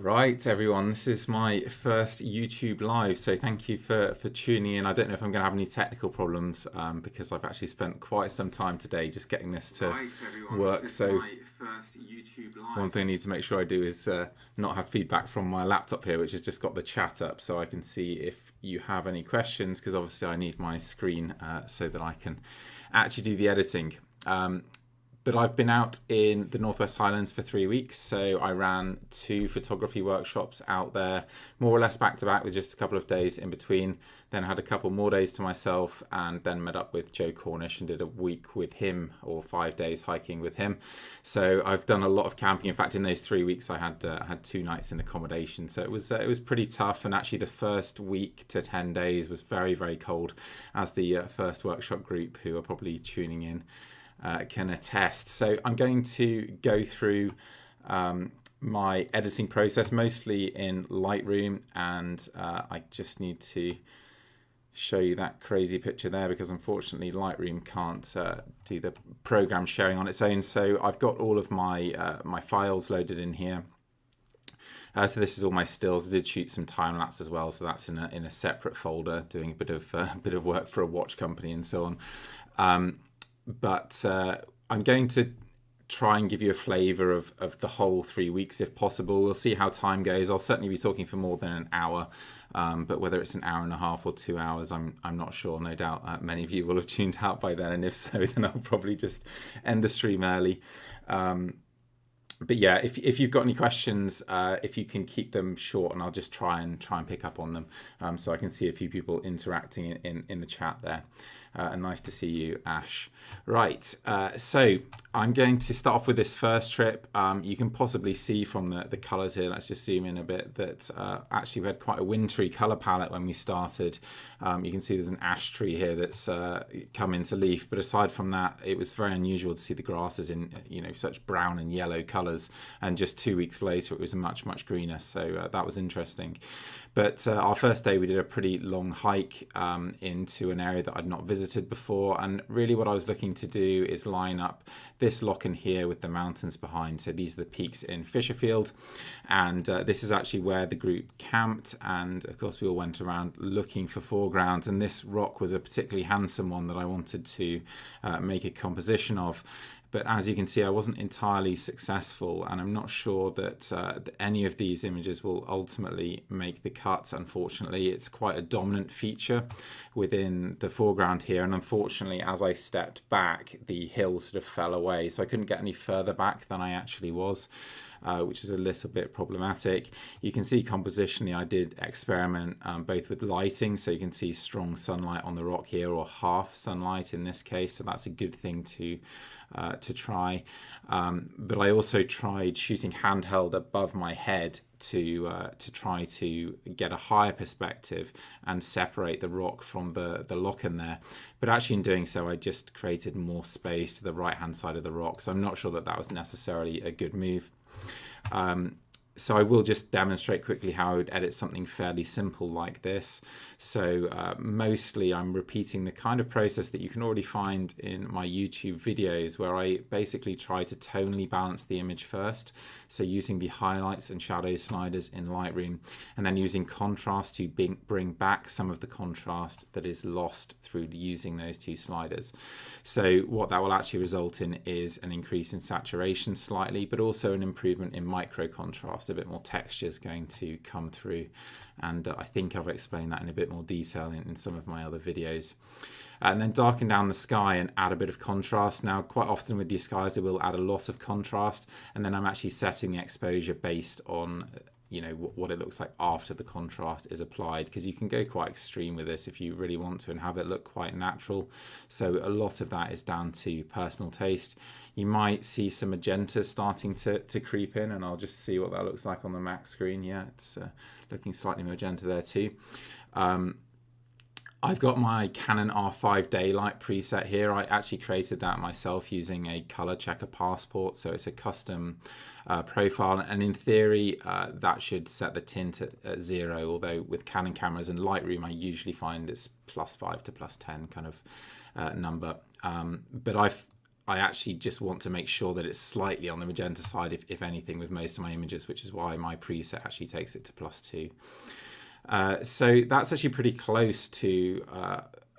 Right, everyone, this is my first YouTube live, so thank you for tuning in. I don't know if I'm going to have any technical problems because I've actually spent quite some time today just getting this to work. This is my first YouTube live. One thing I need to make sure I do is not have feedback from my laptop here, which has just got the chat up, so I can see if you have any questions, because obviously I need my screen so that I can actually do the editing. But I've been out in the Northwest Highlands for 3 weeks, so I ran 2 photography workshops out there, more or less back to back with just a couple of days in between. Then I had a couple more days to myself, and then met up with Joe Cornish and did a week with him, or 5 days hiking with him. So I've done a lot of camping. In fact, in those 3 weeks, I had 2 nights in accommodation, so it was pretty tough. And actually, the first week to 10 days was very, very cold, as the first workshop group, who are probably tuning in, can attest. So I'm going to go through my editing process, mostly in Lightroom, and I just need to show you that crazy picture there, because unfortunately Lightroom can't do the program sharing on its own. So I've got all of my my files loaded in here. So this is all my stills. I did shoot some time lapse as well, so that's in a separate folder, doing a bit of work for a watch company and so on. But I'm going to try and give you a flavour of the whole 3 weeks if possible. We'll see how time goes. I'll certainly be talking for more than an hour, but whether it's an hour and a half or 2 hours, I'm not sure. No doubt many of you will have tuned out by then, and if so, then I'll probably just end the stream early. But yeah, if you've got any questions, if you can keep them short, and I'll just try and pick up on them, so I can see a few people interacting in the chat there. And nice to see you, Ash. Right, so I'm going to start off with this first trip. You can possibly see from the colours here, let's just zoom in a bit, that actually we had quite a wintry colour palette when we started. You can see there's an ash tree here that's come into leaf, but aside from that, it was very unusual to see the grasses in such brown and yellow colours, and just 2 weeks later it was much greener, so that was interesting. But our first day we did a pretty long hike into an area that I'd not visited before, and really what I was looking to do is line up this lock in here with the mountains behind. So these are the peaks in Fisherfield, and this is actually where the group camped, and of course we all went around looking for foregrounds, and this rock was a particularly handsome one that I wanted to make a composition of. But as you can see, I wasn't entirely successful, and I'm not sure that any of these images will ultimately make the cut. Unfortunately, it's quite a dominant feature within the foreground here, and unfortunately, as I stepped back, the hill sort of fell away, so I couldn't get any further back than I actually was. Which is a little bit problematic. You can see compositionally I did experiment both with lighting, so you can see strong sunlight on the rock here, or half sunlight in this case, so that's a good thing to try. But I also tried shooting handheld above my head to try to get a higher perspective and separate the rock from the lock in there. But actually in doing so, I just created more space to the right hand side of the rock, so I'm not sure that was necessarily a good move. So I will just demonstrate quickly how I would edit something fairly simple like this. So mostly I'm repeating the kind of process that you can already find in my YouTube videos, where I basically try to tonally balance the image first. So using the highlights and shadow sliders in Lightroom, and then using contrast to bring back some of the contrast that is lost through using those 2 sliders. So what that will actually result in is an increase in saturation slightly, but also an improvement in micro contrast. A bit more texture is going to come through, and I think I've explained that in a bit more detail in some of my other videos. And then darken down the sky and add a bit of contrast. Now, quite often with these skies, I will add a lot of contrast, and then I'm actually setting the exposure based on what it looks like after the contrast is applied, because you can go quite extreme with this if you really want to and have it look quite natural. So a lot of that is down to personal taste. You might see some magenta starting to creep in, and I'll just see what that looks like on the Mac screen. Yeah, it's looking slightly magenta there too. I've got my Canon R5 daylight preset here. I actually created that myself using a color checker passport, so it's a custom profile, and in theory that should set the tint at 0, although with Canon cameras and Lightroom I usually find it's +5 to +10 kind of number. But I actually just want to make sure that it's slightly on the magenta side, if anything, with most of my images, which is why my preset actually takes it to +2. So that's actually pretty close to,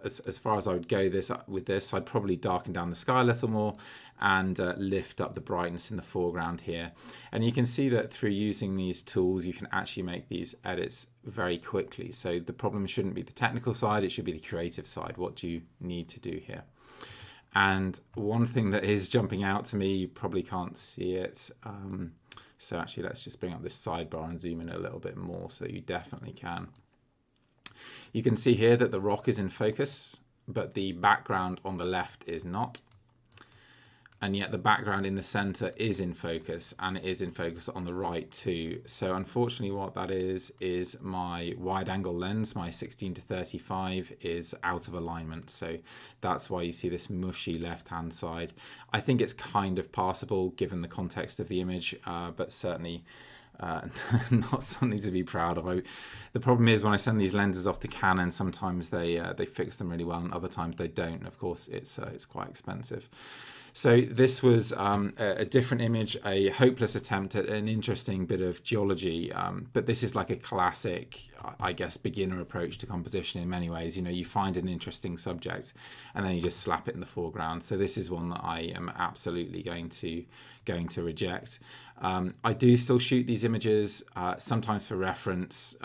as far as I would go with this, I'd probably darken down the sky a little more and lift up the brightness in the foreground here. And you can see that through using these tools, you can actually make these edits very quickly. So the problem shouldn't be the technical side, it should be the creative side. What do you need to do here? And one thing that is jumping out to me, you probably can't see it. So actually, let's just bring up this sidebar and zoom in a little bit more so you definitely can. You can see here that the rock is in focus, but the background on the left is not. And yet the background in the center is in focus, and it is in focus on the right too. So unfortunately what that is my wide angle lens, my 16-35, is out of alignment. So that's why you see this mushy left-hand side. I think it's kind of passable given the context of the image, but certainly not something to be proud of. The problem is when I send these lenses off to Canon, sometimes they fix them really well and other times they don't. And of course, it's quite expensive. So this was a different image, a hopeless attempt at an interesting bit of geology, but this is like a classic, I guess, beginner approach to composition in many ways. You know, you find an interesting subject and then you just slap it in the foreground. So this is one that I am absolutely going to reject. I do still shoot these images, sometimes for reference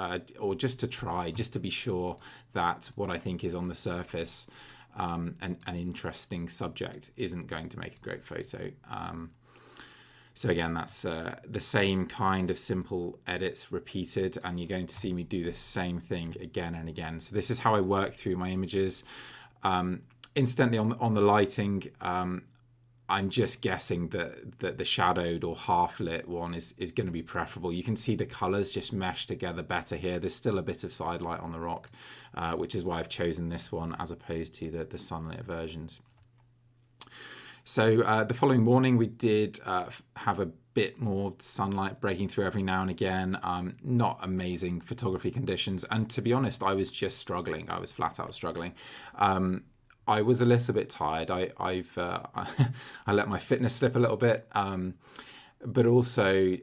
or just to try, just to be sure that what I think is on the surface an interesting subject isn't going to make a great photo. So again, that's the same kind of simple edits repeated, and you're going to see me do the same thing again and again. So this is how I work through my images. Incidentally, on the lighting, I'm just guessing that the shadowed or half lit one is going to be preferable. You can see the colors just mesh together better here. There's still a bit of side light on the rock, which is why I've chosen this one as opposed to the sunlit versions. So the following morning we did have a bit more sunlight breaking through every now and again. Not amazing photography conditions, and to be honest, I was just struggling. I was flat out struggling. I was a little bit tired. I let my fitness slip a little bit, but also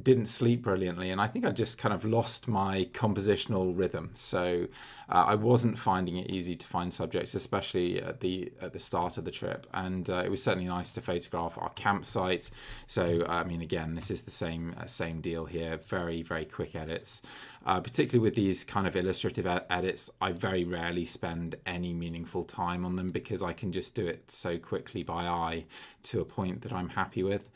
didn't sleep brilliantly, and I think I just kind of lost my compositional rhythm. So I wasn't finding it easy to find subjects, especially at the start of the trip. And it was certainly nice to photograph our campsite. So I mean, again, this is the same deal here. Very, very quick edits. Particularly with these kind of illustrative edits, I very rarely spend any meaningful time on them because I can just do it so quickly by eye to a point that I'm happy with.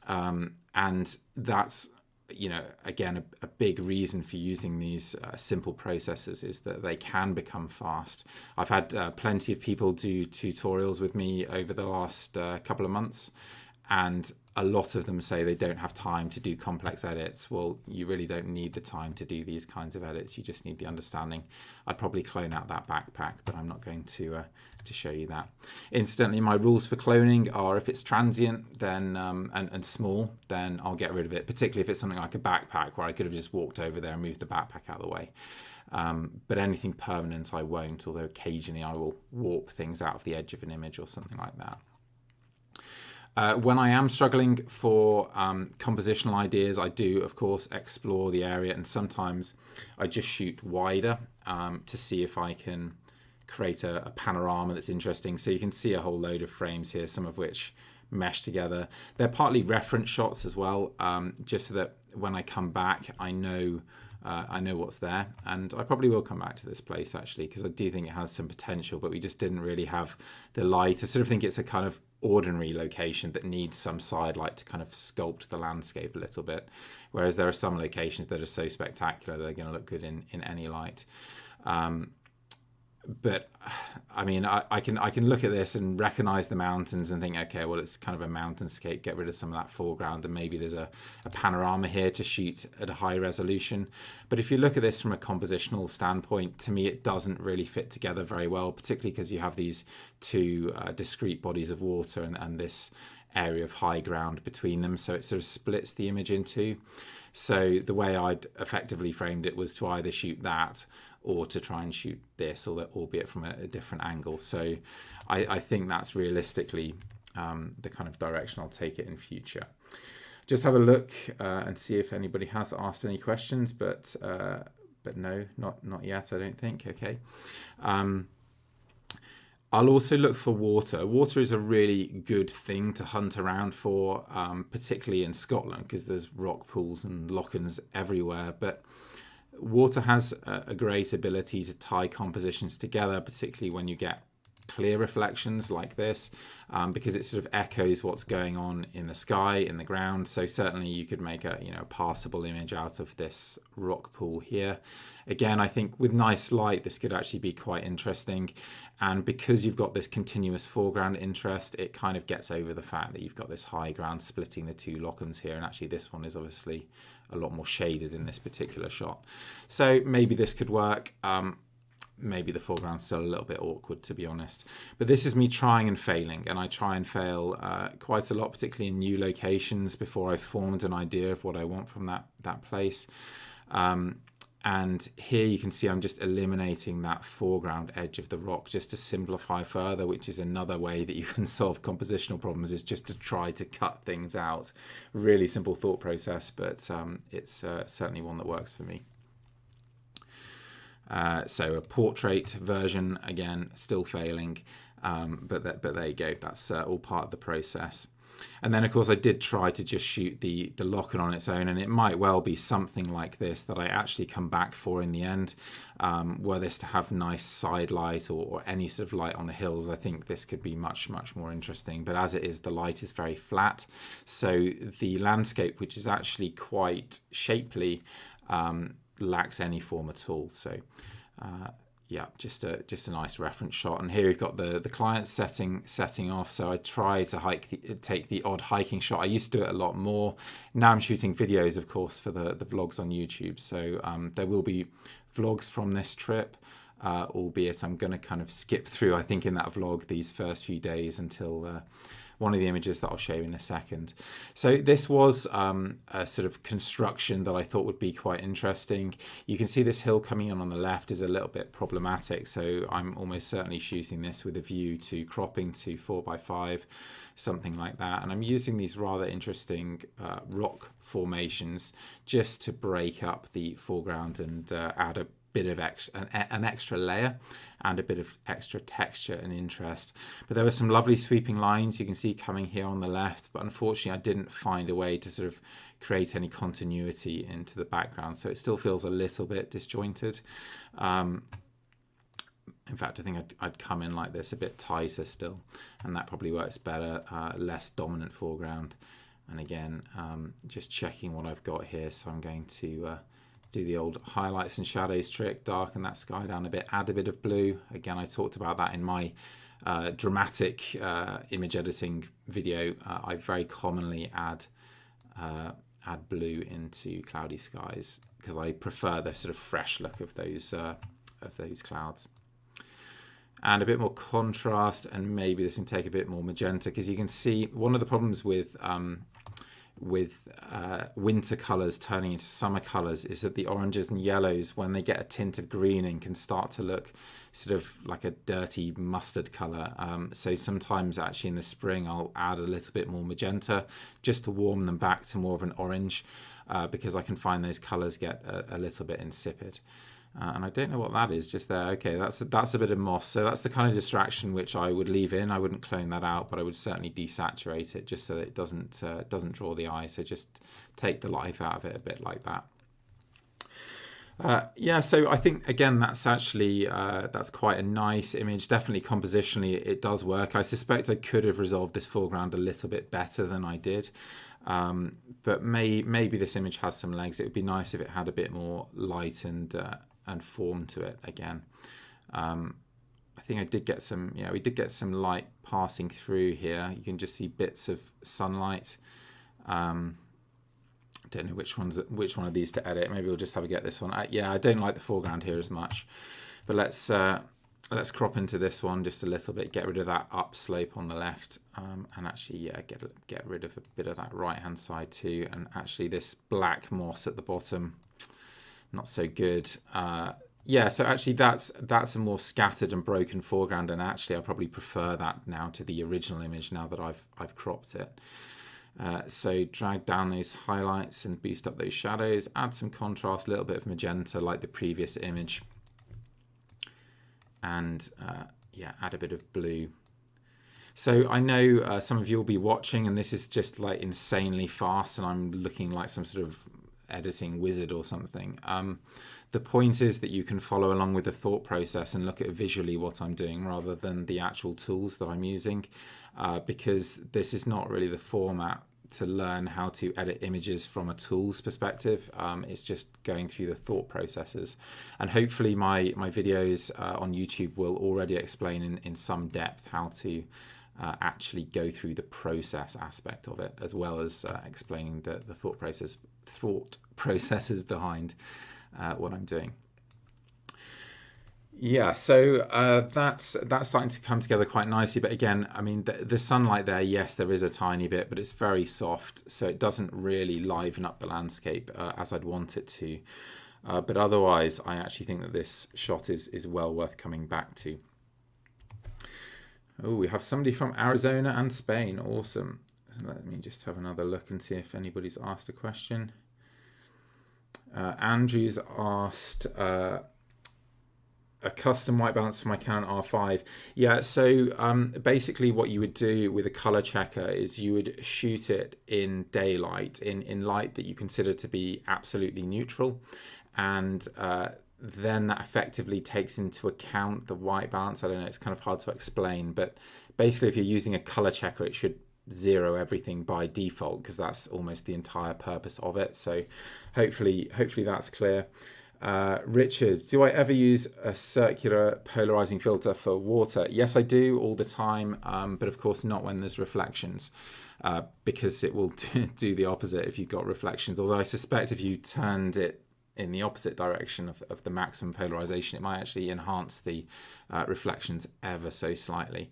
And that's, you know, again, a big reason for using these simple processes is that they can become fast. I've had plenty of people do tutorials with me over the last couple of months, and a lot of them say they don't have time to do complex edits. Well, you really don't need the time to do these kinds of edits. You just need the understanding. I'd probably clone out that backpack, but I'm not going to show you that. Incidentally, my rules for cloning are if it's transient then and small, then I'll get rid of it, particularly if it's something like a backpack where I could have just walked over there and moved the backpack out of the way. But anything permanent I won't, although occasionally I will warp things out of the edge of an image or something like that. When I am struggling for compositional ideas, I do, of course, explore the area, and sometimes I just shoot wider to see if I can create a panorama that's interesting. So you can see a whole load of frames here, some of which mesh together. They're partly reference shots as well, just so that when I come back, I know what's there. And I probably will come back to this place, actually, because I do think it has some potential, but we just didn't really have the light. I sort of think it's a kind of ordinary location that needs some side light to kind of sculpt the landscape a little bit, whereas there are some locations that are so spectacular they're going to look good in any light. But I mean, I can look at this and recognize the mountains and think, okay, well, it's kind of a mountainscape, get rid of some of that foreground, and maybe there's a panorama here to shoot at a high resolution. But if you look at this from a compositional standpoint, to me it doesn't really fit together very well, particularly because you have these two discrete bodies of water and this area of high ground between them, so it sort of splits the image in two. So the way I'd effectively framed it was to either shoot that or to try and shoot this, albeit from a different angle. So I think that's realistically the kind of direction I'll take it in future. Just have a look and see if anybody has asked any questions, but no, not yet, I don't think. Okay. I'll also look for water. Water is a really good thing to hunt around for, particularly in Scotland, because there's rock pools and lochans everywhere. But water has a great ability to tie compositions together, particularly when you get clear reflections like this, because it sort of echoes what's going on in the sky, in the ground. So certainly you could make a passable image out of this rock pool here. Again, I think with nice light this could actually be quite interesting, and because you've got this continuous foreground interest, it kind of gets over the fact that you've got this high ground splitting the two lochans here, and actually this one is obviously a lot more shaded in this particular shot. So maybe this could work. Maybe the foreground's still a little bit awkward, to be honest. But this is me trying and failing, and I try and fail quite a lot, particularly in new locations, before I've formed an idea of what I want from that place. And here you can see I'm just eliminating that foreground edge of the rock just to simplify further, which is another way that you can solve compositional problems, is just to try to cut things out. Really simple thought process, but it's certainly one that works for me. So a portrait version, again, still failing, but there you go. That's all part of the process. And then, of course, I did try to just shoot the lochan on its own, and it might well be something like this that I actually come back for in the end. Were this to have nice side light or any sort of light on the hills, I think this could be much more interesting. But as it is, the light is very flat, so the landscape, which is actually quite shapely, lacks any form at all. So yeah, just a nice reference shot. And here we've got the client setting off. So I try to take the odd hiking shot. I used to do it a lot more. Now I'm shooting videos, of course, for the vlogs on YouTube. So there will be vlogs from this trip, albeit I'm going to kind of skip through, I think, in that vlog these first few days until one of the images that I'll show you in a second. So this was a sort of construction that I thought would be quite interesting. You can see this hill coming in on the left is a little bit problematic, so I'm almost certainly shooting this with a view to cropping to 4x5, something like that. And I'm using these rather interesting rock formations just to break up the foreground and add a bit of an extra layer and a bit of extra texture and interest. But there were some lovely sweeping lines you can see coming here on the left, but unfortunately I didn't find a way to sort of create any continuity into the background, so it still feels a little bit disjointed. In fact, I think I'd come in like this, a bit tighter still, and that probably works better. Less dominant foreground. And again, just checking what I've got here, so I'm going to do the old highlights and shadows trick, darken that sky down a bit, add a bit of blue. Again, I talked about that in my dramatic image editing video. I very commonly add blue into cloudy skies because I prefer the sort of fresh look of those clouds. And a bit more contrast, and maybe this can take a bit more magenta, because you can see one of the problems with winter colours turning into summer colours is that the oranges and yellows, when they get a tint of greening, can start to look sort of like a dirty mustard colour. So sometimes actually in the spring I'll add a little bit more magenta just to warm them back to more of an orange, because I can find those colours get a little bit insipid. And I don't know what that is just there. Okay, that's a bit of moss. So that's the kind of distraction which I would leave in. I wouldn't clone that out, but I would certainly desaturate it just so that it doesn't draw the eye. So just take the life out of it a bit like that. Yeah, so I think, again, that's actually that's quite a nice image. Definitely compositionally it does work. I suspect I could have resolved this foreground a little bit better than I did, but maybe this image has some legs. It would be nice if it had a bit more light and form to it again. I think I did get some, we did get some light passing through here. You can just see bits of sunlight. Don't know which one of these to edit. Maybe we'll just have a get at this one. Yeah, I don't like the foreground here as much, but let's crop into this one just a little bit. Get rid of that upslope on the left, and actually, get rid of a bit of that right hand side too. And actually, this black moss at the bottom, not so good. Yeah, so actually that's a more scattered and broken foreground, and actually I probably prefer that now to the original image now that I've cropped it. So drag down those highlights and boost up those shadows, add some contrast, a little bit of magenta like the previous image, and yeah, add a bit of blue. So I know some of you will be watching and this is just like insanely fast and I'm looking like some sort of editing wizard or something. The point is that you can follow along with the thought process and look at visually what I'm doing rather than the actual tools that I'm using, because this is not really the format to learn how to edit images from a tools perspective. It's just going through the thought processes, and hopefully my videos on YouTube will already explain in some depth how to actually go through the process aspect of it, as well as explaining the thought processes behind what I'm doing. Yeah, so that's starting to come together quite nicely. But again, I mean, the sunlight there, yes, there is a tiny bit, but it's very soft, so it doesn't really liven up the landscape as I'd want it to. But otherwise, I actually think that this shot is well worth coming back to. Oh, we have somebody from Arizona and Spain. Awesome. So let me just have another look and see if anybody's asked a question. Andrew's asked a custom white balance for my Canon R5. Yeah, so basically what you would do with a color checker is you would shoot it in daylight, in light that you consider to be absolutely neutral, and then that effectively takes into account the white balance. I don't know, it's kind of hard to explain, but basically if you're using a color checker, it should zero everything by default because that's almost the entire purpose of it. So hopefully that's clear. Richard, do I ever use a circular polarizing filter for water? Yes, I do all the time, but of course not when there's reflections, because it will do the opposite if you've got reflections. Although I suspect if you turned it in the opposite direction of the maximum polarization, it might actually enhance the reflections ever so slightly,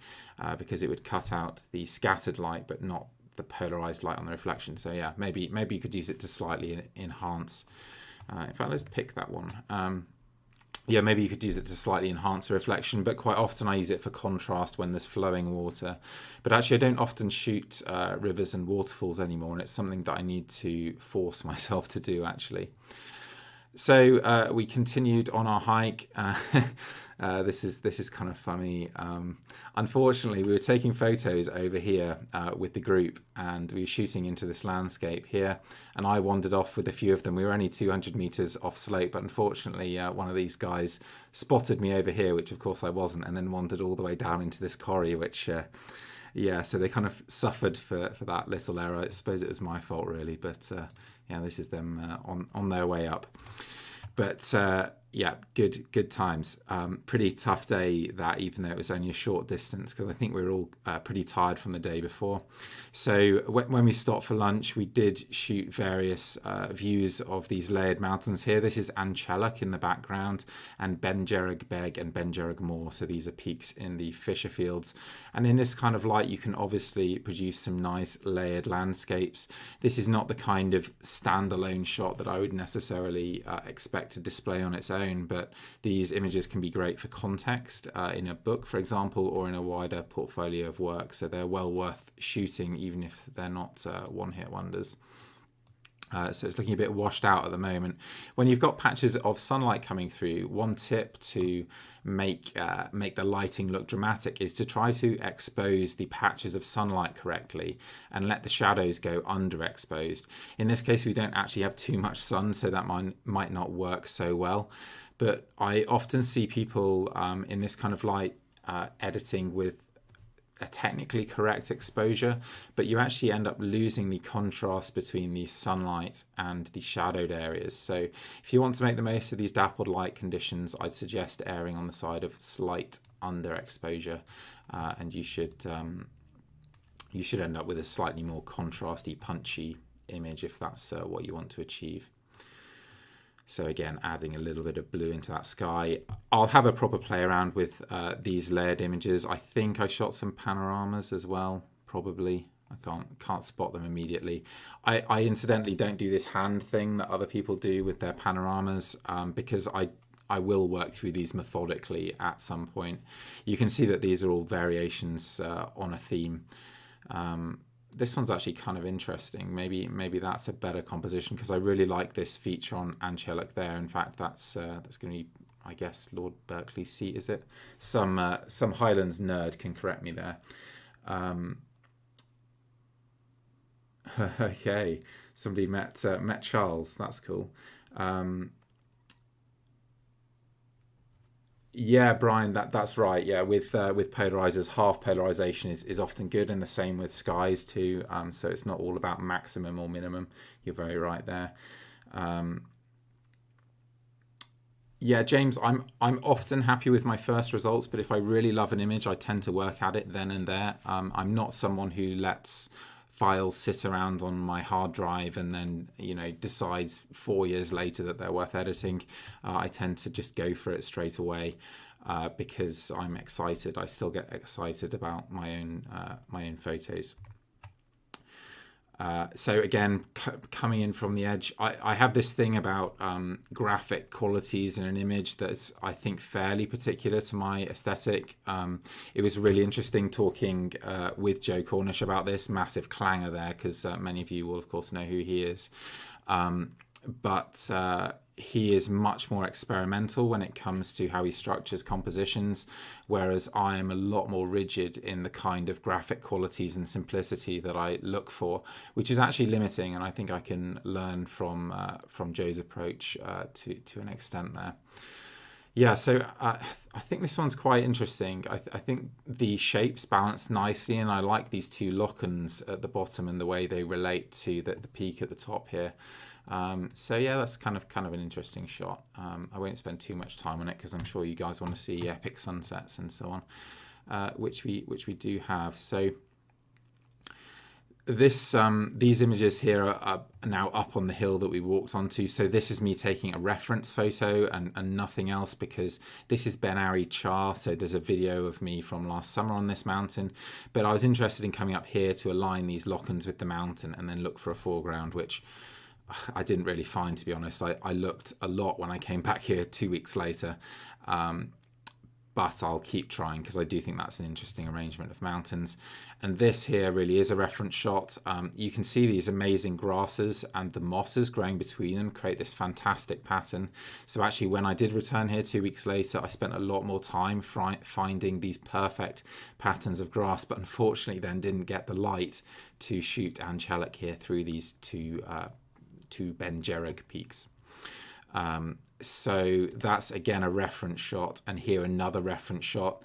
because it would cut out the scattered light but not the polarized light on the reflection. So yeah, maybe you could use it to slightly enhance. In fact, let's pick that one. Yeah, maybe you could use it to slightly enhance the reflection, but quite often I use it for contrast when there's flowing water. But actually I don't often shoot rivers and waterfalls anymore, and it's something that I need to force myself to do actually. So we continued on our hike. This is kind of funny. Unfortunately, we were taking photos over here with the group, and we were shooting into this landscape here, and I wandered off with a few of them. We were only 200 meters off slope, but unfortunately one of these guys spotted me over here, which of course I wasn't, and then wandered all the way down into this corrie, which yeah, so they kind of suffered for that little error. I suppose it was my fault really, but yeah, this is them on their way up. But yeah, good times. Pretty tough day that, even though it was only a short distance, because I think we were all pretty tired from the day before. So when we stopped for lunch, we did shoot various views of these layered mountains here. This is Anchellach in the background, and Ben Gerrig Beg and Ben Gerrig Moor. So these are peaks in the Fisher Fields. And in this kind of light, you can obviously produce some nice layered landscapes. This is not the kind of standalone shot that I would necessarily expect to display on its own, but these images can be great for context in a book, for example, or in a wider portfolio of work. So they're well worth shooting, even if they're not one-hit wonders. So it's looking a bit washed out at the moment. When you've got patches of sunlight coming through, one tip to make the lighting look dramatic is to try to expose the patches of sunlight correctly and let the shadows go underexposed. In this case, we don't actually have too much sun, so that might not work so well. But I often see people in this kind of light editing with a technically correct exposure, but you actually end up losing the contrast between the sunlight and the shadowed areas. So if you want to make the most of these dappled light conditions, I'd suggest erring on the side of slight underexposure, and you should end up with a slightly more contrasty, punchy image if that's what you want to achieve. So again, adding a little bit of blue into that sky. I'll have a proper play around with these layered images. I think I shot some panoramas as well, probably. I can't spot them immediately. I incidentally don't do this hand thing that other people do with their panoramas, because I will work through these methodically at some point. You can see that these are all variations on a theme. This one's actually kind of interesting. Maybe that's a better composition, because I really like this feature on Angelic there. In fact, that's going to be, I guess, Lord Berkeley's seat, is it? Some Highlands nerd can correct me there. Okay, somebody met Charles. That's cool. Yeah, Brian, that's right. Yeah, with polarizers, half polarization is often good, and the same with skies too. So it's not all about maximum or minimum. You're very right there. Yeah, James, I'm often happy with my first results, but if I really love an image, I tend to work at it then and there. I'm not someone who lets files sit around on my hard drive and then, decides 4 years later that they're worth editing. I tend to just go for it straight away because I'm excited. I still get excited about my own photos. So again, coming in from the edge, I have this thing about graphic qualities in an image that's, I think, fairly particular to my aesthetic. It was really interesting talking with Joe Cornish about this. Massive clanger there, because many of you will, of course, know who he is. But he is much more experimental when it comes to how he structures compositions, whereas I am a lot more rigid in the kind of graphic qualities and simplicity that I look for, which is actually limiting, and I think I can learn from Joe's approach to an extent there. Yeah, so I think this one's quite interesting. I think the shapes balance nicely, and I like these two lock-ons at the bottom and the way they relate to the peak at the top here. So yeah, that's kind of an interesting shot. I won't spend too much time on it because I'm sure you guys want to see epic sunsets and so on, which we do have. So these images here are now up on the hill that we walked onto. So this is me taking a reference photo and nothing else, because this is Ben Ari Char. So there's a video of me from last summer on this mountain, but I was interested in coming up here to align these lock-ons with the mountain and then look for a foreground, which I didn't really find, to be honest. I looked a lot when I came back here 2 weeks later, but I'll keep trying because I do think that's an interesting arrangement of mountains. And this here really is a reference shot. You can see these amazing grasses and the mosses growing between them create this fantastic pattern. So actually, when I did return here 2 weeks later, I spent a lot more time finding these perfect patterns of grass, but unfortunately then didn't get the light to shoot Angelic here through these two Ben Gerrig peaks. So that's again a reference shot, and here another reference shot.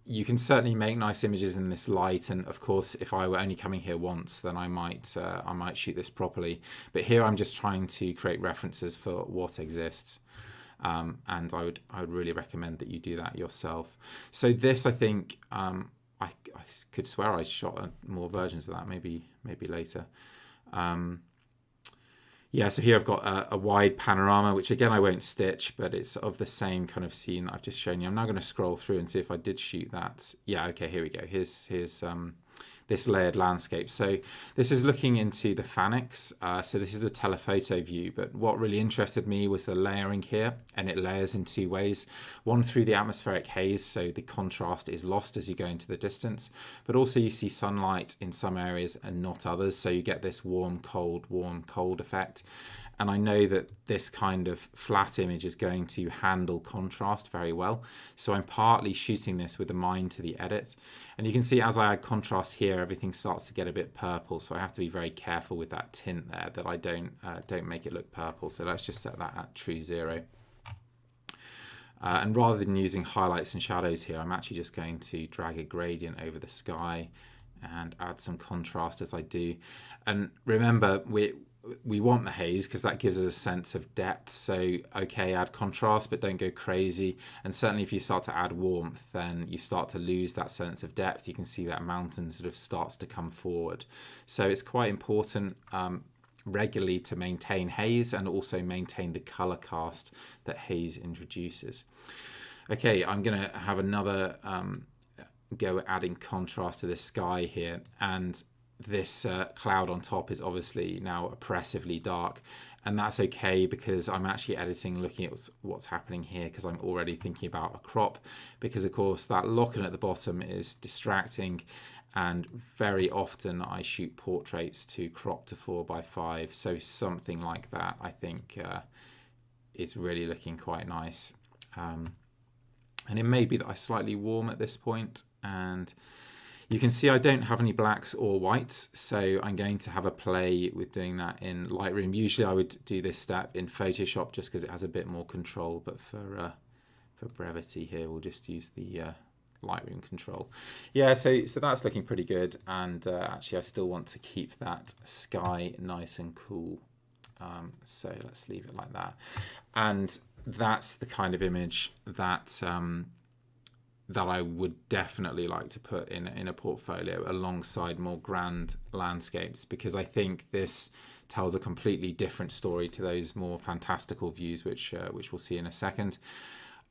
You can certainly make nice images in this light, and of course if I were only coming here once, then I might shoot this properly, but here I'm just trying to create references for what exists. And I would really recommend that you do that yourself. So this, I think, I could swear I shot more versions of that, maybe later. Yeah, so here I've got a wide panorama, which again I won't stitch, but it's of the same kind of scene that I've just shown you. I'm now going to scroll through and see if I did shoot that. Yeah, okay, here we go. Here's this layered landscape. So this is looking into the Phanex. So this is a telephoto view, but what really interested me was the layering here, and it layers in two ways. One through the atmospheric haze, so the contrast is lost as you go into the distance, but also you see sunlight in some areas and not others, so you get this warm, cold effect. And I know that this kind of flat image is going to handle contrast very well. So I'm partly shooting this with a mind to the edit. And you can see as I add contrast here, everything starts to get a bit purple. So I have to be very careful with that tint there, that I don't make it look purple. So let's just set that at true 0. And rather than using highlights and shadows here, I'm actually just going to drag a gradient over the sky and add some contrast as I do. And remember, we want the haze because that gives us a sense of depth. So okay, add contrast, but don't go crazy. And certainly if you start to add warmth, then you start to lose that sense of depth. You can see that mountain sort of starts to come forward. So it's quite important regularly to maintain haze and also maintain the color cast that haze introduces. Okay, I'm going to have another go at adding contrast to this sky here, and this cloud on top is obviously now oppressively dark, and that's okay because I'm actually editing looking at what's happening here, because I'm already thinking about a crop, because of course that lock-in at the bottom is distracting, and very often I shoot portraits to crop to 4:5, so something like that I think is really looking quite nice. And it may be that I slightly warm at this point, and you can see I don't have any blacks or whites, so I'm going to have a play with doing that in Lightroom. Usually I would do this step in Photoshop just because it has a bit more control, but for brevity here we'll just use the Lightroom control. Yeah, so that's looking pretty good, and actually I still want to keep that sky nice and cool. So let's leave it like that. And that's the kind of image that that I would definitely like to put in a portfolio alongside more grand landscapes, because I think this tells a completely different story to those more fantastical views, which we'll see in a second.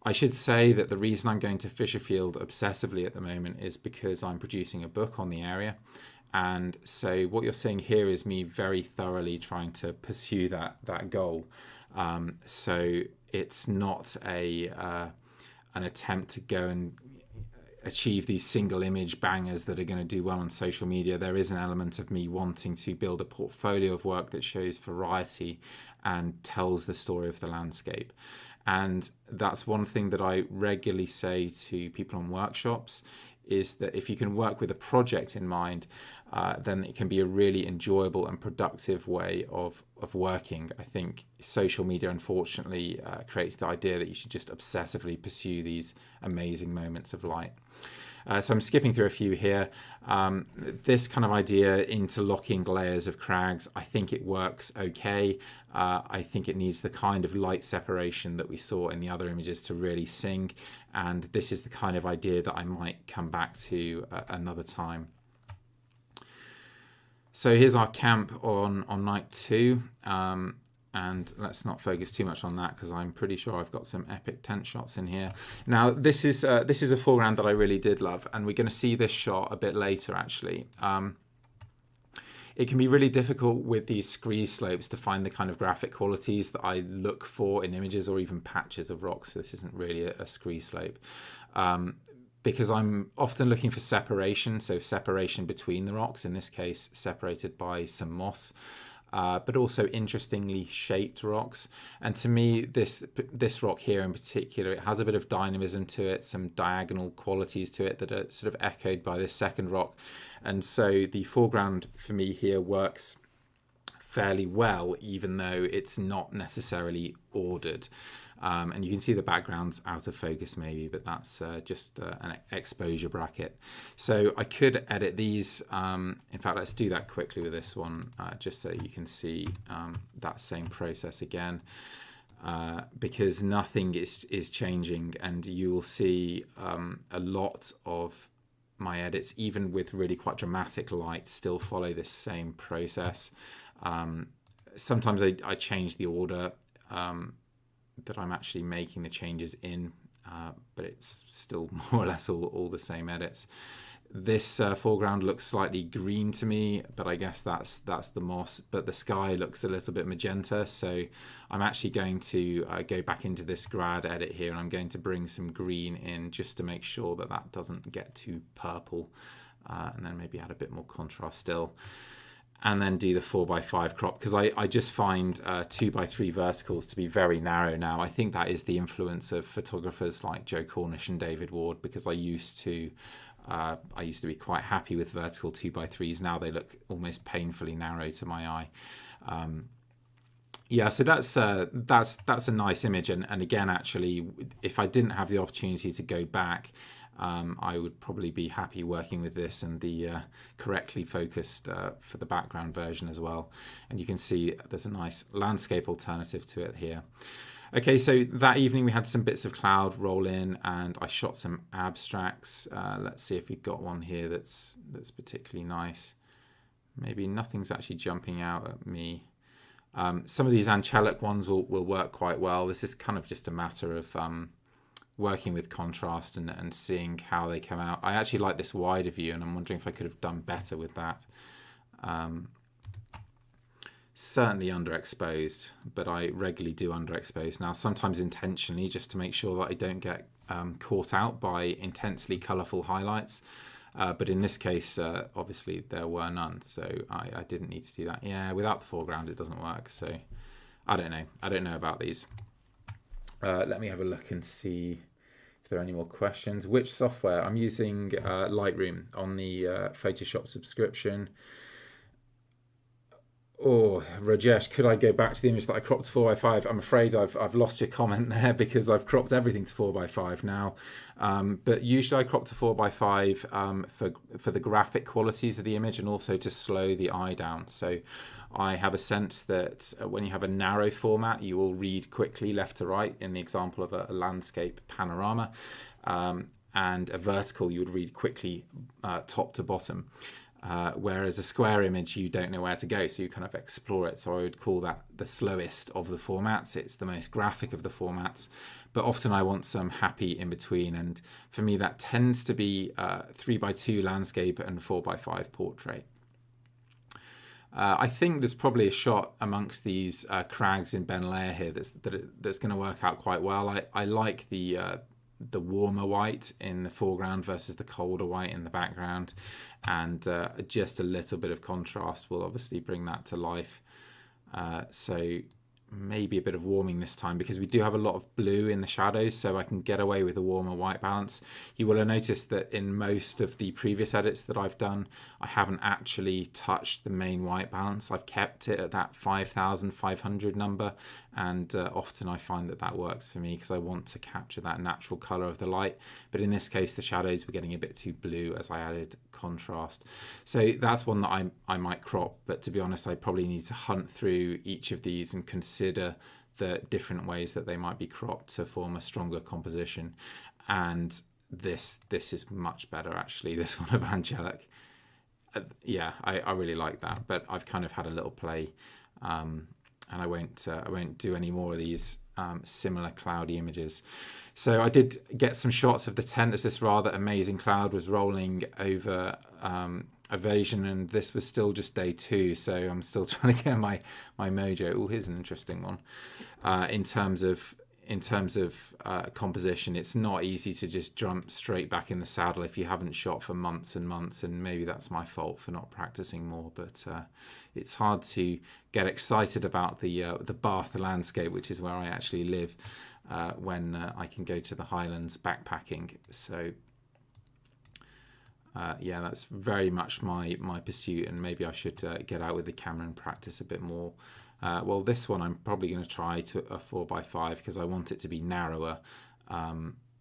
I should say that the reason I'm going to Fisherfield obsessively at the moment is because I'm producing a book on the area. And so what you're seeing here is me very thoroughly trying to pursue that goal. So it's not an attempt to go and achieve these single image bangers that are going to do well on social media. There is an element of me wanting to build a portfolio of work that shows variety and tells the story of the landscape. And that's one thing that I regularly say to people on workshops, is that if you can work with a project in mind, then it can be a really enjoyable and productive way of working. I think social media, unfortunately, creates the idea that you should just obsessively pursue these amazing moments of light. So I'm skipping through a few here. This kind of idea, interlocking layers of crags, I think it works okay. I think it needs the kind of light separation that we saw in the other images to really sing. And this is the kind of idea that I might come back to another time. So here's our camp on night 2. And let's not focus too much on that, because I'm pretty sure I've got some epic tent shots in here. Now this is a foreground that I really did love, and we're going to see this shot a bit later actually. It can be really difficult with these scree slopes to find the kind of graphic qualities that I look for in images, or even patches of rocks. This isn't really a scree slope. Because I'm often looking for separation, so separation between the rocks, in this case separated by some moss. But also interestingly shaped rocks. And to me, this rock here in particular, it has a bit of dynamism to it, some diagonal qualities to it that are sort of echoed by this second rock. And so the foreground for me here works fairly well, even though it's not necessarily ordered. And you can see the background's out of focus maybe, but that's just an exposure bracket. So I could edit these. In fact, let's do that quickly with this one, just so you can see that same process again, because nothing is changing, and you will see a lot of my edits, even with really quite dramatic light, still follow this same process. Sometimes I change the order that I'm actually making the changes in, but it's still more or less all the same edits. This foreground looks slightly green to me, but I guess that's the moss, but the sky looks a little bit magenta, so I'm actually going to go back into this grad edit here, and I'm going to bring some green in just to make sure that doesn't get too purple, and then maybe add a bit more contrast still. And then do the 4:5 crop, because I just find 2:3 verticals to be very narrow now. I think that is the influence of photographers like Joe Cornish and David Ward, because I used to be quite happy with vertical 2:3s. Now they look almost painfully narrow to my eye. Yeah, so that's a nice image, and again, actually, if I didn't have the opportunity to go back, I would probably be happy working with this and the correctly focused for the background version as well. And you can see there's a nice landscape alternative to it here. Okay, so that evening we had some bits of cloud roll in, and I shot some abstracts. Let's see if we've got one here that's particularly nice. Maybe nothing's actually jumping out at me. Some of these angelic ones will work quite well. This is kind of just a matter of working with contrast and seeing how they come out. I actually like this wider view, and I'm wondering if I could have done better with that. Certainly underexposed, but I regularly do underexpose now, sometimes intentionally, just to make sure that I don't get caught out by intensely colourful highlights. But in this case, obviously there were none, so I didn't need to do that. Yeah, without the foreground it doesn't work, so I don't know about these. Let me have a look and see if there are any more questions. Which software? I'm using Lightroom on the Photoshop subscription. Oh, Rajesh, could I go back to the image that I cropped to 4:5? I'm afraid I've lost your comment there because I've cropped everything to 4:5 now. But usually I crop to 4:5 for the graphic qualities of the image and also to slow the eye down. So I have a sense that when you have a narrow format, you will read quickly left to right in the example of a landscape panorama. And a vertical, you would read quickly top to bottom. Whereas a square image, you don't know where to go, so you kind of explore it. So I would call that the slowest of the formats. It's the most graphic of the formats, but often I want some happy in between. And for me, that tends to be 3:2 landscape and 4:5 portrait. I think there's probably a shot amongst these crags in Ben Lair here that's going to work out quite well. I like the warmer white in the foreground versus the colder white in the background, and just a little bit of contrast will obviously bring that to life. So maybe a bit of warming this time because we do have a lot of blue in the shadows, so I can get away with a warmer white balance. You will have noticed that in most of the previous edits that I've done, I haven't actually touched the main white balance. I've kept it at that 5,500 number, and often I find that works for me because I want to capture that natural color of the light. But in this case, the shadows were getting a bit too blue as I added contrast. So that's one that I might crop, but to be honest, I probably need to hunt through each of these and consider the different ways that they might be cropped to form a stronger composition. And this is much better, actually, this one of Angelic. Yeah, I really like that, but I've kind of had a little play, and I won't do any more of these similar cloudy images. So I did get some shots of the tent as this rather amazing cloud was rolling over Evasion, and this was still just day 2, so I'm still trying to get my mojo. Oh, here's an interesting one. In terms of composition, it's not easy to just jump straight back in the saddle if you haven't shot for months and months, and maybe that's my fault for not practicing more, but it's hard to get excited about the Bath landscape, which is where I actually live, when I can go to the Highlands backpacking. So yeah, that's very much my pursuit, and maybe I should get out with the camera and practice a bit more. Well, this one I'm probably going to try to a 4:5 because I want it to be narrower.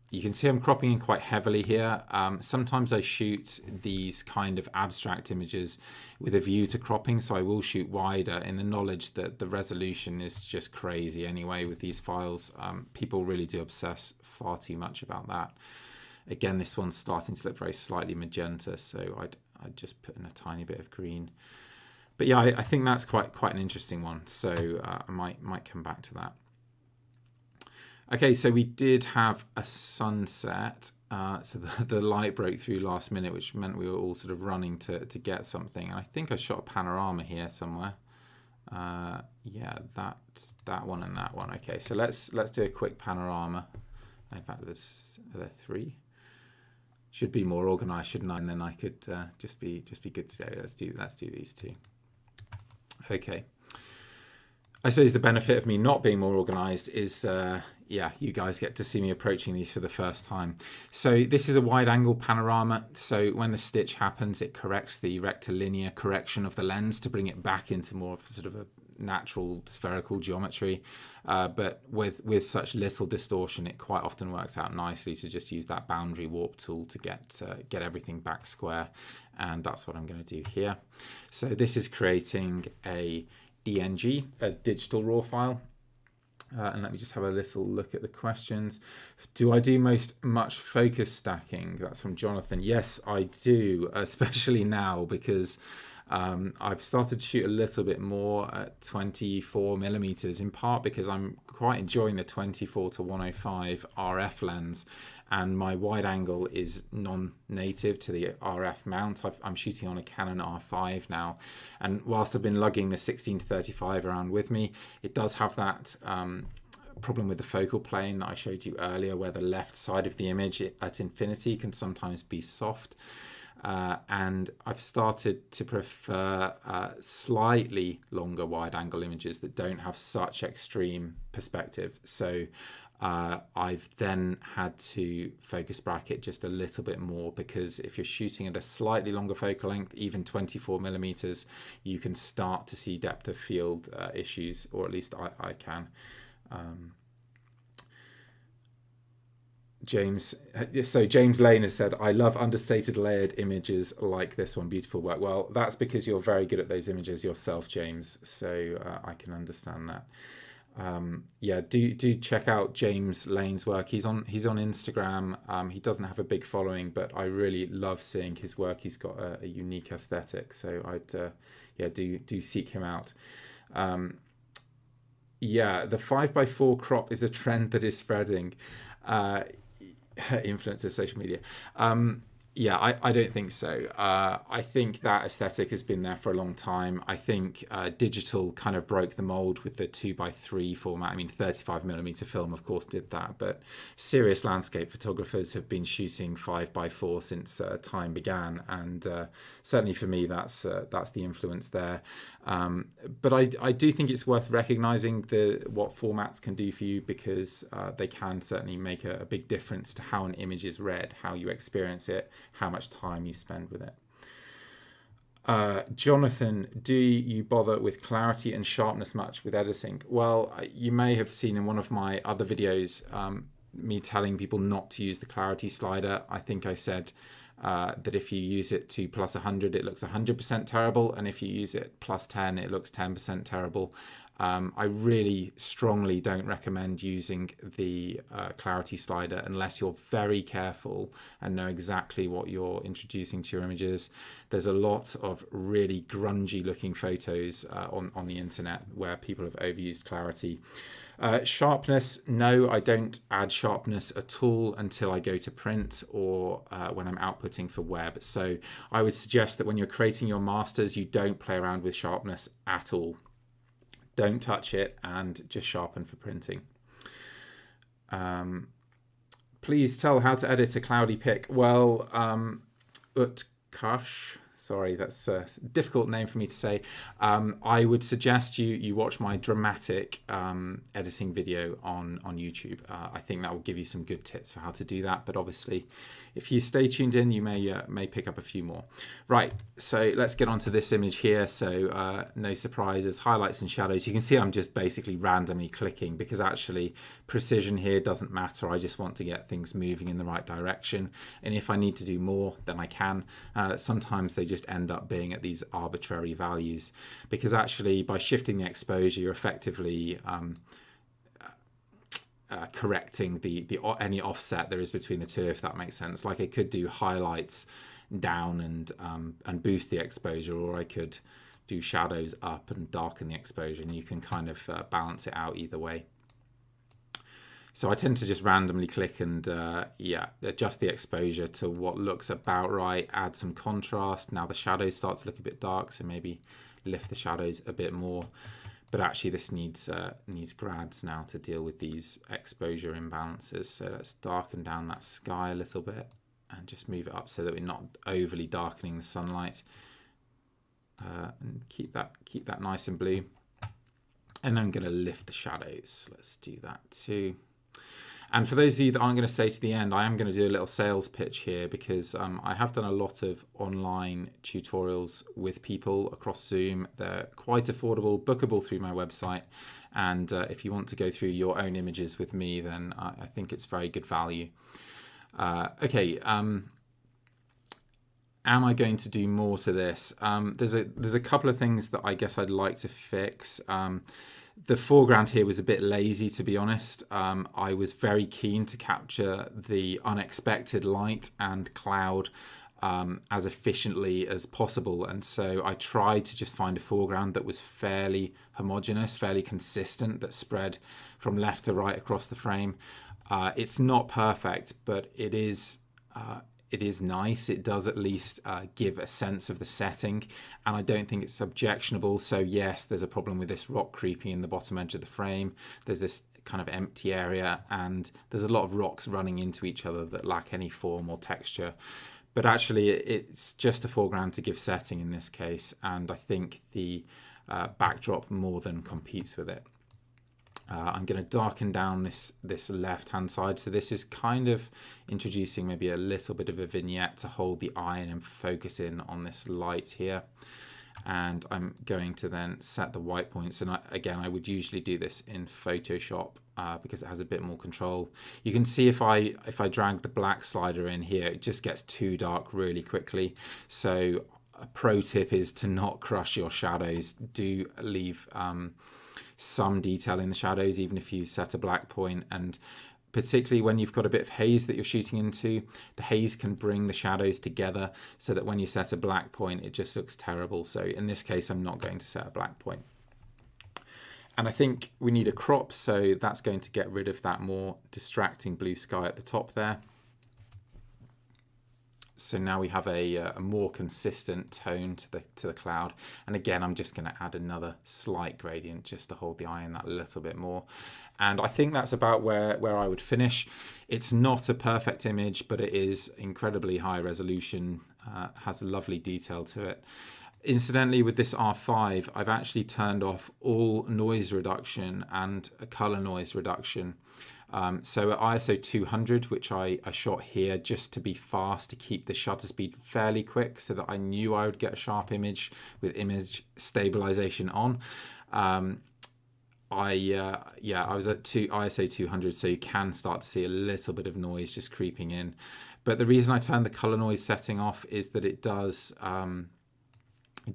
You can see I'm cropping in quite heavily here. Sometimes I shoot these kind of abstract images with a view to cropping, so I will shoot wider in the knowledge that the resolution is just crazy anyway with these files. People really do obsess far too much about that. Again, this one's starting to look very slightly magenta, so I'd just put in a tiny bit of green. But yeah, I think that's quite an interesting one, so I might come back to that. Okay, so we did have a sunset, so the light broke through last minute, which meant we were all sort of running to get something. And I think I shot a panorama here somewhere. Yeah, that one and that one. Okay, so let's do a quick panorama. In fact, are there 3? Should be more organised, shouldn't I? And then I could just be good today. Let's do these 2. Okay. I suppose the benefit of me not being more organised is, yeah, you guys get to see me approaching these for the first time. So this is a wide-angle panorama. So when the stitch happens, it corrects the rectilinear correction of the lens to bring it back into more of sort of a natural spherical geometry. But with such little distortion, it quite often works out nicely to just use that boundary warp tool to get everything back square. And that's what I'm going to do here. So this is creating a DNG, a digital raw file. And let me just have a little look at the questions. Do I do much focus stacking? That's from Jonathan. Yes, I do, especially now because I've started to shoot a little bit more at 24mm, in part because I'm quite enjoying the 24 to 105 RF lens, and my wide angle is non-native to the RF mount. I'm shooting on a Canon R5 now, and whilst I've been lugging the 16-35 around with me, it does have that problem with the focal plane that I showed you earlier, where the left side of the image at infinity can sometimes be soft. And I've started to prefer slightly longer wide angle images that don't have such extreme perspective. So I've then had to focus bracket just a little bit more, because if you're shooting at a slightly longer focal length, even 24mm, you can start to see depth of field issues, or at least I can. James Lane has said, I love understated layered images like this one. Beautiful work. Well, that's because you're very good at those images yourself, James, so I can understand that. Yeah, do check out James Lane's work. He's on Instagram. He doesn't have a big following, but I really love seeing his work. He's got a unique aesthetic, so I'd do seek him out. Yeah, the 5x4 crop is a trend that is spreading. Influencer social media. Yeah, I don't think so. I think that aesthetic has been there for a long time. I think digital kind of broke the mold with the 2x3 format. I mean, 35mm film, of course, did that, but serious landscape photographers have been shooting 5x4 since time began, and certainly for me, that's the influence there. But I do think it's worth recognizing what formats can do for you, because they can certainly make a big difference to how an image is read, how you experience it, how much time you spend with it. Jonathan, do you bother with clarity and sharpness much with editing? Well, you may have seen in one of my other videos me telling people not to use the clarity slider. I think I said that if you use it to plus 100, it looks 100% terrible, and if you use it plus 10, it looks 10% terrible. I really strongly don't recommend using the clarity slider unless you're very careful and know exactly what you're introducing to your images. There's a lot of really grungy looking photos on the internet where people have overused clarity. Sharpness, no, I don't add sharpness at all until I go to print or when I'm outputting for web. So I would suggest that when you're creating your masters, you don't play around with sharpness at all. Don't touch it and just sharpen for printing. Please tell how to edit a cloudy pic. Well, Utkarsh, sorry, that's a difficult name for me to say. I would suggest you watch my dramatic editing video on YouTube. I think that will give you some good tips for how to do that. But obviously, if you stay tuned in, you may pick up a few more. Right, so let's get on to this image here. So no surprises, highlights and shadows. You can see I'm just basically randomly clicking, because actually precision here doesn't matter. I just want to get things moving in the right direction. And if I need to do more, then I can. Sometimes they just end up being at these arbitrary values, because actually by shifting the exposure, you're effectively correcting any offset there is between the two, if that makes sense. Like I could do highlights down and boost the exposure, or I could do shadows up and darken the exposure, and you can kind of balance it out either way. So I tend to just randomly click and adjust the exposure to what looks about right, add some contrast. Now the shadows start to look a bit dark, so maybe lift the shadows a bit more. But actually this needs grads now to deal with these exposure imbalances. So let's darken down that sky a little bit and just move it up so that we're not overly darkening the sunlight. And keep that nice and blue. And I'm going to lift the shadows. Let's do that too. And for those of you that aren't going to stay to the end, I am going to do a little sales pitch here, because I have done a lot of online tutorials with people across Zoom. They're quite affordable, bookable through my website. And if you want to go through your own images with me, then I think it's very good value. Okay. Am I going to do more to this? There's a couple of things that I guess I'd like to fix. The foreground here was a bit lazy, to be honest. I was very keen to capture the unexpected light and cloud as efficiently as possible. And so I tried to just find a foreground that was fairly homogeneous, fairly consistent, that spread from left to right across the frame. It's not perfect, but it is nice. It does at least give a sense of the setting, and I don't think it's objectionable. So yes, there's a problem with this rock creeping in the bottom edge of the frame. There's this kind of empty area, and there's a lot of rocks running into each other that lack any form or texture. But actually, it's just a foreground to give setting in this case, and I think the backdrop more than competes with it. I'm going to darken down this left-hand side. So this is kind of introducing maybe a little bit of a vignette to hold the eye and focus in on this light here. And I'm going to then set the white points. And again, I would usually do this in Photoshop because it has a bit more control. You can see if I drag the black slider in here, it just gets too dark really quickly. So a pro tip is to not crush your shadows. Do leave some detail in the shadows, even if you set a black point, and particularly when you've got a bit of haze that you're shooting into, the haze can bring the shadows together so that when you set a black point, it just looks terrible. So in this case, I'm not going to set a black point. And I think we need a crop, so that's going to get rid of that more distracting blue sky at the top there. So now we have a more consistent tone to the cloud. And again, I'm just going to add another slight gradient just to hold the eye in that a little bit more. And I think that's about where I would finish. It's not a perfect image, but it is incredibly high resolution, has a lovely detail to it. Incidentally, with this R5, I've actually turned off all noise reduction and color noise reduction. So at ISO 200, which I shot here just to be fast, to keep the shutter speed fairly quick so that I knew I would get a sharp image with image stabilization on. I was at ISO 200, so you can start to see a little bit of noise just creeping in. But the reason I turned the color noise setting off is that it does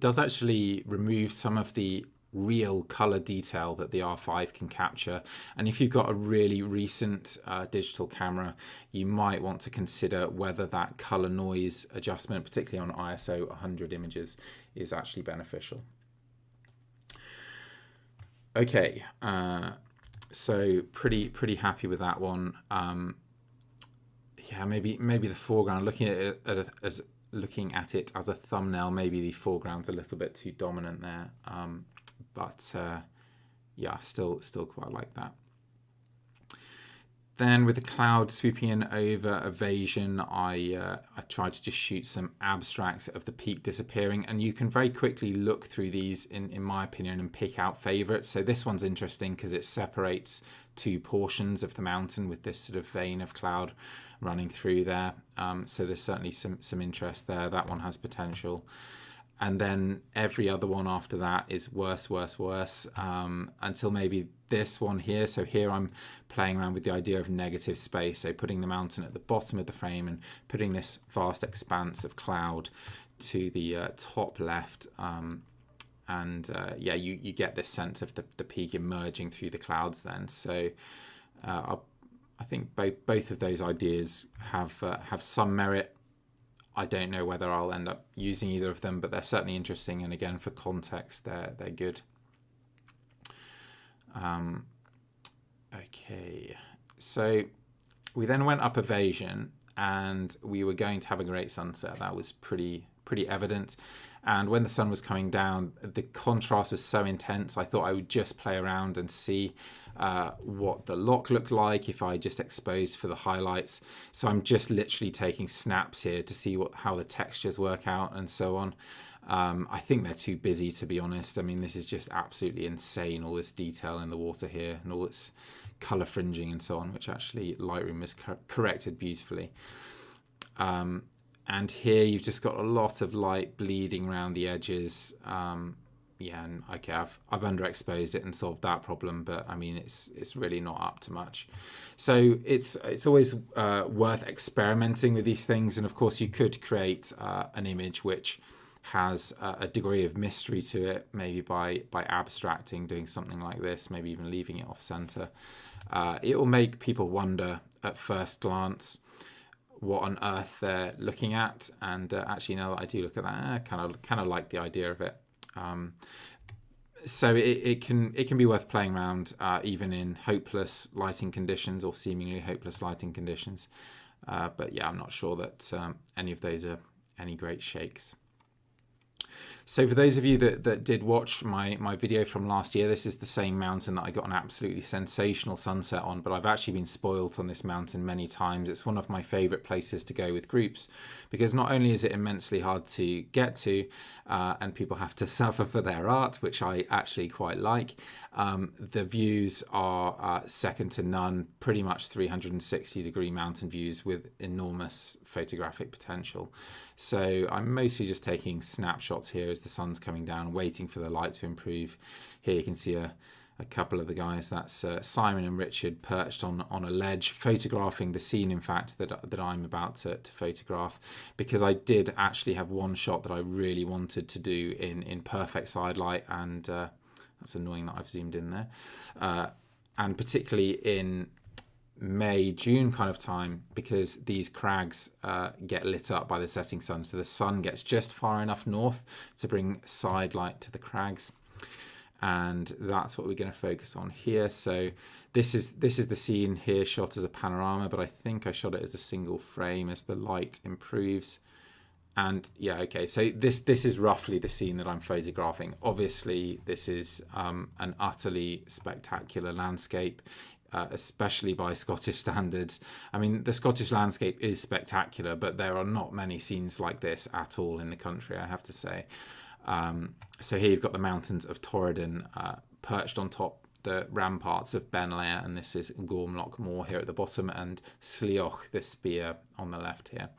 actually remove some of the real color detail that the R5 can capture. And if you've got a really recent digital camera, you might want to consider whether that color noise adjustment, particularly on ISO 100 images, is actually beneficial. Okay, so pretty happy with that one. Yeah, maybe the foreground, looking at it as a thumbnail, maybe the foreground's a little bit too dominant there. But yeah, still quite like that. Then with the cloud swooping in over evasion, I tried to just shoot some abstracts of the peak disappearing, and you can very quickly look through these, in my opinion, and pick out favorites. So this one's interesting because it separates two portions of the mountain with this sort of vein of cloud running through there. So there's certainly some interest there. That one has potential. And then every other one after that is worse, until maybe this one here. So here I'm playing around with the idea of negative space, so putting the mountain at the bottom of the frame and putting this vast expanse of cloud to the top left. Yeah, you get this sense of the peak emerging through the clouds then. So I think both of those ideas have some merit. I don't know whether I'll end up using either of them, but they're certainly interesting. And again, for context, they're good. Okay, so we then went up evasion, and we were going to have a great sunset. That was pretty evident. And when the sun was coming down, the contrast was so intense, I thought I would just play around and see what the lock looked like if I just exposed for the highlights. So I'm just literally taking snaps here to see how the textures work out and so on. I think they're too busy, to be honest. I mean, this is just absolutely insane, all this detail in the water here and all its color fringing and so on, which actually Lightroom has corrected beautifully. And here you've just got a lot of light bleeding around the edges. Yeah, and okay, I've underexposed it and solved that problem, but I mean it's really not up to much. So it's always worth experimenting with these things, and of course you could create an image which has a degree of mystery to it, maybe by abstracting, doing something like this, maybe even leaving it off center. It will make people wonder at first glance what on earth they're looking at, and actually now that I do look at that, I kind of like the idea of it. So it can be worth playing around even in hopeless lighting conditions or seemingly hopeless lighting conditions. But yeah, I'm not sure that any of those are any great shakes. So for those of you that did watch my video from last year, this is the same mountain that I got an absolutely sensational sunset on, but I've actually been spoilt on this mountain many times. It's one of my favourite places to go with groups, because not only is it immensely hard to get to, and people have to suffer for their art, which I actually quite like, the views are second to none, pretty much 360-degree mountain views with enormous photographic potential. So I'm mostly just taking snapshots here as the sun's coming down, waiting for the light to improve. Here you can see a couple of the guys. That's Simon and Richard perched on a ledge, photographing the scene, in fact, that I'm about to photograph, because I did actually have one shot that I really wanted to do in perfect side light, and that's annoying that I've zoomed in there, and particularly in May, June kind of time, because these crags get lit up by the setting sun, so the sun gets just far enough north to bring side light to the crags, and that's what we're going to focus on here. So this is the scene here shot as a panorama, but I think I shot it as a single frame as the light improves. And yeah, okay, so this is roughly the scene that I'm photographing. Obviously this is an utterly spectacular landscape, especially by Scottish standards. I mean, the Scottish landscape is spectacular, but there are not many scenes like this at all in the country, I have to say. So here you've got the mountains of Torridon perched on top the ramparts of Benlair, and this is Gormloch Moor here at the bottom, and Slioch, the spear, on the left here.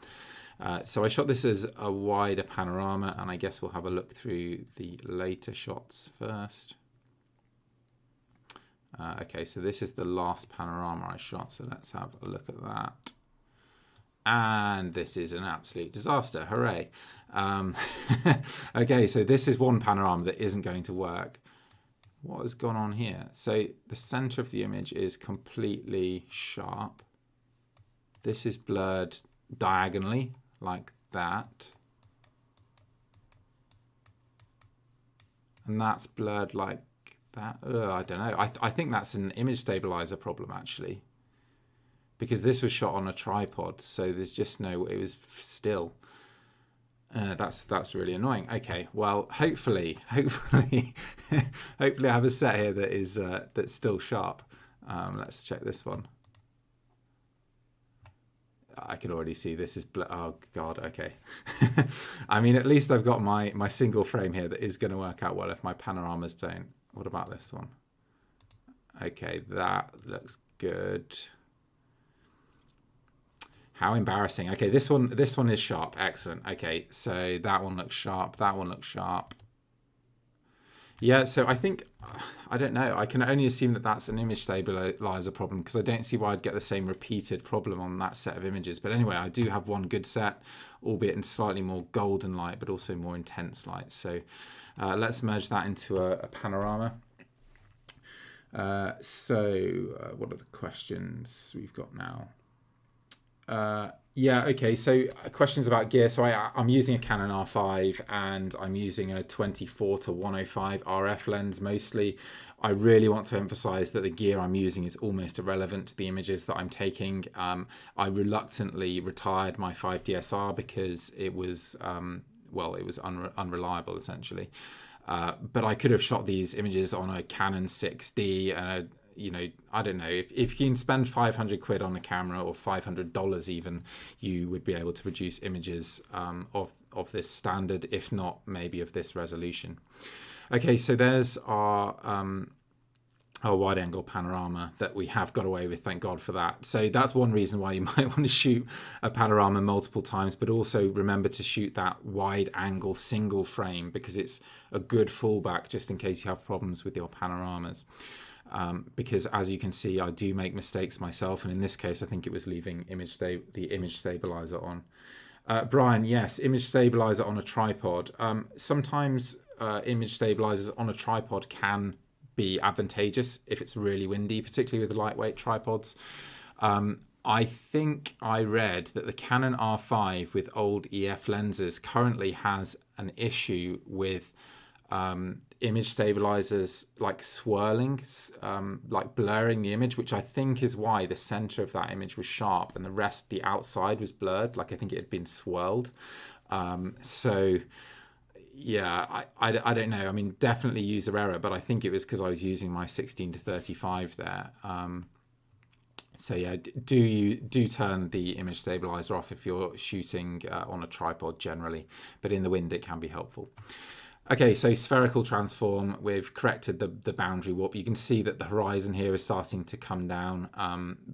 So I shot this as a wider panorama, and I guess we'll have a look through the later shots first. Okay, so this is the last panorama I shot, so let's have a look at that. And this is an absolute disaster, hooray. Okay, so this is one panorama that isn't going to work. What has gone on here? So the center of the image is completely sharp. This is blurred diagonally, like that. And that's blurred like that. I don't know. I think that's an image stabilizer problem, actually, because this was shot on a tripod, so there's just no, it was still. That's really annoying. Okay, well, hopefully hopefully I have a set here that is that's still sharp. Let's check this one. I can already see this is oh god, okay. I mean, at least I've got my single frame here that is going to work out well if my panoramas don't. What about this one? Okay, that looks good. How embarrassing. Okay, this one is sharp. Excellent. Okay, so that one looks sharp. That one looks sharp. Yeah, so I think, I don't know. I can only assume that that's an image stabilizer problem, because I don't see why I'd get the same repeated problem on that set of images. But anyway, I do have one good set, albeit in slightly more golden light, but also more intense light. So let's merge that into a panorama. What are the questions we've got now? Yeah, okay, so questions about gear. So I'm using a Canon R5, and I'm using a 24-105 RF lens mostly. I really want to emphasize that the gear I'm using is almost irrelevant to the images that I'm taking. I reluctantly retired my 5DSR because it was, well, it was unreliable essentially. But I could have shot these images on a Canon 6D and you know, I don't know, if you can spend 500 quid on a camera, or $500 even, you would be able to produce images of this standard, if not maybe of this resolution. Okay, so there's our wide angle panorama that we have got away with, thank God for that. So that's one reason why you might want to shoot a panorama multiple times, but also remember to shoot that wide angle single frame, because it's a good fallback just in case you have problems with your panoramas. Because as you can see, I do make mistakes myself, and in this case I think it was leaving the image stabilizer on. Brian, yes, image stabilizer on a tripod. Sometimes image stabilizers on a tripod can be advantageous if it's really windy, particularly with lightweight tripods. I think I read that the Canon R5 with old EF lenses currently has an issue with image stabilizers like swirling, like blurring the image, which I think is why the center of that image was sharp and the rest, the outside, was blurred. Like I think it had been swirled. So yeah, I don't know. I mean, definitely user error, but I think it was because I was using my 16-35 there. So yeah, do turn the image stabilizer off if you're shooting on a tripod generally, but in the wind it can be helpful. Okay, so spherical transform, we've corrected the boundary warp. You can see that the horizon here is starting to come down,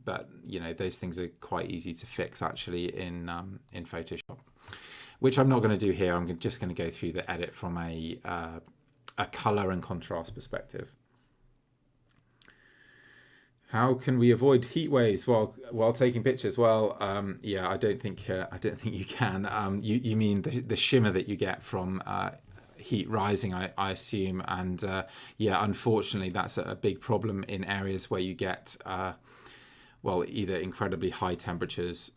but you know, those things are quite easy to fix actually in Photoshop, which I'm not going to do here. I'm just going to go through the edit from a color and contrast perspective. How can we avoid heat waves while taking pictures? Well, yeah, I don't think you can. You mean the shimmer that you get from heat rising, I assume, and yeah, unfortunately, that's a big problem in areas where you get well, either incredibly high temperatures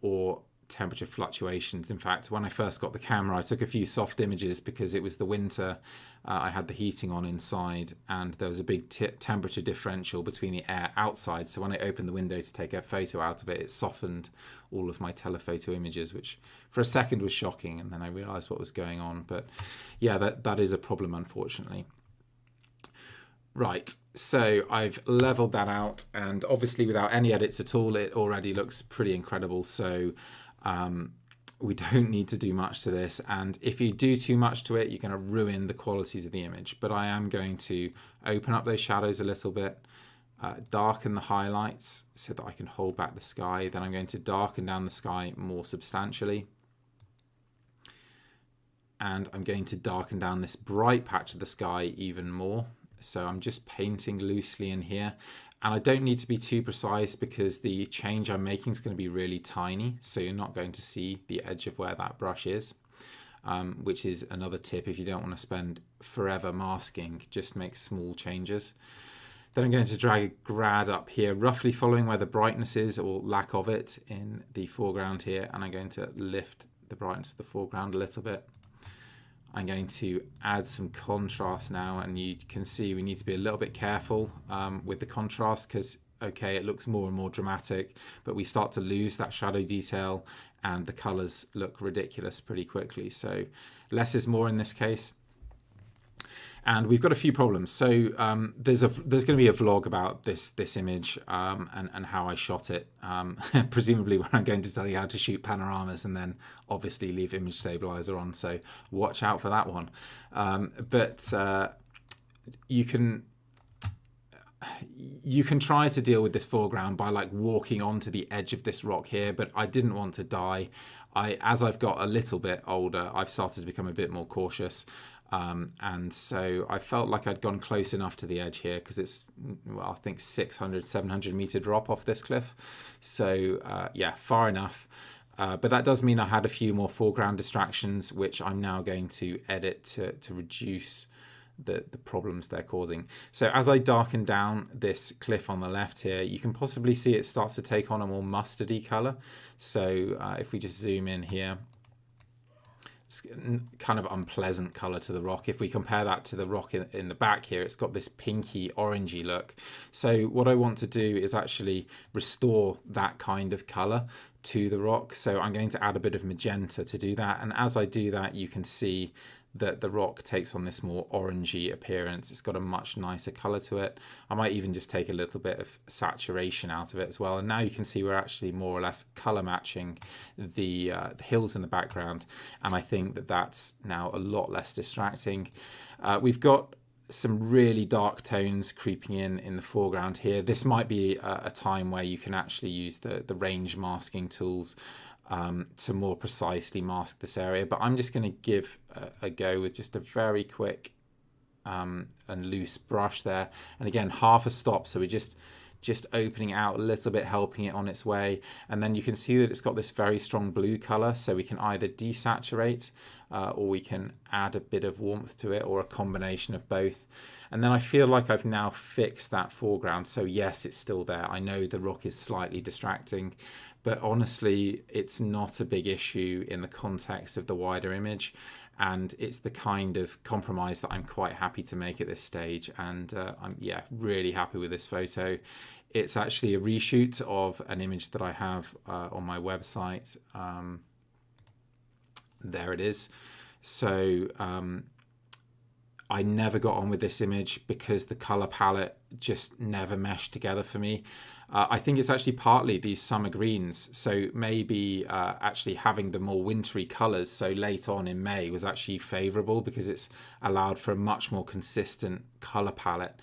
or temperature fluctuations. In fact, when I first got the camera, I took a few soft images because it was the winter. I had the heating on inside and there was a big temperature differential between the air outside. So when I opened the window to take a photo out of it, it softened all of my telephoto images, which for a second was shocking. And then I realized what was going on. But yeah, that is a problem, unfortunately. Right, so I've leveled that out, and obviously without any edits at all, it already looks pretty incredible. So we don't need to do much to this, and if you do too much to it, you're going to ruin the qualities of the image. But I am going to open up those shadows a little bit, darken the highlights so that I can hold back the sky. Then I'm going to darken down the sky more substantially. And I'm going to darken down this bright patch of the sky even more. So I'm just painting loosely in here, and I don't need to be too precise because the change I'm making is going to be really tiny, so you're not going to see the edge of where that brush is, which is another tip. If you don't want to spend forever masking, just make small changes. Then I'm going to drag a grad up here, roughly following where the brightness is or lack of it in the foreground here, and I'm going to lift the brightness of the foreground a little bit. I'm going to add some contrast now, and you can see we need to be a little bit careful with the contrast because, okay, it looks more and more dramatic, but we start to lose that shadow detail and the colors look ridiculous pretty quickly. So less is more in this case. And we've got a few problems. So there's going to be a vlog about this image and how I shot it, presumably where I'm going to tell you how to shoot panoramas and then obviously leave image stabilizer on. So watch out for that one. But you can try to deal with this foreground by like walking onto the edge of this rock here, but I didn't want to die. As I've got a little bit older, I've started to become a bit more cautious. And so I felt like I'd gone close enough to the edge here because it's, well, I think 600-700 meter drop off this cliff. So yeah, far enough. But that does mean I had a few more foreground distractions, which I'm now going to edit to reduce the problems they're causing. So as I darken down this cliff on the left here, you can possibly see it starts to take on a more mustardy color. So if we just zoom in here, it's kind of unpleasant color to the rock. If we compare that to the rock in the back here, it's got this pinky orangey look. So what I want to do is actually restore that kind of color to the rock. So I'm going to add a bit of magenta to do that. And as I do that, you can see that the rock takes on this more orangey appearance. It's got a much nicer color to it. I might even just take a little bit of saturation out of it as well. And now you can see we're actually more or less color matching the hills in the background. And I think that that's now a lot less distracting. We've got some really dark tones creeping in the foreground here. This might be a time where you can actually use the range masking tools to more precisely mask this area, but I'm just going to give a go with just a very quick and loose brush there, and again half a stop, so we're just opening out a little bit, helping it on its way. And then you can see that it's got this very strong blue color, so we can either desaturate or we can add a bit of warmth to it, or a combination of both. And then I feel like I've now fixed that foreground. So yes, it's still there. I know the rock is slightly distracting, but honestly, it's not a big issue in the context of the wider image. And it's the kind of compromise that I'm quite happy to make at this stage. And I'm really happy with this photo. It's actually a reshoot of an image that I have on my website. There it is. So I never got on with this image because the color palette just never meshed together for me. I think it's actually partly these summer greens. So maybe actually having the more wintry colors so late on in May was actually favorable because it's allowed for a much more consistent color palette.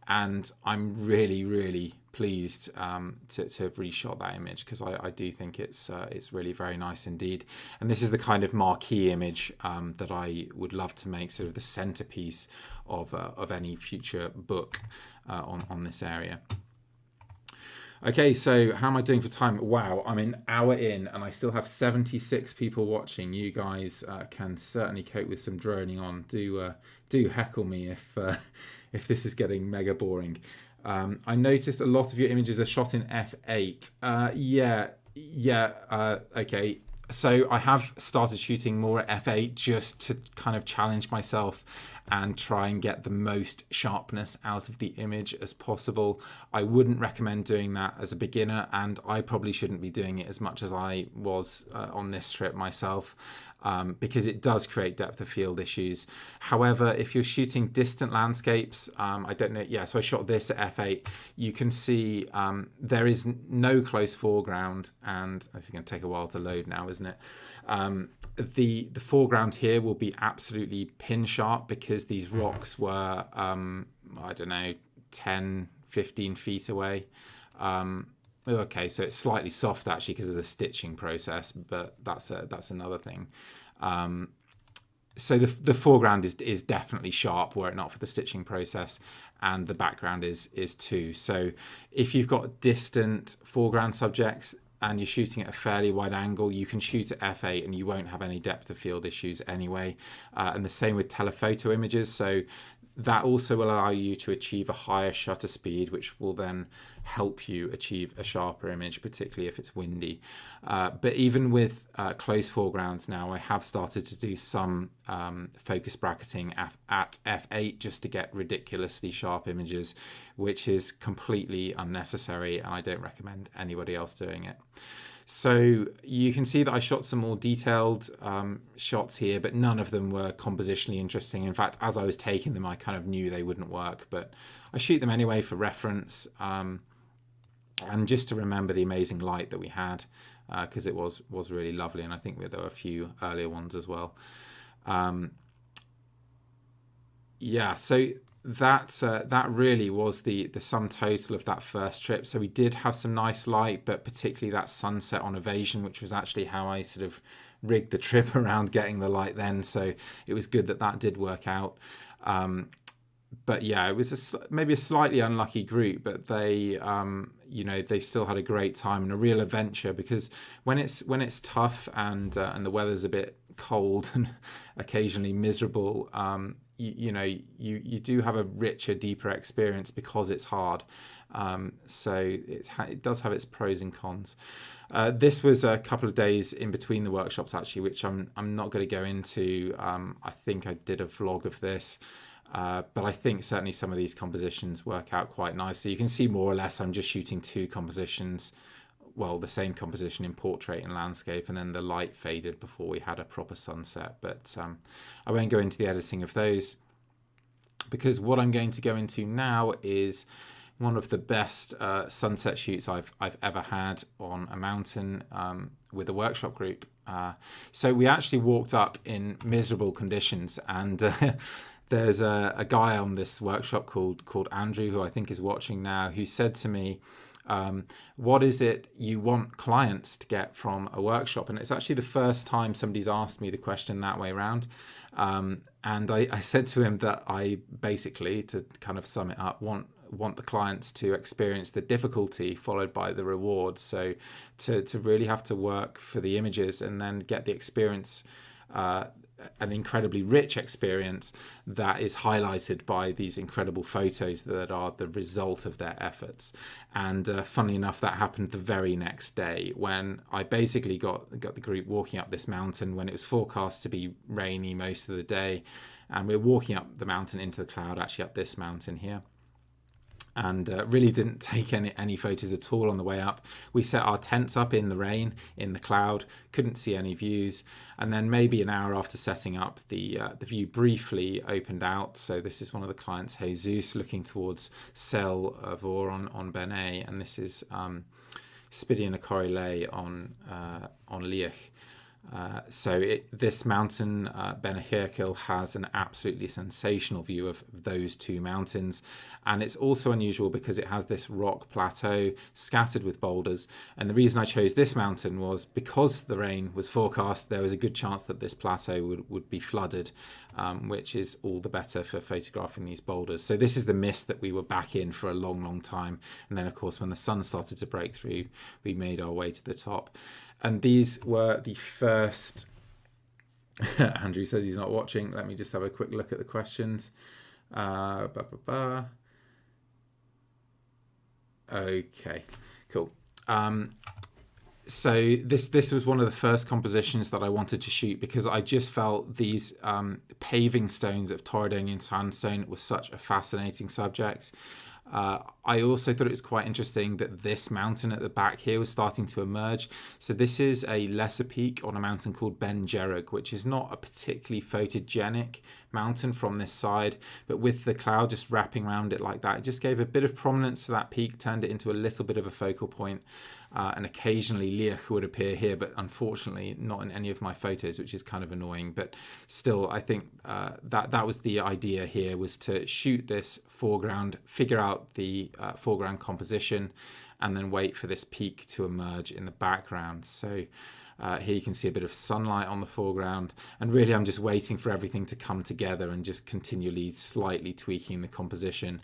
And I'm really, really pleased to have reshot that image because I do think it's really very nice indeed. And this is the kind of marquee image that I would love to make sort of the centerpiece of any future book on this area. Okay, so how am I doing for time? Wow, I'm an hour in and I still have 76 people watching. You guys can certainly cope with some droning on. Do heckle me if this is getting mega boring. I noticed a lot of your images are shot in f8. Okay. So I have started shooting more at f8 just to kind of challenge myself and try and get the most sharpness out of the image as possible. I wouldn't recommend doing that as a beginner, and I probably shouldn't be doing it as much as I was on this trip myself. Because it does create depth of field issues. However, if you're shooting distant landscapes, I don't know. Yeah, so I shot this at f8. You can see there is no close foreground, and it's going to take a while to load now, isn't it? The foreground here will be absolutely pin sharp because these rocks were, I don't know, 10, 15 feet away. Okay, so it's slightly soft actually because of the stitching process, but that's another thing. So the foreground is definitely sharp were it not for the stitching process, and the background is too. So if you've got distant foreground subjects and you're shooting at a fairly wide angle, you can shoot at f8 and you won't have any depth of field issues anyway. And the same with telephoto images. So that also will allow you to achieve a higher shutter speed, which will then help you achieve a sharper image, particularly if it's windy. But even with close foregrounds now, I have started to do some focus bracketing at f8 just to get ridiculously sharp images, which is completely unnecessary, and I don't recommend anybody else doing it. So you can see that I shot some more detailed shots here, but none of them were compositionally interesting. In fact, as I was taking them, I kind of knew they wouldn't work, but I shoot them anyway for reference and just to remember the amazing light that we had, because it was really lovely, and I think there were a few earlier ones as well. Yeah, so that really was the sum total of that first trip. So we did have some nice light, but particularly that sunset on Evasion, which was actually how I sort of rigged the trip around getting the light then. So it was good that did work out. But yeah, it was maybe a slightly unlucky group, but they they still had a great time and a real adventure, because when it's tough and the weather's a bit cold and occasionally miserable, you do have a richer, deeper experience because it's hard. So it does have its pros and cons. This was a couple of days in between the workshops actually, which I'm not going to go into. I think I did a vlog of this. But I think certainly some of these compositions work out quite nicely. You can see more or less I'm just shooting two compositions, well, the same composition in portrait and landscape, and then the light faded before we had a proper sunset. But I won't go into the editing of those, because what I'm going to go into now is one of the best sunset shoots I've ever had on a mountain with a workshop group. So we actually walked up in miserable conditions, and there's a guy on this workshop called Andrew, who I think is watching now, who said to me, what is it you want clients to get from a workshop? And it's actually the first time somebody's asked me the question that way around. And I said to him that I basically, to kind of sum it up, want the clients to experience the difficulty followed by the reward. So to really have to work for the images and then get the experience an incredibly rich experience that is highlighted by these incredible photos that are the result of their efforts. And funnily enough, that happened the very next day, when I basically got the group walking up this mountain when it was forecast to be rainy most of the day, and we were walking up the mountain into the cloud, actually up this mountain here. And really didn't take any photos at all on the way up. We set our tents up in the rain, in the cloud, couldn't see any views. And then maybe an hour after setting up, the view briefly opened out. So this is one of the clients, Jesus, looking towards Cell Vor on Benet, and this is Spidian Correlé on Liech. So this mountain, Benachirkil, has an absolutely sensational view of those two mountains, and it's also unusual because it has this rock plateau scattered with boulders. And the reason I chose this mountain was because the rain was forecast, there was a good chance that this plateau would be flooded, which is all the better for photographing these boulders. So this is the mist that we were back in for a long time, and then of course when the sun started to break through, we made our way to the top. And these were the first. Andrew says he's not watching. Let me just have a quick look at the questions. Okay, cool. So this was one of the first compositions that I wanted to shoot because I just felt these paving stones of Torridonian sandstone was such a fascinating subject. I also thought it was quite interesting that this mountain at the back here was starting to emerge. So this is a lesser peak on a mountain called Ben Gerrig, which is not a particularly photogenic mountain from this side, but with the cloud just wrapping around it like that, it just gave a bit of prominence to that peak, turned it into a little bit of a focal point. And occasionally Liech would appear here, but unfortunately not in any of my photos, which is kind of annoying. But still, I think that was the idea here, was to shoot this foreground, figure out the foreground composition, and then wait for this peak to emerge in the background. So here you can see a bit of sunlight on the foreground, and really I'm just waiting for everything to come together and just continually slightly tweaking the composition,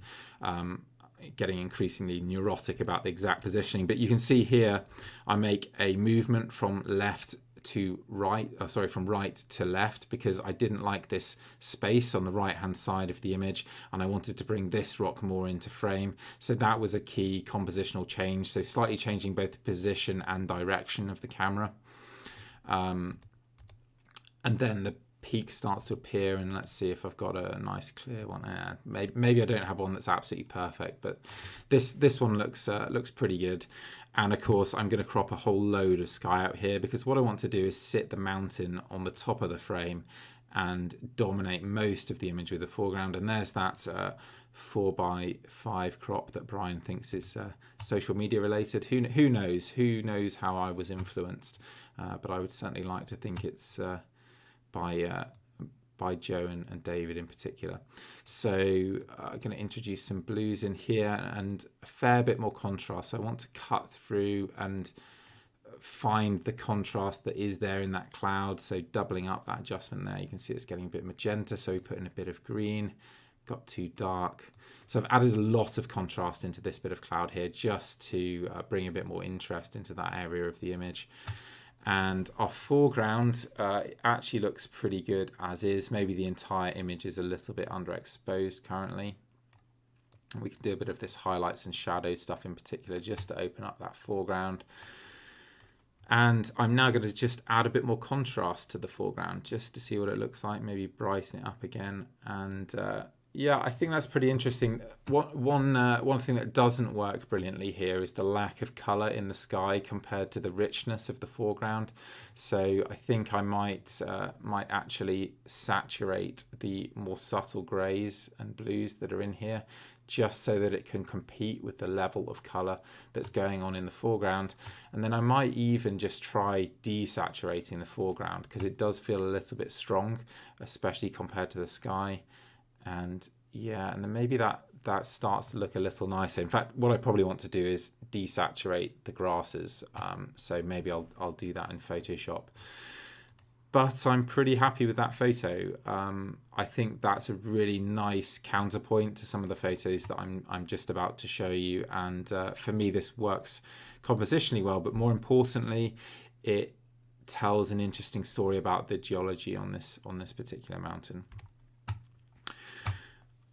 getting increasingly neurotic about the exact positioning. But you can see here I make a movement from left to right, from right to left, because I didn't like this space on the right hand side of the image and I wanted to bring this rock more into frame. So that was a key compositional change, so slightly changing both the position and direction of the camera. And then the peak starts to appear, and let's see if I've got a nice clear one. Maybe I don't have one that's absolutely perfect, but this one looks pretty good. And of course I'm going to crop a whole load of sky out here, because what I want to do is sit the mountain on the top of the frame and dominate most of the image with the foreground. And there's that 4:5 crop that Brian thinks is social media related. Who knows how I was influenced, but I would certainly like to think it's by Joe and David in particular. So I'm going to introduce some blues in here and a fair bit more contrast. So I want to cut through and find the contrast that is there in that cloud. So doubling up that adjustment there, you can see it's getting a bit magenta, so we put in a bit of green. Got too dark, so I've added a lot of contrast into this bit of cloud here just to bring a bit more interest into that area of the image. And our foreground actually looks pretty good as is. Maybe the entire image is a little bit underexposed currently. And we can do a bit of this highlights and shadows stuff in particular just to open up that foreground. And I'm now going to just add a bit more contrast to the foreground just to see what it looks like, maybe brighten it up again. And yeah, I think that's pretty interesting. One thing that doesn't work brilliantly here is the lack of colour in the sky compared to the richness of the foreground. So I think I might actually saturate the more subtle greys and blues that are in here, just so that it can compete with the level of colour that's going on in the foreground. And then I might even just try desaturating the foreground, because it does feel a little bit strong, especially compared to the sky. And yeah, and then maybe that starts to look a little nicer. In fact, what I probably want to do is desaturate the grasses. So maybe I'll do that in Photoshop. But I'm pretty happy with that photo. I think that's a really nice counterpoint to some of the photos that I'm just about to show you. And for me, this works compositionally well, but more importantly, it tells an interesting story about the geology on this particular mountain.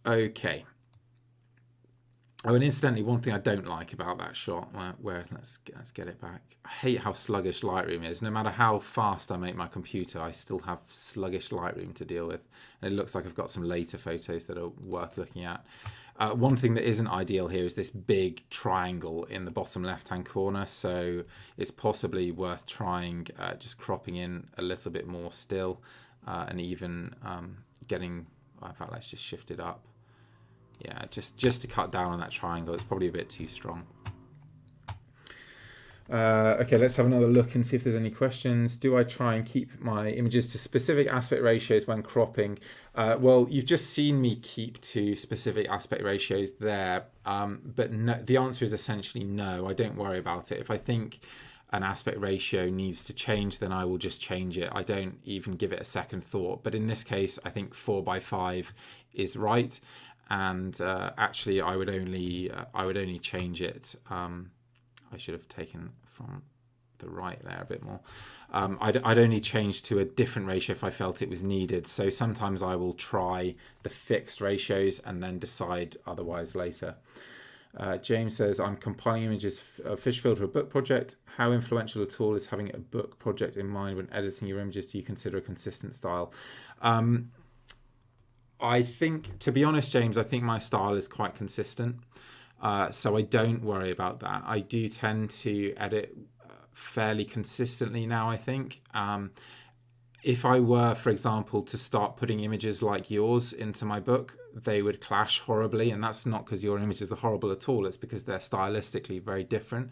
Okay. Oh, and incidentally, one thing I don't like about that shot, where let's get it back. I hate how sluggish Lightroom is. No matter how fast I make my computer, I still have sluggish Lightroom to deal with. And it looks like I've got some later photos that are worth looking at. One thing that isn't ideal here is this big triangle in the bottom left-hand corner. So it's possibly worth trying just cropping in a little bit more still, and even getting. In fact, let's just shift it up. Yeah, just to cut down on that triangle. It's probably a bit too strong. Okay, let's have another look and see if there's any questions. Do I try and keep my images to specific aspect ratios when cropping? Well, you've just seen me keep to specific aspect ratios there, but no, the answer is essentially no. I don't worry about it. If I think an aspect ratio needs to change, then I will just change it. I don't even give it a second thought. But in this case, I think 4:5 is right. And actually, I would only change it. I should have taken from the right there a bit more. I'd only change to a different ratio if I felt it was needed. So sometimes I will try the fixed ratios and then decide otherwise later. James says, I'm compiling images of fish field for a book project. How influential at all is having a book project in mind when editing your images? Do you consider a consistent style? I think, to be honest, James, I think my style is quite consistent. So I don't worry about that. I do tend to edit fairly consistently now, I think. If I were, for example, to start putting images like yours into my book, they would clash horribly. And that's not because your images are horrible at all. It's because they're stylistically very different.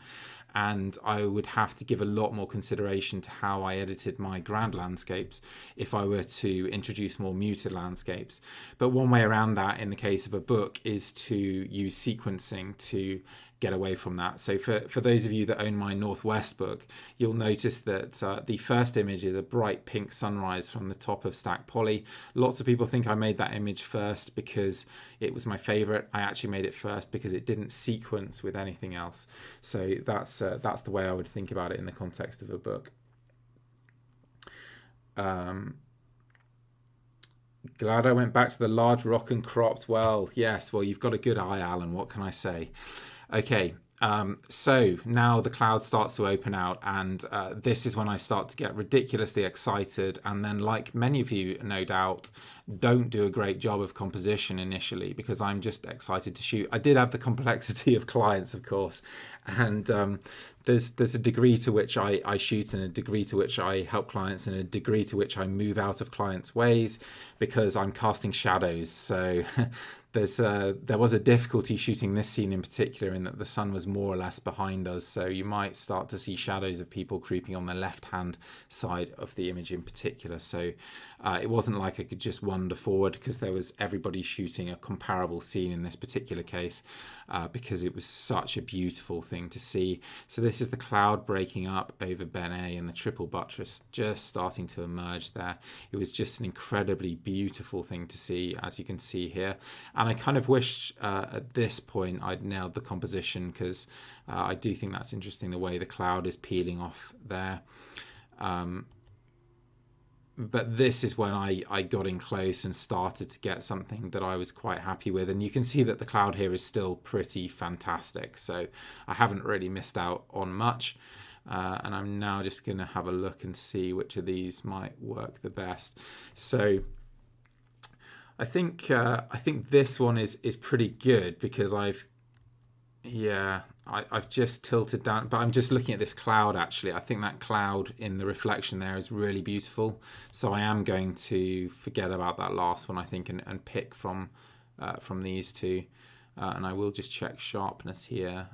And I would have to give a lot more consideration to how I edited my grand landscapes if I were to introduce more muted landscapes. But one way around that in the case of a book is to use sequencing to get away from that. So for those of you that own my Northwest book, you'll notice that the first image is a bright pink sunrise from the top of Stack Poly. Lots of people think I made that image first because it was my favorite. I actually made it first because it didn't sequence with anything else. So that's the way I would think about it in the context of a book. Glad I went back to the large rock and cropped. Well, yes, well, you've got a good eye, Alan. What can I say? Okay, so now the cloud starts to open out, and this is when I start to get ridiculously excited. And then, like many of you, no doubt, don't do a great job of composition initially because I'm just excited to shoot. I did have the complexity of clients, of course, and there's a degree to which I shoot and a degree to which I help clients and a degree to which I move out of clients' ways because I'm casting shadows. So there was a difficulty shooting this scene in particular in that the sun was more or less behind us. So you might start to see shadows of people creeping on the left-hand side of the image in particular. So it wasn't like I could just wander forward because there was everybody shooting a comparable scene in this particular case because it was such a beautiful thing to see. So this is the cloud breaking up over Ben A and the triple buttress just starting to emerge there. It was just an incredibly beautiful thing to see, as you can see here. And I kind of wish at this point I'd nailed the composition because I do think that's interesting, the way the cloud is peeling off there. But this is when I got in close and started to get something that I was quite happy with. And you can see that the cloud here is still pretty fantastic. So I haven't really missed out on much. And I'm now just going to have a look and see which of these might work the best. So I think this one is pretty good because I've just tilted down, but I'm just looking at this cloud actually. I think that cloud in the reflection there is really beautiful. So I am going to forget about that last one, I think, and pick from these two. And I will just check sharpness here.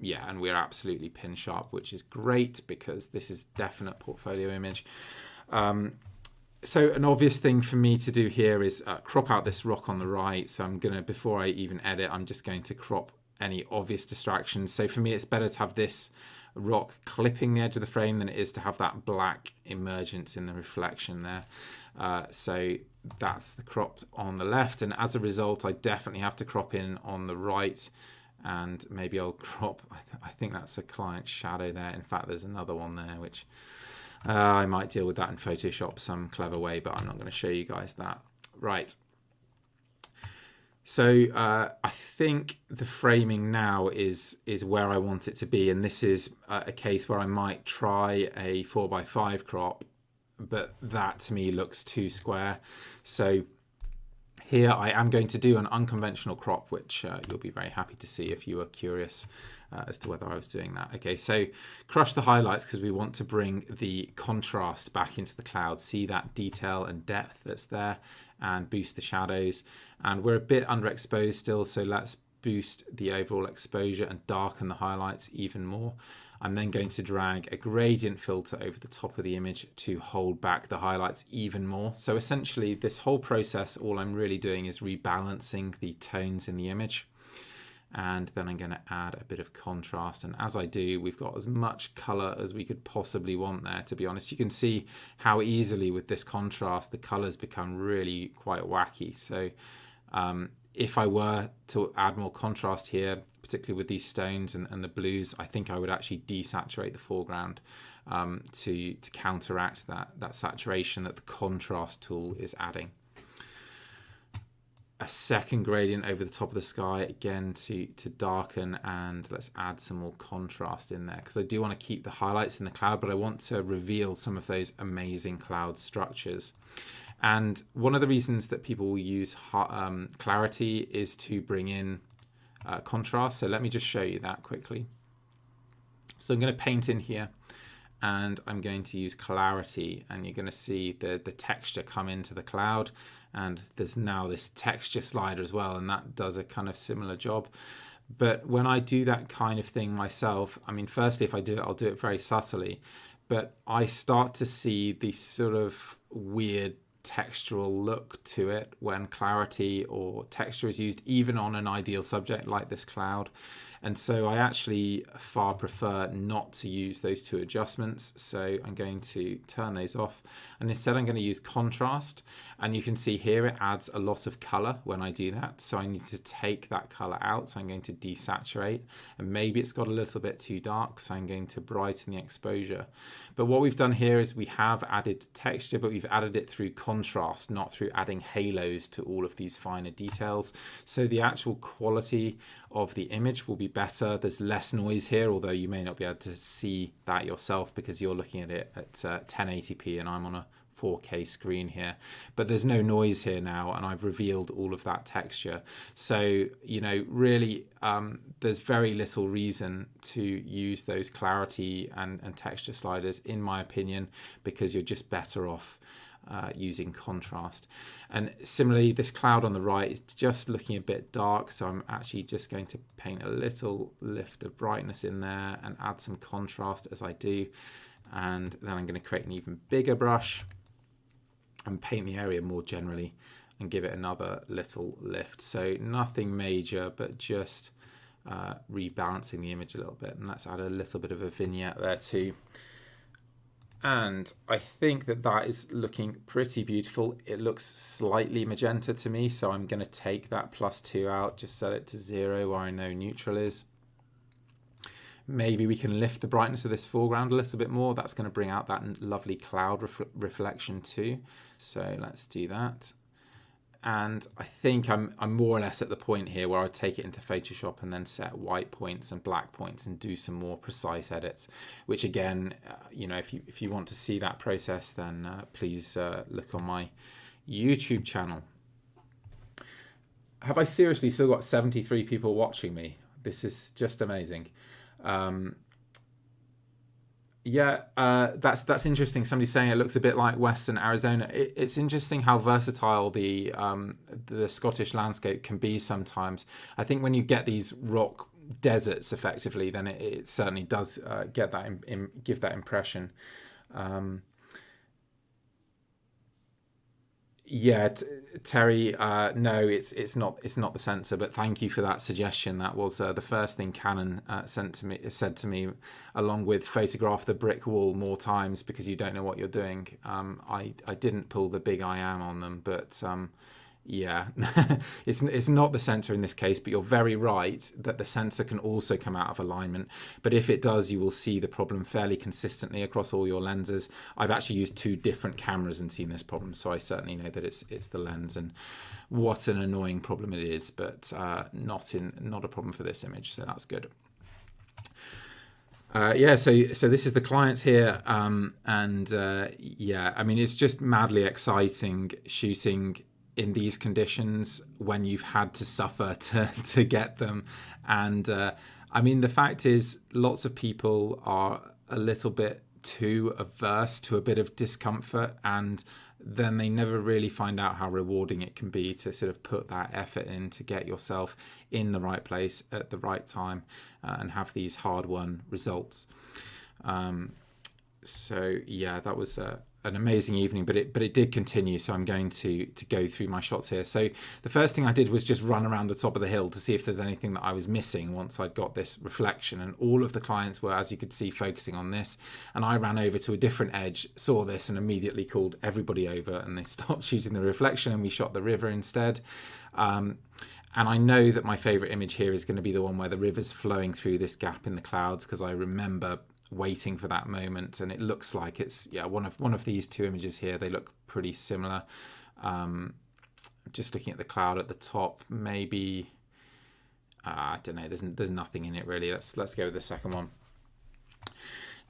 Yeah, and we're absolutely pin sharp, which is great because this is definite portfolio image. So an obvious thing for me to do here is crop out this rock on the right. So I'm going to, before I even edit, I'm just going to crop any obvious distractions. So for me, it's better to have this rock clipping the edge of the frame than it is to have that black emergence in the reflection there. So that's the crop on the left. And as a result, I definitely have to crop in on the right and maybe I'll crop, I think that's a client shadow there. In fact, there's another one there, which I might deal with that in Photoshop some clever way, but I'm not going to show you guys that. Right. So I think the framing now is where I want it to be, and this is a case where I might try a 4:5 crop, but that to me looks too square. So here I am going to do an unconventional crop, which you'll be very happy to see if you were curious as to whether I was doing that. Okay, so crush the highlights because we want to bring the contrast back into the cloud, see that detail and depth that's there, and boost the shadows. And we're a bit underexposed still, so let's boost the overall exposure and darken the highlights even more. I'm then going to drag a gradient filter over the top of the image to hold back the highlights even more. So essentially this whole process, all I'm really doing is rebalancing the tones in the image. And then I'm going to add a bit of contrast. And as I do, we've got as much color as we could possibly want there, to be honest. You can see how easily with this contrast, the colors become really quite wacky. So if I were to add more contrast here, particularly with these stones and the blues, I think I would actually desaturate the foreground to counteract that saturation that the contrast tool is adding. A second gradient over the top of the sky, again to darken, and let's add some more contrast in there because I do want to keep the highlights in the cloud, but I want to reveal some of those amazing cloud structures. And one of the reasons that people will use clarity is to bring in contrast. So let me just show you that quickly. So I'm going to paint in here and I'm going to use clarity, and you're going to see the texture come into the cloud, and there's now this texture slider as well, and that does a kind of similar job. But when I do that kind of thing myself, I mean, firstly, if I do it, I'll do it very subtly, but I start to see this sort of weird textural look to it when clarity or texture is used, even on an ideal subject like this cloud. And so I actually far prefer not to use those two adjustments. So I'm going to turn those off, and instead I'm going to use contrast. And you can see here it adds a lot of color when I do that. So I need to take that color out. So I'm going to desaturate, and maybe it's got a little bit too dark. So I'm going to brighten the exposure. But what we've done here is we have added texture, but we've added it through contrast, not through adding halos to all of these finer details. So the actual quality of the image will be better. There's less noise here, although you may not be able to see that yourself because you're looking at it at 1080p and I'm on a 4K screen here, but there's no noise here now, and I've revealed all of that texture. So, you know, really there's very little reason to use those clarity and texture sliders, in my opinion, because you're just better off using contrast. And similarly, this cloud on the right is just looking a bit dark, so I'm actually just going to paint a little lift of brightness in there and add some contrast as I do. And then I'm going to create an even bigger brush and paint the area more generally and give it another little lift. So nothing major, but just rebalancing the image a little bit. And let's add a little bit of a vignette there too. And I think that that is looking pretty beautiful. It looks slightly magenta to me, so I'm going to take that +2 out, just set it to 0 where I know neutral is. Maybe we can lift the brightness of this foreground a little bit more. That's going to bring out that lovely cloud reflection too. So let's do that. And I think I'm more or less at the point here where I take it into Photoshop and then set white points and black points and do some more precise edits, which again, you know, if you want to see that process, then please look on my YouTube channel. Have I seriously still got 73 people watching me? This is just amazing. Yeah, that's interesting. Somebody's saying it looks a bit like Western Arizona. It's interesting how versatile the Scottish landscape can be sometimes. I think when you get these rock deserts, effectively, then it certainly does get that give that impression. Yeah, Terry, no, it's not the sensor, but thank you for that suggestion. That was the first thing Canon said to me, along with photograph the brick wall more times because you don't know what you're doing. I didn't pull the big I am on them, but Yeah, it's not the sensor in this case, but you're very right that the sensor can also come out of alignment. But if it does, you will see the problem fairly consistently across all your lenses. I've actually used 2 different cameras and seen this problem, so I certainly know that it's the lens, and what an annoying problem it is, but not a problem for this image, so that's good. Yeah, so this is the clients here, and yeah, I mean, it's just madly exciting shooting in these conditions when you've had to suffer to get them. And I mean, the fact is, lots of people are a little bit too averse to a bit of discomfort, and then they never really find out how rewarding it can be to sort of put that effort in to get yourself in the right place at the right time, and have these hard-won results. So yeah, that was an amazing evening, but it did continue. So I'm going to go through my shots here. So the first thing I did was just run around the top of the hill to see if there's anything that I was missing once I'd got this reflection. And all of the clients were, as you could see, focusing on this. And I ran over to a different edge, saw this, and immediately called everybody over, and they stopped shooting the reflection, and we shot the river instead. And I know that my favorite image here is going to be the one where the river's flowing through this gap in the clouds, because I remember waiting for that moment, and it looks like it's, yeah, one of these 2 images here. They look pretty similar. Just looking at the cloud at the top, maybe I don't know, there's nothing in it really. Let's go with the second one.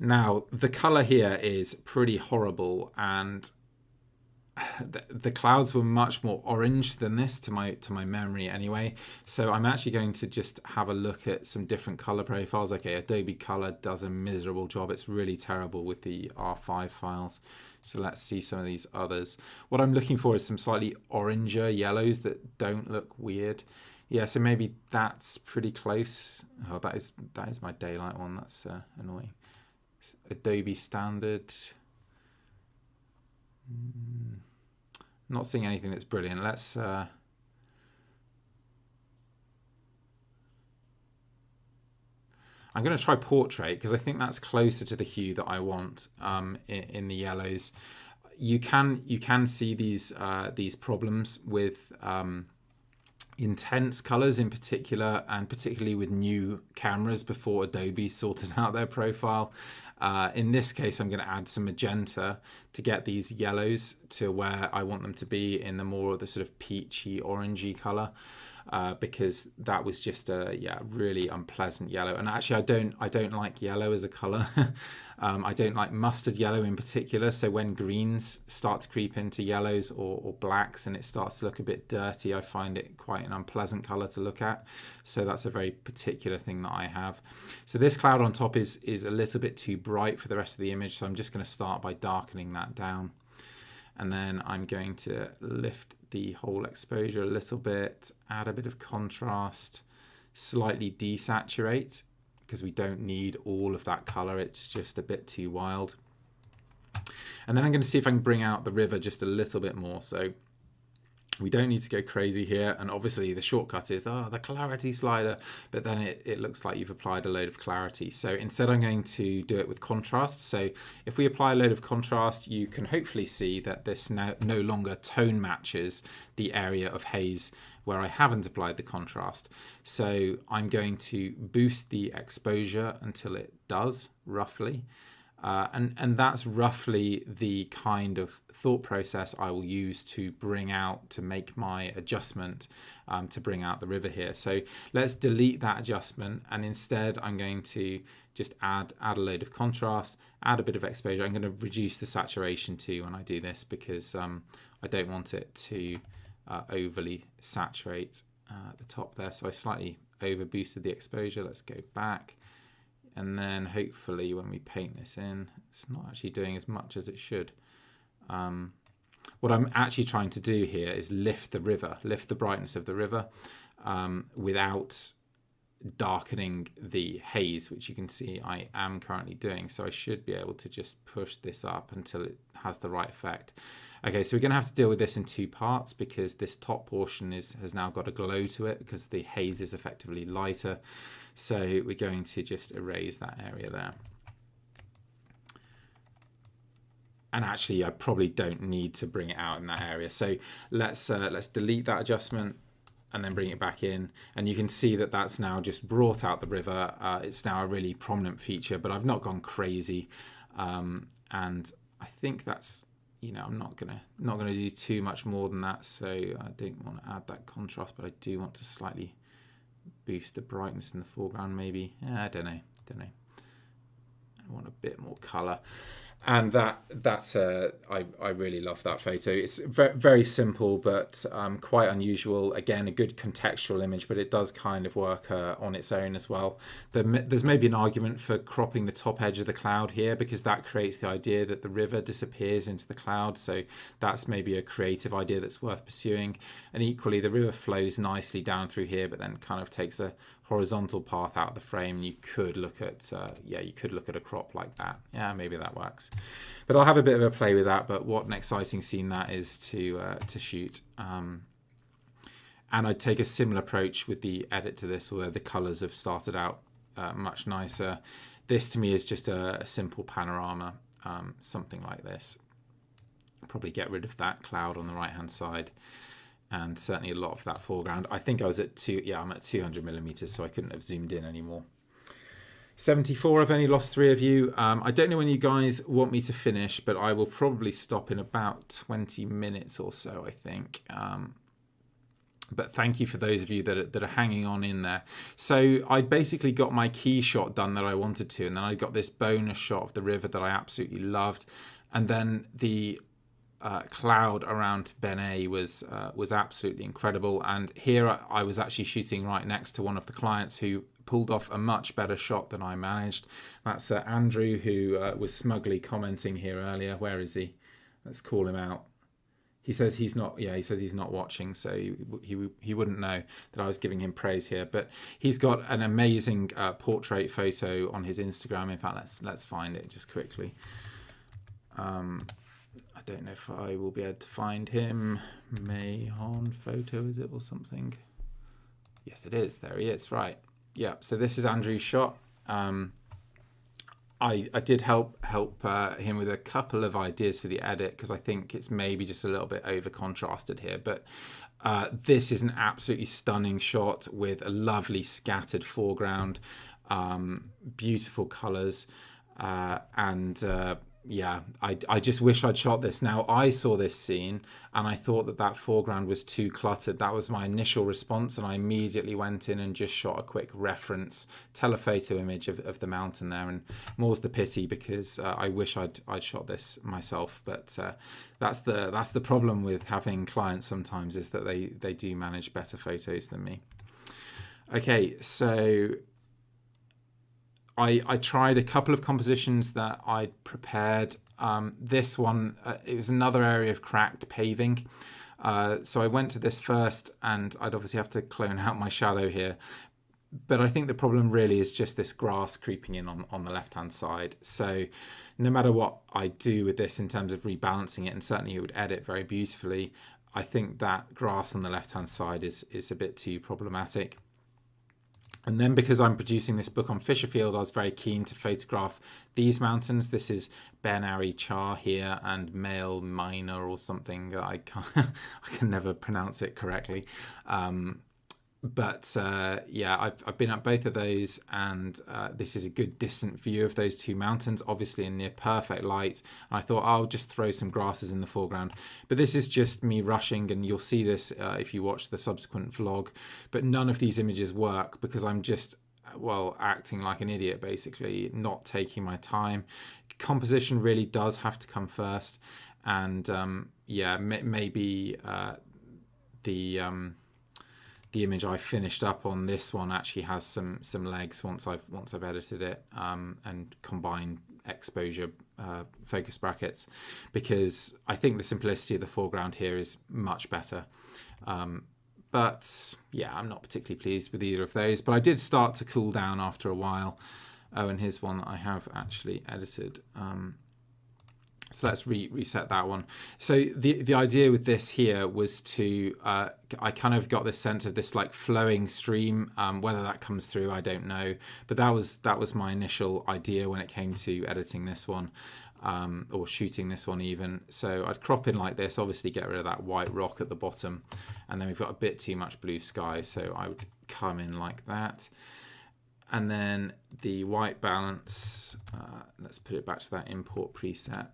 Now the color here is pretty horrible, and the clouds were much more orange than this to my memory anyway. So I'm actually going to just have a look at some different color profiles. Okay, Adobe Color does a miserable job. It's really terrible with the R5 files. So let's see some of these others. What I'm looking for is some slightly oranger yellows that don't look weird. Yeah, so maybe that's pretty close. Oh, that is my daylight one. That's annoying. It's Adobe Standard. Not seeing anything that's brilliant. Let's I'm going to try portrait, because I think that's closer to the hue that I want in the yellows. You can see these problems with intense colors in particular, and particularly with new cameras before Adobe sorted out their profile. In this case, I'm going to add some magenta to get these yellows to where I want them to be, in the more of the sort of peachy, orangey color, because that was just a really unpleasant yellow. And actually, I don't like yellow as a color. I don't like mustard yellow in particular. So when greens start to creep into yellows or blacks and it starts to look a bit dirty, I find it quite an unpleasant color to look at. So that's a very particular thing that I have. So this cloud on top is a little bit too bright for the rest of the image. So I'm just going to start by darkening that down. And then I'm going to lift the whole exposure a little bit, add a bit of contrast, slightly desaturate, because we don't need all of that color. It's just a bit too wild. And then I'm going to see if I can bring out the river just a little bit more. So we don't need to go crazy here. And obviously the shortcut is the clarity slider, but then it looks like you've applied a load of clarity. So instead I'm going to do it with contrast. So if we apply a load of contrast, you can hopefully see that this no longer tone matches the area of haze where I haven't applied the contrast. So I'm going to boost the exposure until it does, roughly. And that's roughly the kind of thought process I will use to make my adjustment to bring out the river here. So let's delete that adjustment, and instead I'm going to just add a load of contrast, add a bit of exposure. I'm going to reduce the saturation too when I do this, because I don't want it to overly saturate the top there. So I slightly over boosted the exposure. Let's go back. And then hopefully when we paint this in, it's not actually doing as much as it should. What I'm actually trying to do here is lift the brightness of the river without darkening the haze, which you can see I am currently doing. So I should be able to just push this up until it has the right effect. Okay, so we're going to have to deal with this in 2 parts, because this top portion has now got a glow to it because the haze is effectively lighter. So we're going to just erase that area there. and actually I probably don't need to bring it out in that area. So let's delete that adjustment and then bring it back in, and you can see that that's now just brought out the river. It's now a really prominent feature, but I've not gone crazy, and I think that's, you know, I'm not gonna do too much more than that. So I don't want to add that contrast, but I do want to slightly boost the brightness in the foreground, maybe. I don't know. I want a bit more color. And that's I really love that photo. It's very, very simple, but quite unusual. Again, a good contextual image, but it does kind of work on its own as well. There's maybe an argument for cropping the top edge of the cloud here, because that creates the idea that the river disappears into the cloud. So that's maybe a creative idea that's worth pursuing. And equally, the river flows nicely down through here, but then kind of takes a horizontal path out of the frame. You could look at a crop like that. Yeah, maybe that works. But I'll have a bit of a play with that. But what an exciting scene that is to shoot. And I'd take a similar approach with the edit to this, although the colours have started out much nicer. This to me is just a simple panorama, something like this. Probably get rid of that cloud on the right hand side, and certainly a lot of that foreground. I think I was at I'm at 200 millimeters, so I couldn't have zoomed in anymore. 74, I've only lost 3 of you. I don't know when you guys want me to finish, but I will probably stop in about 20 minutes or so, I think. But thank you for those of you that are hanging on in there. So I basically got my key shot done that I wanted to, and then I got this bonus shot of the river that I absolutely loved. And then the cloud around Benet was absolutely incredible. And here I was actually shooting right next to one of the clients who pulled off a much better shot than I managed. That's Andrew, who was smugly commenting here earlier. Where is he? Let's call him out. He says he's not. Yeah, he says he's not watching, so he wouldn't know that I was giving him praise here. But he's got an amazing portrait photo on his Instagram. In fact, let's find it just quickly. I don't know if I will be able to find him. Mayhon photo, is it, or something? Yes, it is. There he is. Right. Yeah. So this is Andrew's shot. I did help him with a couple of ideas for the edit, because I think it's maybe just a little bit over contrasted here. But this is an absolutely stunning shot with a lovely scattered foreground, beautiful colours, and yeah, I just wish I'd shot this. Now, I saw this scene and I thought that foreground was too cluttered. That was my initial response, and I immediately went in and just shot a quick reference telephoto image of the mountain there. And more's the pity, because I wish I'd shot this myself. But that's the problem with having clients sometimes, is that they do manage better photos than me. Okay, so I tried a couple of compositions that I'd prepared. This one, it was another area of cracked paving. So I went to this first, and I'd obviously have to clone out my shadow here. But I think the problem really is just this grass creeping in on the left-hand side. So no matter what I do with this in terms of rebalancing it, and certainly it would edit very beautifully, I think that grass on the left-hand side is a bit too problematic. And then, because I'm producing this book on Fisherfield, I was very keen to photograph these mountains. This is Ben Ari Char here, and Male Minor or something. I can never pronounce it correctly. But yeah, I've been at both of those, and this is a good distant view of those two mountains, obviously in near perfect light. And I thought I'll just throw some grasses in the foreground. But this is just me rushing, and you'll see this if you watch the subsequent vlog. But none of these images work because I'm just, well, acting like an idiot, basically, not taking my time. Composition really does have to come first. And yeah, maybe the image I finished up on this one actually has some legs once I've edited it and combined exposure focus brackets, because I think the simplicity of the foreground here is much better. But yeah, I'm not particularly pleased with either of those, but I did start to cool down after a while. Oh, and here's one that I have actually edited. So let's reset that one. So the idea with this here was to, I kind of got this sense of this like flowing stream. Whether that comes through, I don't know. But that was my initial idea when it came to editing this one. or shooting this one even. So I'd crop in like this, obviously get rid of that white rock at the bottom, and then we've got a bit too much blue sky, so I would come in like that. And then the white balance, let's put it back to that import preset.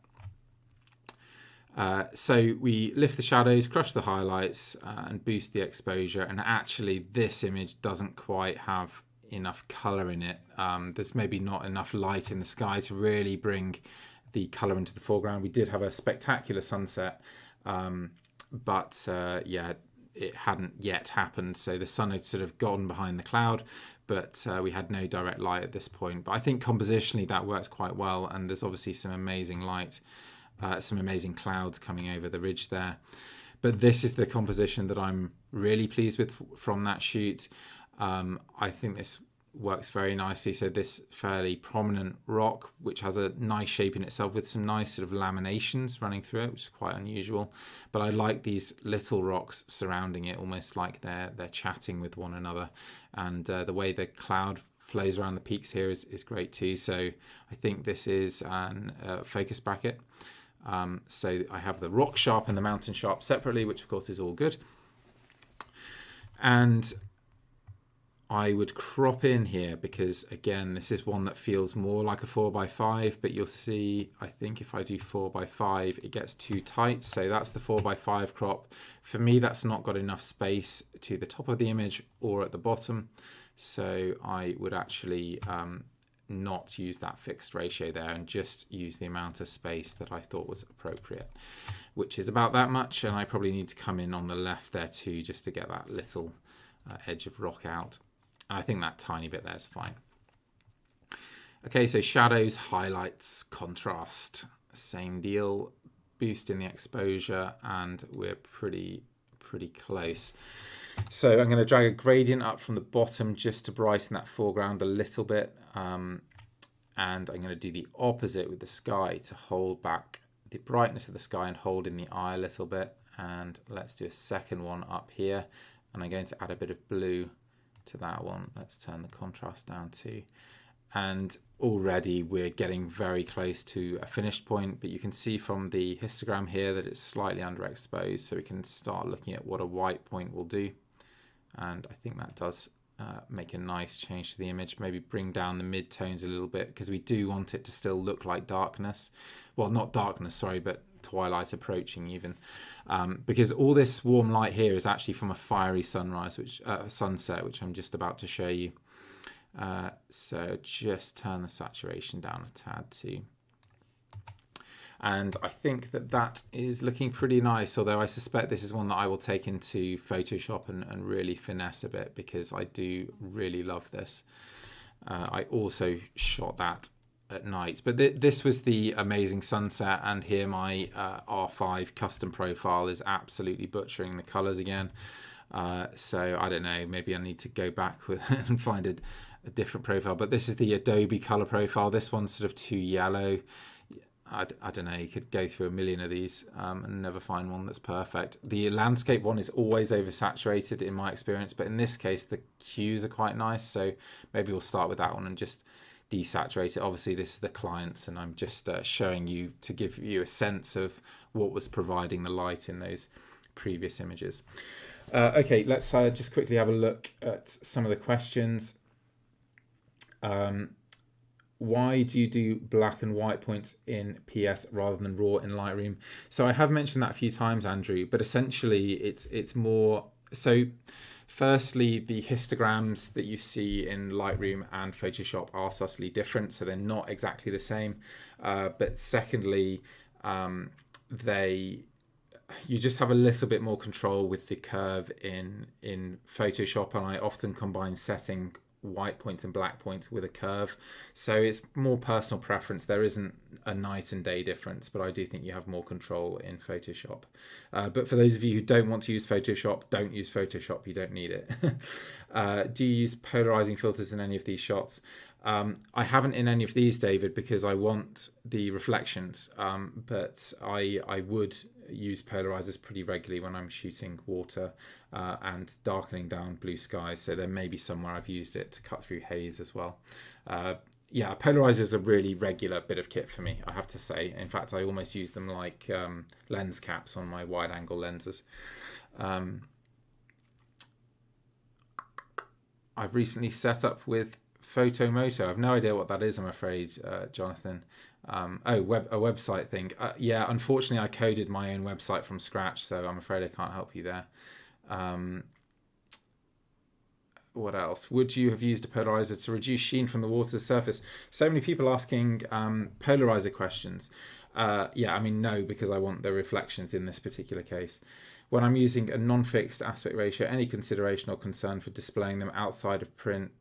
So we lift the shadows, crush the highlights, and boost the exposure. And actually this image doesn't quite have enough color in it. There's maybe not enough light in the sky to really bring the color into the foreground. We did have a spectacular sunset, but yeah, it hadn't yet happened. So the sun had sort of gone behind the cloud, but we had no direct light at this point. But I think compositionally that works quite well. And there's obviously some amazing light, some amazing clouds coming over the ridge there. But this is the composition that I'm really pleased with from that shoot. I think this works very nicely. So this fairly prominent rock, which has a nice shape in itself with some nice sort of laminations running through it, which is quite unusual. But I like these little rocks surrounding it, almost like they're chatting with one another. And the way the cloud flows around the peaks here is great too. So I think this is an focus bracket. So I have the rock sharp and the mountain sharp separately, which of course is all good. And I would crop in here because, again, this is one that feels more like a 4x5, but you'll see, I think if I do 4x5, it gets too tight. So that's the 4x5 crop. For me, that's not got enough space to the top of the image or at the bottom. So I would actually not use that fixed ratio there and just use the amount of space that I thought was appropriate, which is about that much. And I probably need to come in on the left there too, just to get that little edge of rock out. And I think that tiny bit there is fine. Okay, so shadows, highlights, contrast, same deal, boost in the exposure, and we're pretty close. So I'm going to drag a gradient up from the bottom just to brighten that foreground a little bit. And I'm going to do the opposite with the sky to hold back the brightness of the sky and hold in the eye a little bit. And let's do a second one up here. And I'm going to add a bit of blue to that one. Let's turn the contrast down too. And already we're getting very close to a finished point, but you can see from the histogram here that it's slightly underexposed, so we can start looking at what a white point will do. And I think that does make a nice change to the image. Maybe bring down the mid-tones a little bit, because we do want it to still look like darkness. Well, not darkness, sorry, but twilight approaching even. Because all this warm light here is actually from a fiery sunrise, sunset, which I'm just about to show you. So just turn the saturation down a tad too. And I think that is looking pretty nice, although I suspect this is one that I will take into Photoshop and really finesse a bit, because I do really love this. I also shot that at night, but this was the amazing sunset, and here my R5 custom profile is absolutely butchering the colors again. So I don't know, maybe I need to go back with and find a different profile, but this is the Adobe color profile. This one's sort of too yellow. I don't know, you could go through a million of these and never find one that's perfect. The landscape one is always oversaturated in my experience, but in this case the hues are quite nice, so maybe we'll start with that one and just desaturate it. Obviously this is the client's, and I'm just showing you to give you a sense of what was providing the light in those previous images. Okay, let's just quickly have a look at some of the questions. Why do you do black and white points in PS rather than raw in Lightroom? So I have mentioned that a few times, Andrew, but essentially it's more so. Firstly, the histograms that you see in Lightroom and Photoshop are subtly different, so they're not exactly the same. But secondly, you just have a little bit more control with the curve in Photoshop, and I often combine setting white points and black points with a curve, so it's more personal preference. There isn't a night and day difference, but I do think you have more control in Photoshop. But for those of you who don't want to use Photoshop, don't use Photoshop, you don't need it. Do you use polarizing filters in any of these shots? I haven't in any of these, David, because I want the reflections, but I would use polarizers pretty regularly when I'm shooting water and darkening down blue skies, so there may be somewhere I've used it to cut through haze as well. yeah, polarizers is a really regular bit of kit for me, I have to say. In fact, I almost use them like lens caps on my wide angle lenses. I've recently set up with Photomoto. I've no idea what that is, I'm afraid, Jonathan. A website thing. Yeah, unfortunately, I coded my own website from scratch, so I'm afraid I can't help you there. What else? Would you have used a polarizer to reduce sheen from the water's surface? So many people asking polarizer questions. Yeah, I mean, no, because I want the reflections in this particular case. When I'm using a non-fixed aspect ratio, any consideration or concern for displaying them outside of print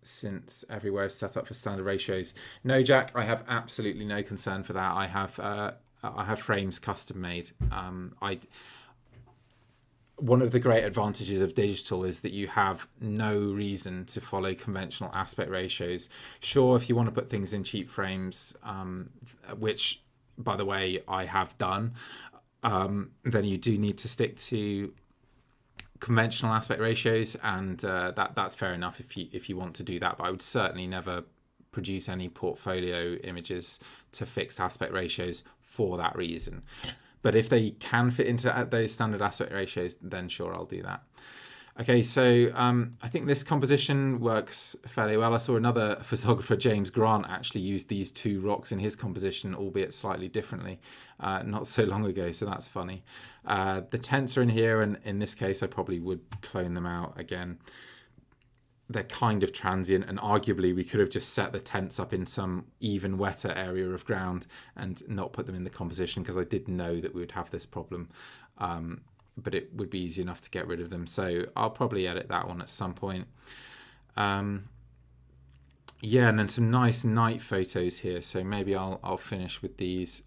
since everywhere is set up for standard ratios? No, Jack, I have absolutely no concern for that. I have frames custom made. One of the great advantages of digital is that you have no reason to follow conventional aspect ratios. Sure, if you want to put things in cheap frames, which, by the way, I have done, then you do need to stick to conventional aspect ratios, and that's fair enough if you want to do that. But I would certainly never produce any portfolio images to fixed aspect ratios for that reason. But if they can fit into those standard aspect ratios, then sure, I'll do that. Okay, so I think this composition works fairly well. I saw another photographer, James Grant, actually used these two rocks in his composition, albeit slightly differently, not so long ago, so that's funny. The tents are in here, and in this case, I probably would clone them out again. They're kind of transient, and arguably we could have just set the tents up in some even wetter area of ground and not put them in the composition, because I did know that we would have this problem. But it would be easy enough to get rid of them. So I'll probably edit that one at some point. Yeah, and then some nice night photos here. So maybe I'll finish with these.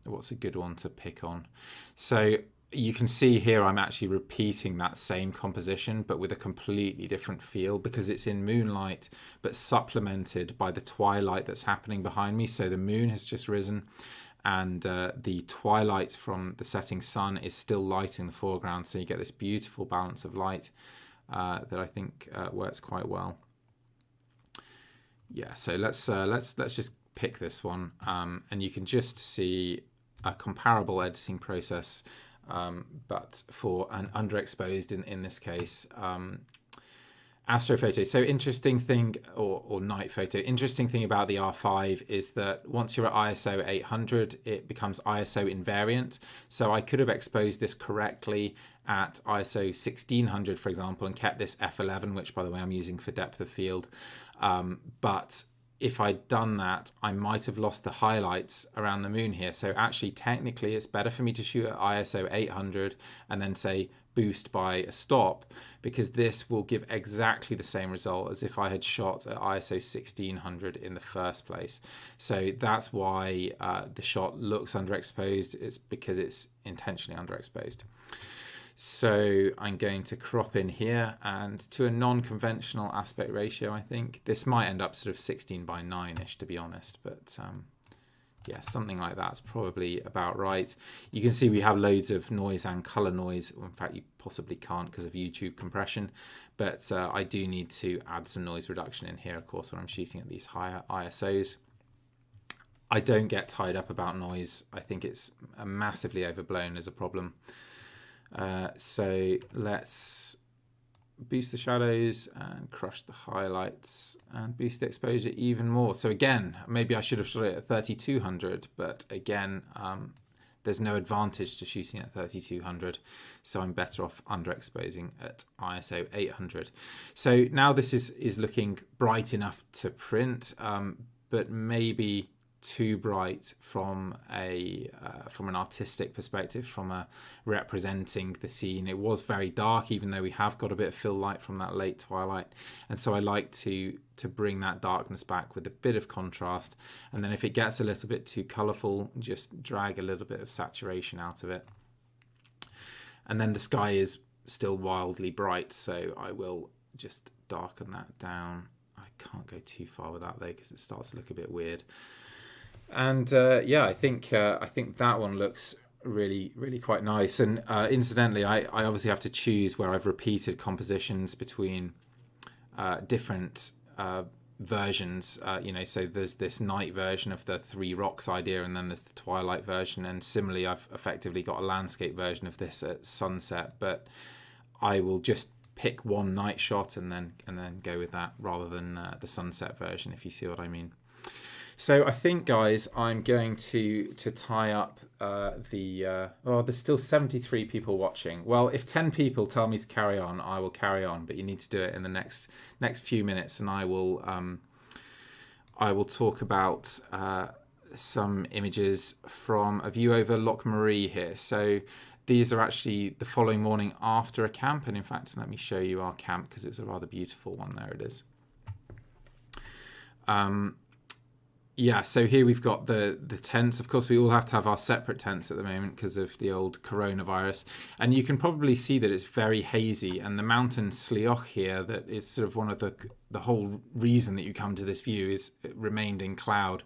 What's a good one to pick on? So you can see here I'm actually repeating that same composition, but with a completely different feel, because it's in moonlight, but supplemented by the twilight that's happening behind me. So the moon has just risen, and the twilight from the setting sun is still lighting the foreground. So you get this beautiful balance of light that I think works quite well. Yeah, so let's just pick this one, and you can just see a comparable editing process, but for an underexposed, in this case, astrophoto. So interesting thing, or night photo, interesting thing about the R5 is that once you're at ISO 800, it becomes ISO invariant. So I could have exposed this correctly at ISO 1600, for example, and kept this F11, which, by the way, I'm using for depth of field. But if I'd done that, I might have lost the highlights around the moon here. So actually, technically, it's better for me to shoot at ISO 800 and then say boost by a stop, because this will give exactly the same result as if I had shot at ISO 1600 in the first place. So that's why the shot looks underexposed. It's because it's intentionally underexposed. So I'm going to crop in here, and to a non-conventional aspect ratio, I think. This might end up sort of 16:9-ish, to be honest, but yeah, something like that's probably about right. You can see we have loads of noise and color noise. In fact, you possibly can't because of YouTube compression, but I do need to add some noise reduction in here, of course, when I'm shooting at these higher ISOs. I don't get tied up about noise. I think it's massively overblown as a problem. So let's boost the shadows and crush the highlights and boost the exposure even more. So again, maybe I should have shot it at 3200, but again, there's no advantage to shooting at 3200, so I'm better off underexposing at ISO 800. So now this is looking bright enough to print, but maybe too bright from an artistic perspective, from a representing the scene. It was very dark, even though we have got a bit of fill light from that late twilight, and so I like to bring that darkness back with a bit of contrast. And then if it gets a little bit too colorful, just drag a little bit of saturation out of it. And then the sky is still wildly bright, so I will just darken that down. I can't go too far with that though, because it starts to look a bit weird. And yeah, I think that one looks really quite nice. And incidentally, I obviously have to choose where I've repeated compositions between different versions, so there's this night version of the three rocks idea, and then there's the twilight version, and similarly I've effectively got a landscape version of this at sunset, but I will just pick one night shot and then go with that rather than the sunset version, if you see what I mean. So I think, guys, I'm going to tie up there's still 73 people watching. Well, if 10 people tell me to carry on, I will carry on, but you need to do it in the next few minutes, and I will talk about some images from a view over Loch Marie here. So these are actually the following morning after a camp, and in fact, let me show you our camp because it's a rather beautiful one. There it is. Yeah, so here we've got the tents. Of course, we all have to have our separate tents at the moment because of the old coronavirus. And you can probably see that it's very hazy. And the mountain Slioch here, that is sort of one of the whole reason that you come to this view, is it remained in cloud,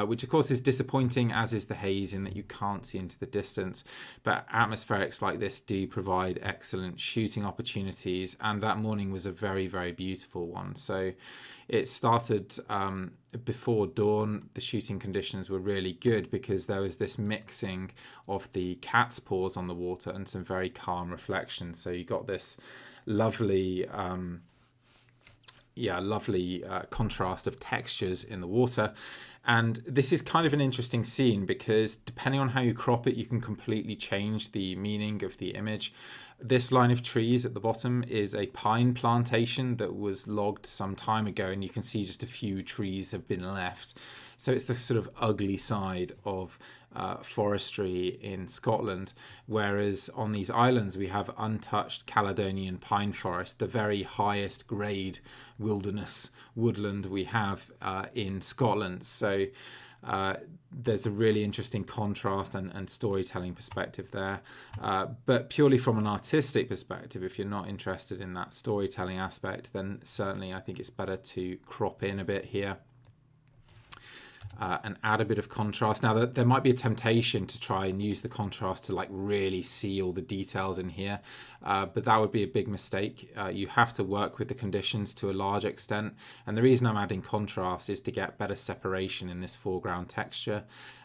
which of course is disappointing, as is the haze, in that you can't see into the distance. But atmospherics like this do provide excellent shooting opportunities. And that morning was a very, very beautiful one. So it started before dawn. The shooting conditions were really good because there was this mixing of the cat's paws on the water and some very calm reflections. So you got this lovely contrast of textures in the water. And this is kind of an interesting scene because depending on how you crop it, you can completely change the meaning of the image. This line of trees at the bottom is a pine plantation that was logged some time ago, and you can see just a few trees have been left. So it's the sort of ugly side of forestry in Scotland, whereas on these islands we have untouched Caledonian pine forest, the very highest grade wilderness woodland we have in Scotland. So there's a really interesting contrast and storytelling perspective there. But purely from an artistic perspective, if you're not interested in that storytelling aspect, then certainly I think it's better to crop in a bit here. And add a bit of contrast. Now, there might be a temptation to try and use the contrast to like really see all the details in here, but that would be a big mistake. You have to work with the conditions to a large extent, and the reason I'm adding contrast is to get better separation in this foreground texture.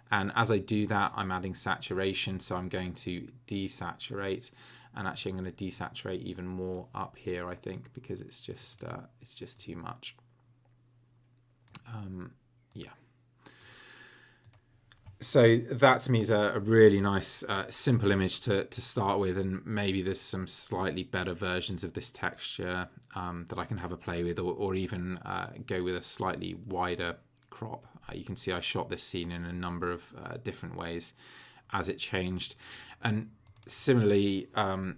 And as I do that, I'm adding saturation, so I'm going to desaturate, and actually I'm going to desaturate even more up here, I think, because it's just too much. Yeah. So that to me is a really nice simple image to start with, and maybe there's some slightly better versions of this texture that I can have a play with, or even go with a slightly wider crop. You can see I shot this scene in a number of different ways as it changed, and similarly a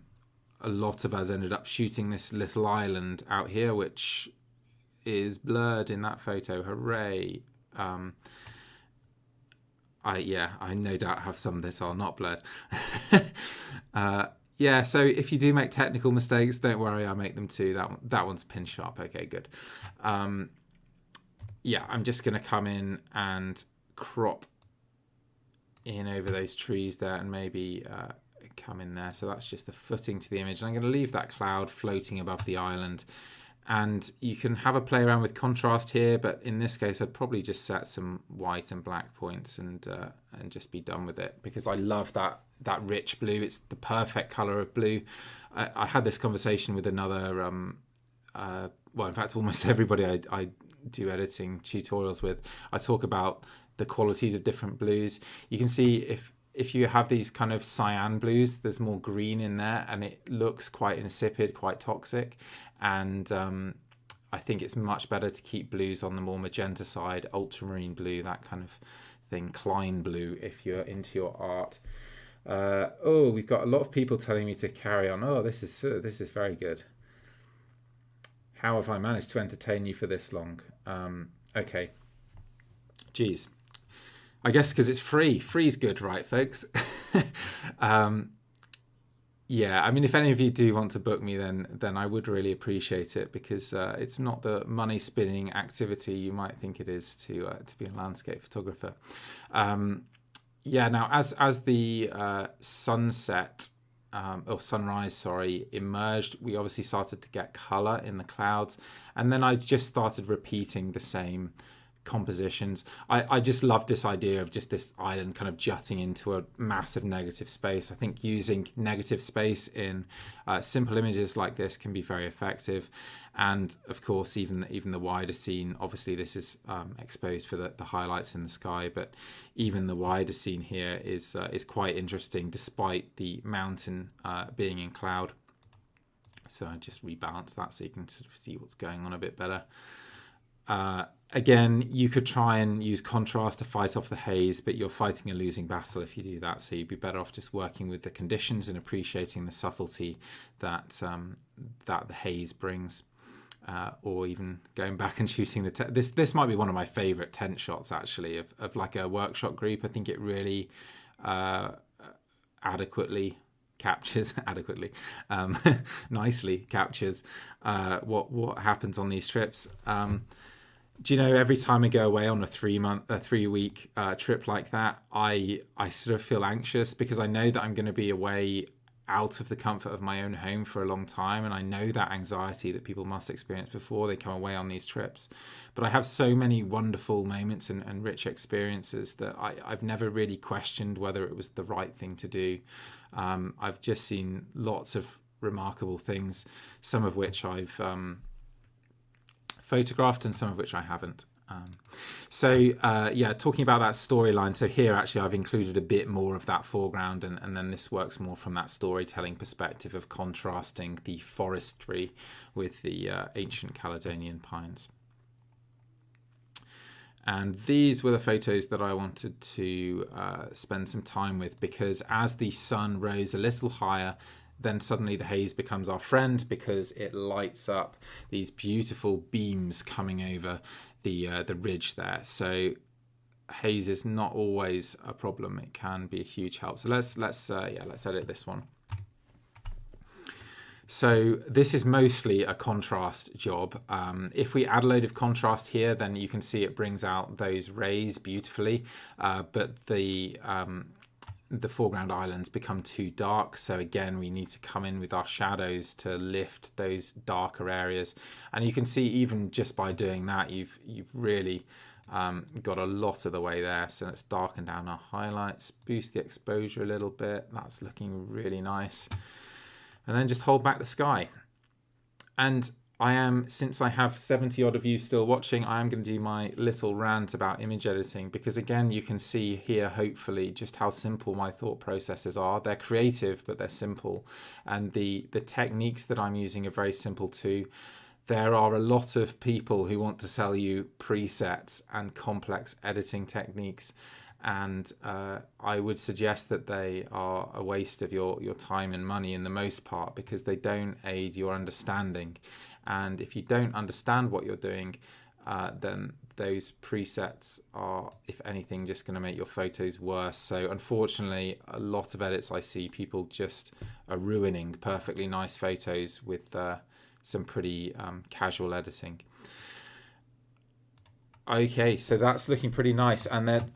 lot of us ended up shooting this little island out here, which is blurred in that photo. Hooray! I no doubt have some that are not blurred. So if you do make technical mistakes, don't worry, I make them too. That one's pin sharp. Okay, good. I'm just going to come in and crop in over those trees there, and maybe come in there. So that's just the footing to the image. And I'm going to leave that cloud floating above the island. And you can have a play around with contrast here, but in this case, I'd probably just set some white and black points and just be done with it, because I love that rich blue. It's the perfect color of blue. I had this conversation with another, in fact, almost everybody I do editing tutorials with. I talk about the qualities of different blues. You can see if you have these kind of cyan blues, there's more green in there, and it looks quite insipid, quite toxic. And I think it's much better to keep blues on the more magenta side, ultramarine blue, that kind of thing, Klein blue, if you're into your art. We've got a lot of people telling me to carry on. This is very good. How have I managed to entertain you for this long? Okay. Geez. I guess because it's free. Free's good, right, folks? If any of you do want to book me, then I would really appreciate it, because it's not the money spinning activity you might think it is to be a landscape photographer. Now as the sunset or sunrise, sorry, emerged, we obviously started to get color in the clouds. And then I just started repeating the same compositions. I just love this idea of just this island kind of jutting into a massive negative space. I think using negative space in simple images like this can be very effective. And of course, even the wider scene, obviously this is exposed for the highlights in the sky, but even the wider scene here is quite interesting despite the mountain being in cloud. So I just rebalance that so you can sort of see what's going on a bit better. Again, you could try and use contrast to fight off the haze, but you're fighting a losing battle if you do that. So you'd be better off just working with the conditions and appreciating the subtlety that that the haze brings, or even going back and shooting the this might be one of my favorite tent shots actually of like a workshop group. I think it really adequately captures nicely captures what happens on these trips. Do you know, every time I go away on a 3-week trip like that, I sort of feel anxious because I know that I'm going to be away out of the comfort of my own home for a long time, and I know that anxiety that people must experience before they come away on these trips. But I have so many wonderful moments and rich experiences that I've never really questioned whether it was the right thing to do. I've just seen lots of remarkable things, some of which I've photographed and some of which I haven't. Yeah, talking about that storyline. So here actually I've included a bit more of that foreground, and then this works more from that storytelling perspective of contrasting the forestry with the ancient Caledonian pines. And these were the photos that I wanted to spend some time with, because as the sun rose a little higher, then suddenly the haze becomes our friend because it lights up these beautiful beams coming over the ridge there. So haze is not always a problem; it can be a huge help. So let's edit this one. So this is mostly a contrast job. If we add a load of contrast here, then you can see it brings out those rays beautifully, but the foreground islands become too dark. So again, we need to come in with our shadows to lift those darker areas. And you can see even just by doing that, you've really got a lot of the way there. So let's darken down our highlights, boost the exposure a little bit. That's looking really nice. And then just hold back the sky. And since I have 70 odd of you still watching, I am going to do my little rant about image editing, because again, you can see here, hopefully, just how simple my thought processes are. They're creative, but they're simple. And the techniques that I'm using are very simple too. There are a lot of people who want to sell you presets and complex editing techniques. And I would suggest that they are a waste of your time and money in the most part, because they don't aid your understanding. And if you don't understand what you're doing, then those presets are, if anything, just going to make your photos worse. So unfortunately, a lot of edits I see, people just are ruining perfectly nice photos with some pretty casual editing. Okay, so that's looking pretty nice. And then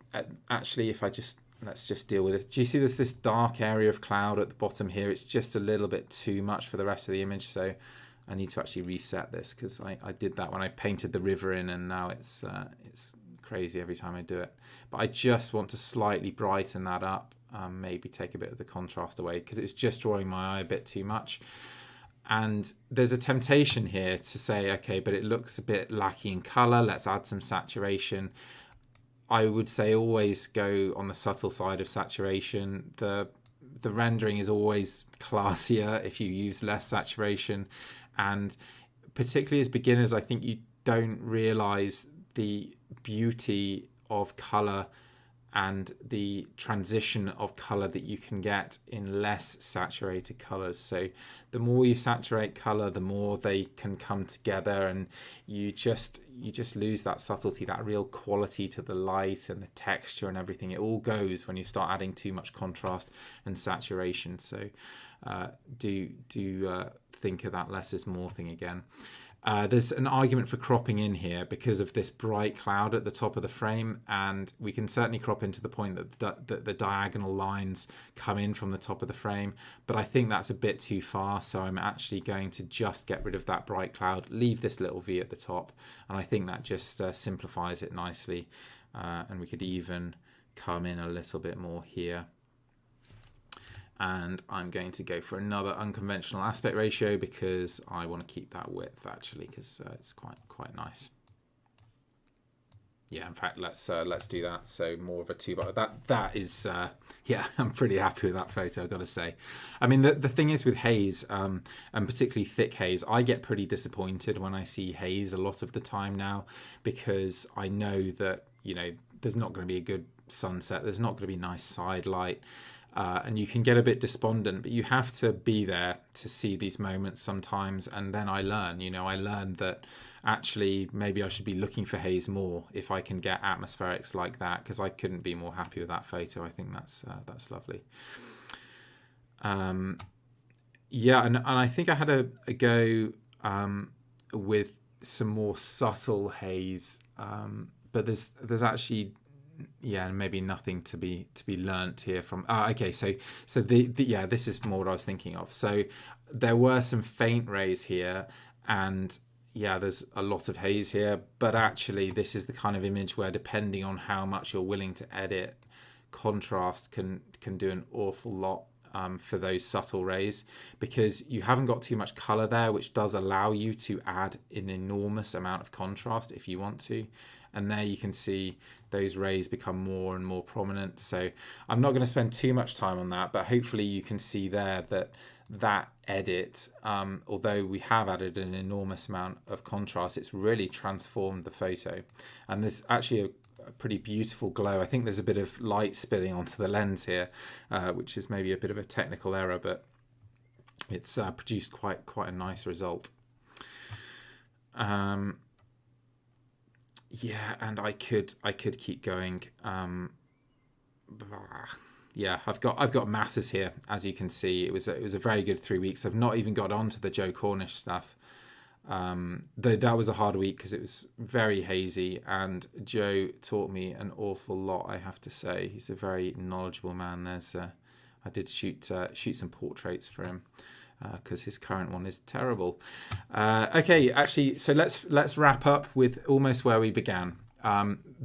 actually, let's just deal with it. Do you see there's this dark area of cloud at the bottom here? It's just a little bit too much for the rest of the image. So I need to actually reset this, because I did that when I painted the river in, and now it's crazy every time I do it. But I just want to slightly brighten that up, maybe take a bit of the contrast away, because it's just drawing my eye a bit too much. And there's a temptation here to say, okay, but it looks a bit lacking in color, let's add some saturation. I would say always go on the subtle side of saturation. The rendering is always classier if you use less saturation. And particularly as beginners, I think you don't realize the beauty of color and the transition of color that you can get in less saturated colors. So the more you saturate color, the more they can come together, and you just lose that subtlety, that real quality to the light and the texture and everything. It all goes when you start adding too much contrast and saturation. So do think of that less is more thing again. There's an argument for cropping in here because of this bright cloud at the top of the frame, and we can certainly crop into the point that the diagonal lines come in from the top of the frame, but I think that's a bit too far, so I'm actually going to just get rid of that bright cloud, leave this little V at the top, and I think that just simplifies it nicely. And we could even come in a little bit more here. And I'm going to go for another unconventional aspect ratio because I want to keep that width actually, because it's quite nice. Yeah, in fact, let's do that. So more of a 2x. That is yeah, I'm pretty happy with that photo, I've got to say. I mean, the thing is with haze, and particularly thick haze, I get pretty disappointed when I see haze a lot of the time now, because I know that, you know, there's not going to be a good sunset, there's not going to be nice side light. And you can get a bit despondent, but you have to be there to see these moments sometimes. And then I learn, you know, I learned that actually maybe I should be looking for haze more if I can get atmospherics like that, because I couldn't be more happy with that photo. I think that's lovely. Yeah, and I think I had a go with some more subtle haze, but there's actually, yeah, maybe nothing to be learnt here from. Okay, so yeah, this is more what I was thinking of. So there were some faint rays here, and yeah, there's a lot of haze here, but actually this is the kind of image where, depending on how much you're willing to edit, contrast can do an awful lot for those subtle rays, because you haven't got too much color there, which does allow you to add an enormous amount of contrast if you want to. And there you can see those rays become more and more prominent. So I'm not going to spend too much time on that, but hopefully you can see there that edit, although we have added an enormous amount of contrast, it's really transformed the photo. And there's actually a pretty beautiful glow. I think there's a bit of light spilling onto the lens here, which is maybe a bit of a technical error, but it's produced quite a nice result. Yeah, and I could keep going. Yeah, I've got masses here, as you can see. It was a very good 3 weeks. I've not even got onto the Joe Cornish stuff. Though that was a hard week because it was very hazy, and Joe taught me an awful lot, I have to say. He's a very knowledgeable man. I did shoot some portraits for him, because his current one is terrible. Okay, actually, so let's wrap up with almost where we began,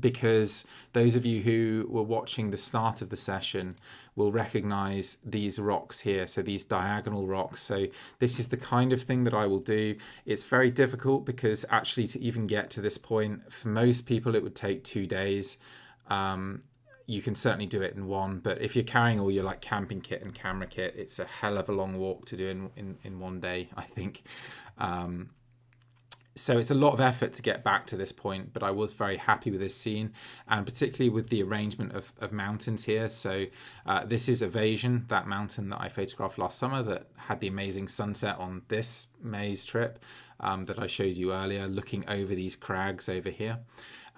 because those of you who were watching the start of the session will recognize these rocks here, so these diagonal rocks. So this is the kind of thing that I will do. It's very difficult because actually to even get to this point, for most people it would take 2 days. You can certainly do it in one, but if you're carrying all your like camping kit and camera kit, it's a hell of a long walk to do in 1 day, I think. So it's a lot of effort to get back to this point, but I was very happy with this scene, and particularly with the arrangement of mountains here. So this is Evasion, that mountain that I photographed last summer that had the amazing sunset on this maze trip that I showed you earlier, looking over these crags over here.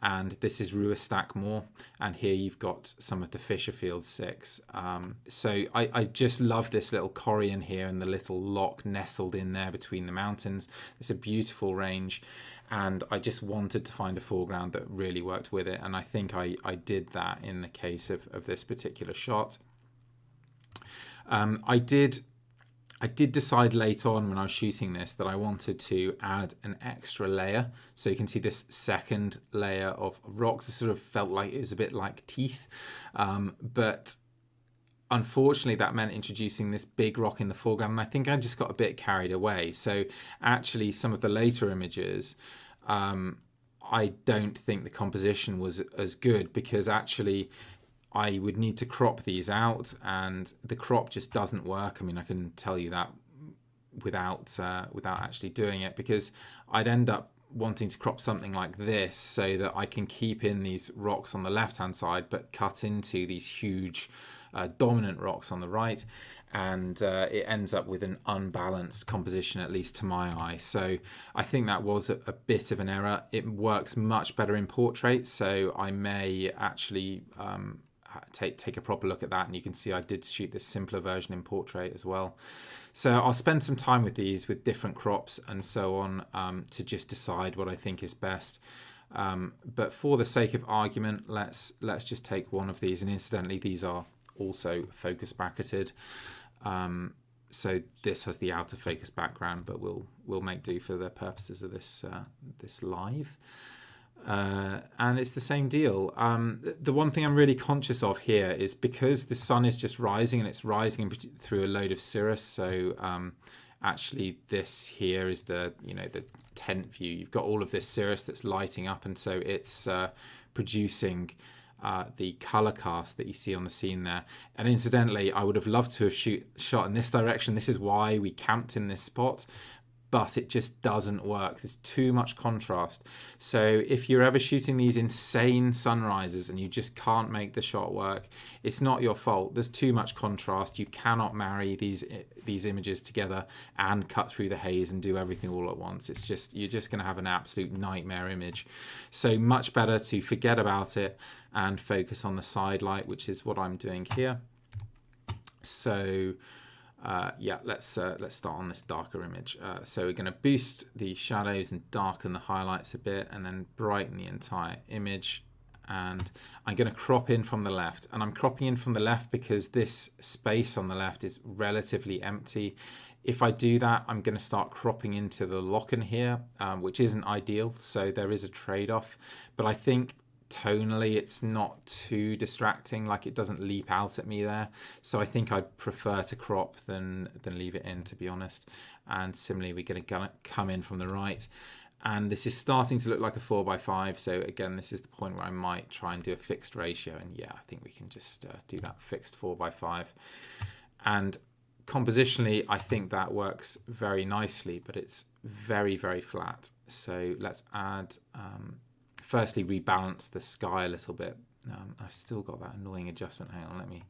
And this is Ruistack Moor, and here you've got some of the Fisherfield 6. So I just love this little corrie in here and the little lock nestled in there between the mountains. It's a beautiful range, and I just wanted to find a foreground that really worked with it, and I think I did that in the case of this particular shot. I did decide late on when I was shooting this that I wanted to add an extra layer. So you can see this second layer of rocks. It sort of felt like it was a bit like teeth. But unfortunately, that meant introducing this big rock in the foreground. And I think I just got a bit carried away. So actually, some of the later images, I don't think the composition was as good, because actually I would need to crop these out, and the crop just doesn't work. I mean, I can tell you that without actually doing it, because I'd end up wanting to crop something like this so that I can keep in these rocks on the left hand side but cut into these huge dominant rocks on the right, and it ends up with an unbalanced composition, at least to my eye. So I think that was a bit of an error. It works much better in portraits, so I may actually take a proper look at that, and you can see I did shoot this simpler version in portrait as well. So I'll spend some time with these, with different crops and so on, to just decide what I think is best. But for the sake of argument, let's just take one of these. And incidentally, these are also focus bracketed. So this has the outer focus background, but we'll make do for the purposes of this this live. And it's the same deal. The one thing I'm really conscious of here is because the sun is just rising, and it's rising through a load of cirrus. So actually this here is the tent view. You've got all of this cirrus that's lighting up, and so it's producing the color cast that you see on the scene there. And incidentally, I would have loved to have shot in this direction. This is why we camped in this spot, but it just doesn't work. There's too much contrast. So if you're ever shooting these insane sunrises and you just can't make the shot work, it's not your fault. There's too much contrast. You cannot marry these images together and cut through the haze and do everything all at once. It's just, you're just going to have an absolute nightmare image. So much better to forget about it and focus on the side light, which is what I'm doing here. So yeah, let's start on this darker image. So we're going to boost the shadows and darken the highlights a bit, and then brighten the entire image. And I'm going to crop in from the left, and I'm cropping in from the left because this space on the left is relatively empty. If I do that, I'm going to start cropping into the locken here, which isn't ideal. So there is a trade-off, but I think tonally it's not too distracting, like it doesn't leap out at me there. So I think I'd prefer to crop than leave it in, to be honest. And similarly, we're going to come in from the right, and this is starting to look like a 4:5. So again, this is the point where I might try and do a fixed ratio, and yeah, I think we can just do that fixed 4:5. And compositionally, I think that works very nicely, but it's very, very flat. So let's add firstly rebalance the sky a little bit. I've still got that annoying adjustment. Hang on, let me.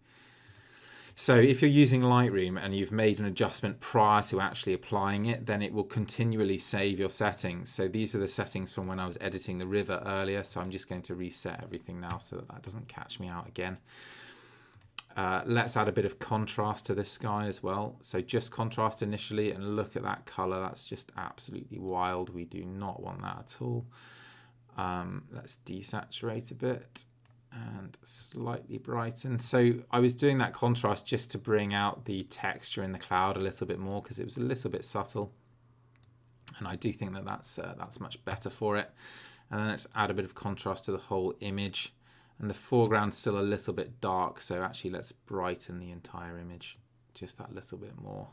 So if you're using Lightroom and you've made an adjustment prior to actually applying it, then it will continually save your settings. So these are the settings from when I was editing the river earlier. So I'm just going to reset everything now so that doesn't catch me out again. Let's add a bit of contrast to this sky as well. So just contrast initially, and look at that color. That's just absolutely wild. We do not want that at all. Let's desaturate a bit and slightly brighten. So I was doing that contrast just to bring out the texture in the cloud a little bit more, because it was a little bit subtle, and I do think that that's much better for it. And then let's add a bit of contrast to the whole image, and the foreground's still a little bit dark, so actually let's brighten the entire image just that little bit more.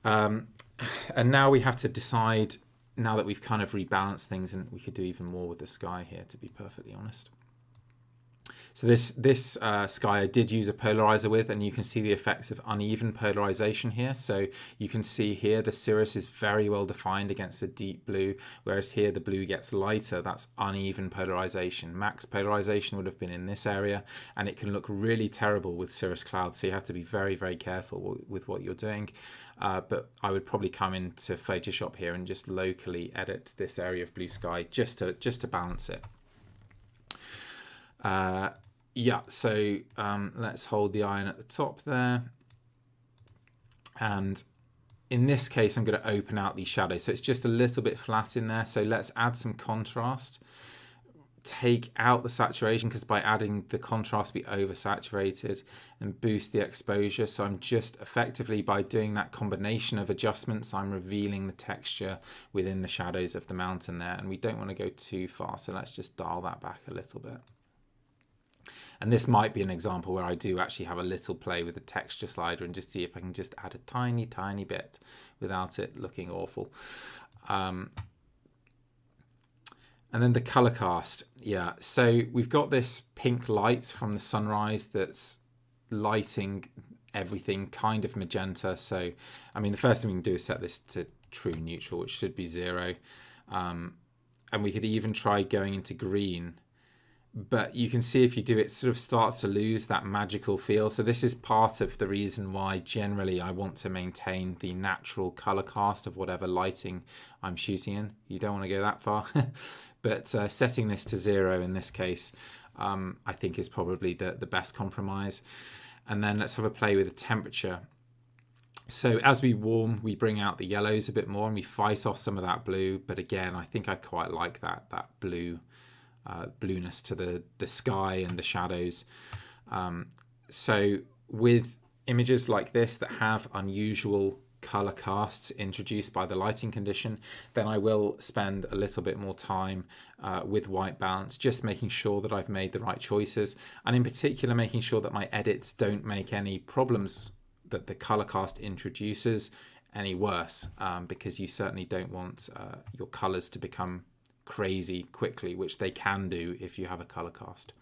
And now we have to decide, now that we've kind of rebalanced things, and we could do even more with the sky here, to be perfectly honest. So this sky I did use a polarizer with, and you can see the effects of uneven polarization here. So you can see here the cirrus is very well defined against a deep blue, whereas here the blue gets lighter. That's uneven polarization. Max polarization would have been in this area, and it can look really terrible with cirrus clouds. So you have to be very, very careful with what you're doing. But I would probably come into Photoshop here and just locally edit this area of blue sky just to balance it. Yeah, so let's hold the iron at the top there, and in this case I'm going to open out these shadows, so it's just a little bit flat in there. So let's add some contrast, take out the saturation, because by adding the contrast we oversaturated, and boost the exposure. So I'm just effectively, by doing that combination of adjustments, I'm revealing the texture within the shadows of the mountain there, and we don't want to go too far, so let's just dial that back a little bit. And this might be an example where I do actually have a little play with the texture slider and just see if I can just add a tiny, tiny bit without it looking awful. And then the color cast. Yeah, so we've got this pink light from the sunrise that's lighting everything kind of magenta. So, I mean, the first thing we can do is set this to true neutral, which should be 0. And we could even try going into green. But you can see if you do, it sort of starts to lose that magical feel. So this is part of the reason why generally I want to maintain the natural color cast of whatever lighting I'm shooting in. You don't want to go that far. But setting this to 0 in this case I think is probably the best compromise. And then let's have a play with the temperature. So as we warm, we bring out the yellows a bit more and we fight off some of that blue. But again, I think I quite like that blueness to the sky and the shadows. So with images like this that have unusual color casts introduced by the lighting condition, then I will spend a little bit more time with white balance, just making sure that I've made the right choices, and in particular making sure that my edits don't make any problems that the color cast introduces any worse, because you certainly don't want your colors to become crazy quickly, which they can do if you have a color cast.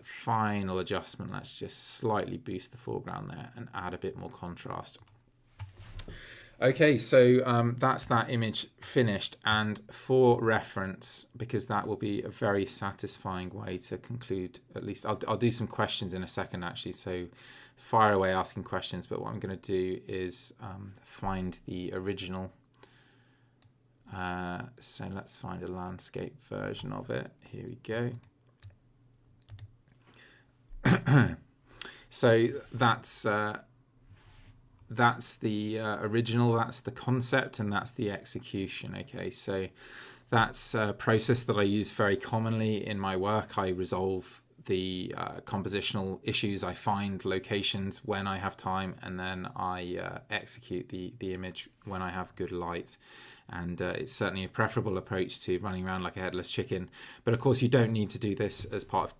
Final adjustment, let's just slightly boost the foreground there and add a bit more contrast. Okay, so that's that image finished, and for reference, because that will be a very satisfying way to conclude, at least I'll do some questions in a second actually, so fire away asking questions, but what I'm going to do is find the original. So let's find a landscape version of it. Here we go. So that's the original, that's the concept, and that's the execution. Okay, so that's a process that I use very commonly in my work. I resolve the compositional issues, I find locations when I have time, and then I execute the image when I have good light. And it's certainly a preferable approach to running around like a headless chicken. But of course, you don't need to do this as part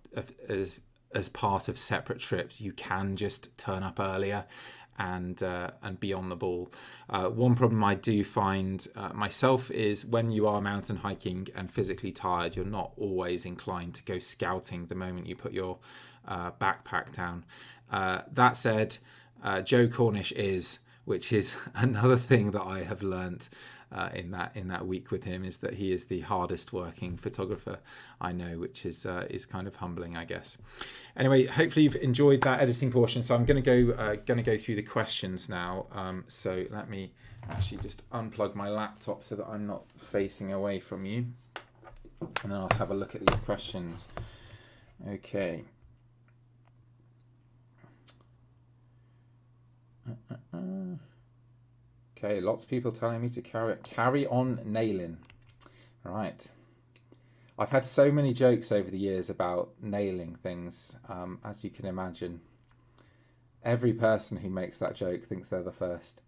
of separate trips. You can just turn up earlier and be on the ball. One problem I do find myself is when you are mountain hiking and physically tired, you're not always inclined to go scouting the moment you put your backpack down. That said, Joe Cornish is, which is another thing that I have learnt in that week with him, is that he is the hardest working photographer I know, which is kind of humbling, I guess. Anyway, hopefully you've enjoyed that editing portion. So I'm going to go through the questions now. So let me actually just unplug my laptop so that I'm not facing away from you, and then I'll have a look at these questions. Okay. Okay, lots of people telling me to carry on nailing. Right. I've had so many jokes over the years about nailing things, as you can imagine. Every person who makes that joke thinks they're the first.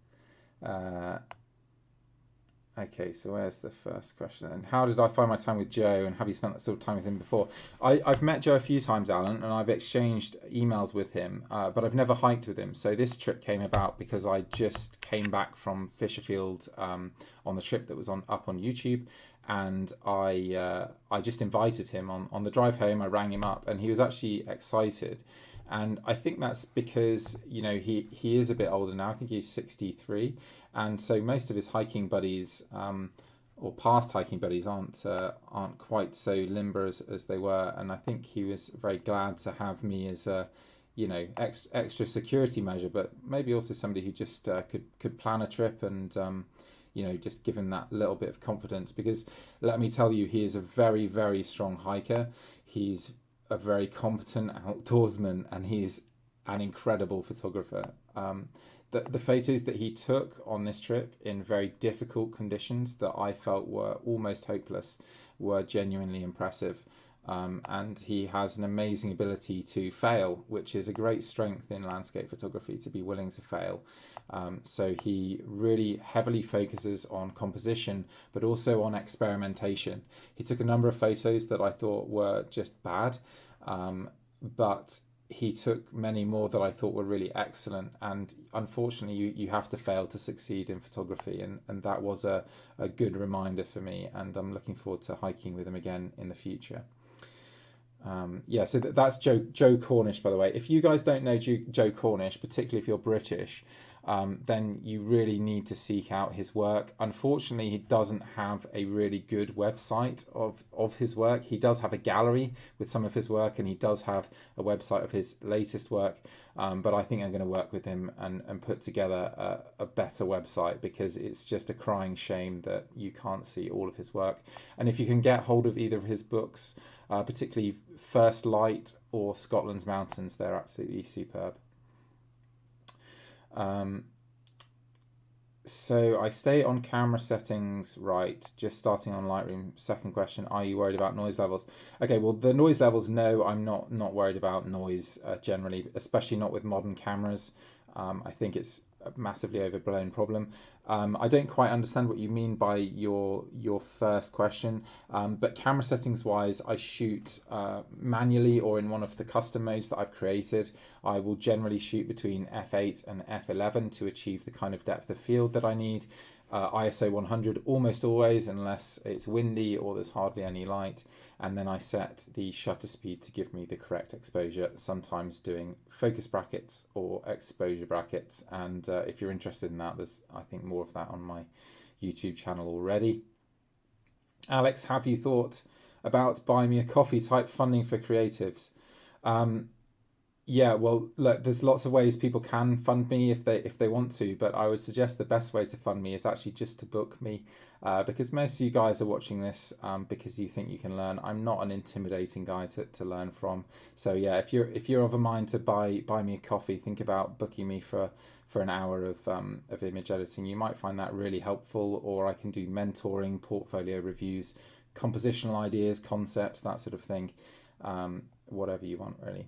Okay, so where's the first question then? How did I find my time with Joe, and have you spent that sort of time with him before? I've met Joe a few times, Alan, and I've exchanged emails with him, but I've never hiked with him. So this trip came about because I just came back from Fisherfield on the trip that was up on YouTube, and I just invited him on the drive home. I rang him up, and he was actually excited. And I think that's because, you know, he is a bit older now. I think he's 63. And so most of his hiking buddies, or past hiking buddies, aren't quite so limber as they were. And I think he was very glad to have me as a, you know, extra security measure, but maybe also somebody who just could plan a trip and, you know, just give him that little bit of confidence. Because let me tell you, he is a very, very strong hiker. He's a very competent outdoorsman, and he's an incredible photographer. The photos that he took on this trip in very difficult conditions that I felt were almost hopeless were genuinely impressive. And he has an amazing ability to fail, which is a great strength in landscape photography, to be willing to fail. So he really heavily focuses on composition, but also on experimentation. He took a number of photos that I thought were just bad, but he took many more that I thought were really excellent. And unfortunately, you have to fail to succeed in photography. And that was a good reminder for me. And I'm looking forward to hiking with him again in the future. Yeah, so that's Joe Cornish, by the way. If you guys don't know Joe Cornish, particularly if you're British, then you really need to seek out his work. Unfortunately, he doesn't have a really good website of his work. He does have a gallery with some of his work, and he does have a website of his latest work. But I think I'm going to work with him and put together a better website, because it's just a crying shame that you can't see all of his work. And if you can get hold of either of his books, particularly First Light or Scotland's Mountains. They're absolutely superb. So I stay on camera settings right, just starting on Lightroom. Second question, are you worried about noise levels? Okay, well, the noise levels, no, I'm not worried about noise generally, especially not with modern cameras. I think it's a massively overblown problem. I don't quite understand what you mean by your first question, but camera settings wise, I shoot manually or in one of the custom modes that I've created. I will generally shoot between f8 and f11 to achieve the kind of depth of field that I need. ISO 100 almost always, unless it's windy or there's hardly any light. And then I set the shutter speed to give me the correct exposure, sometimes doing focus brackets or exposure brackets. And if you're interested in that, there's, I think, more of that on my YouTube channel already. Alex, have you thought about buy me a coffee type funding for creatives? Yeah, well, look, there's lots of ways people can fund me if they want to, but I would suggest the best way to fund me is actually just to book me, because most of you guys are watching this because you think you can learn. I'm not an intimidating guy to learn from. So yeah, if you're of a mind to buy me a coffee, think about booking me for an hour of image editing. You might find that really helpful, or I can do mentoring, portfolio reviews, compositional ideas, concepts, that sort of thing, whatever you want really.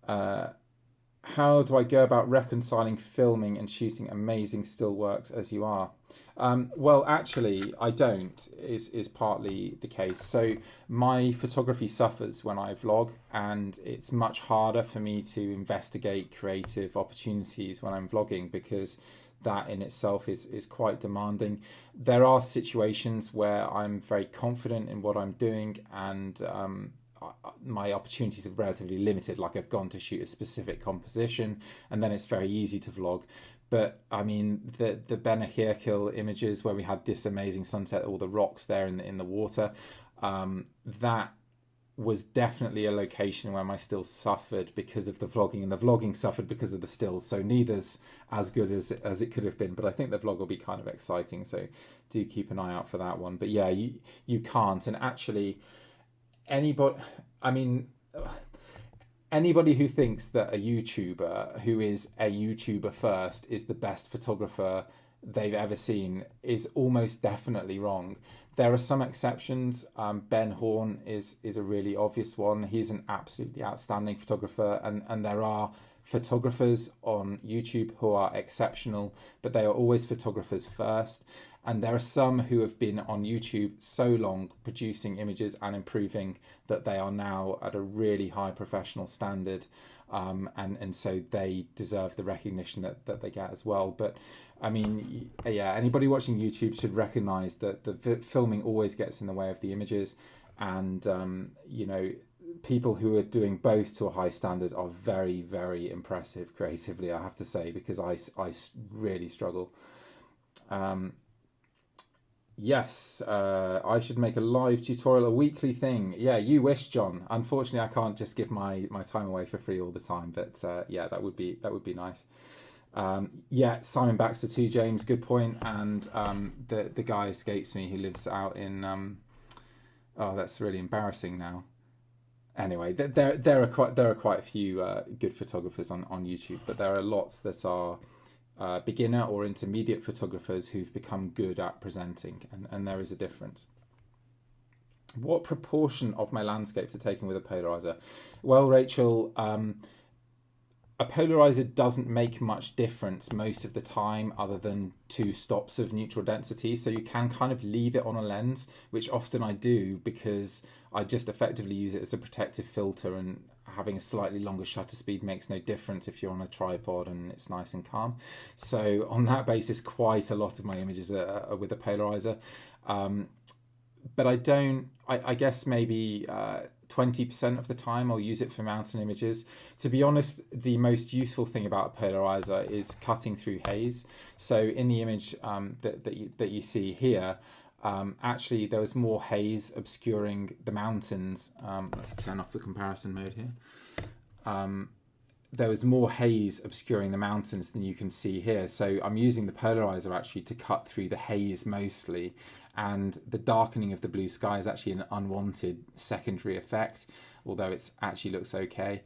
How do I go about reconciling filming and shooting amazing still works as you are? Well, actually, I don't, is partly the case. So my photography suffers when I vlog, and it's much harder for me to investigate creative opportunities when I'm vlogging, because that in itself is quite demanding. There are situations where I'm very confident in what I'm doing, and my opportunities are relatively limited, like I've gone to shoot a specific composition and then it's very easy to vlog. But I mean, the Benahirkil images where we had this amazing sunset, all the rocks there in the water, that was definitely a location where my stills suffered because of the vlogging, and the vlogging suffered because of the stills. So neither's as good as it could have been, but I think the vlog will be kind of exciting, so do keep an eye out for that one. But yeah, you can't. And actually, anybody who thinks that a YouTuber who is a YouTuber first is the best photographer they've ever seen is almost definitely wrong. There are some exceptions. Ben Horn is a really obvious one. He's an absolutely outstanding photographer, and there are photographers on YouTube who are exceptional, but they are always photographers first. And there are some who have been on YouTube so long producing images and improving that they are now at a really high professional standard. And so they deserve the recognition that they get as well. But I mean, yeah, anybody watching YouTube should recognize that the filming always gets in the way of the images. And, you know, people who are doing both to a high standard are very, very impressive creatively, I have to say, because I really struggle. Yes, I should make a live tutorial, a weekly thing. Yeah, you wish, John. Unfortunately, I can't just give my time away for free all the time, but yeah, that would be nice. Yeah, Simon Baxter too, James. Good point. And the guy escapes me who lives out in. Oh, that's really embarrassing now. Anyway, there are quite a few good photographers on YouTube, but there are lots that are beginner or intermediate photographers who've become good at presenting, and there is a difference. What proportion of my landscapes are taken with a polarizer? Well, Rachel, a polarizer doesn't make much difference most of the time, other than 2 stops of neutral density. So you can kind of leave it on a lens, which often I do because I just effectively use it as a protective filter, and having a slightly longer shutter speed makes no difference if you're on a tripod and it's nice and calm. So on that basis, quite a lot of my images are with a polarizer. But I guess maybe 20% of the time I'll use it for mountain images. To be honest, the most useful thing about a polarizer is cutting through haze. So in the image that you see here, actually there was more haze obscuring the mountains. Let's turn off the comparison mode here. there was more haze obscuring the mountains than you can see here. So I'm using the polarizer actually to cut through the haze mostly, and the darkening of the blue sky is actually an unwanted secondary effect, although it actually looks okay.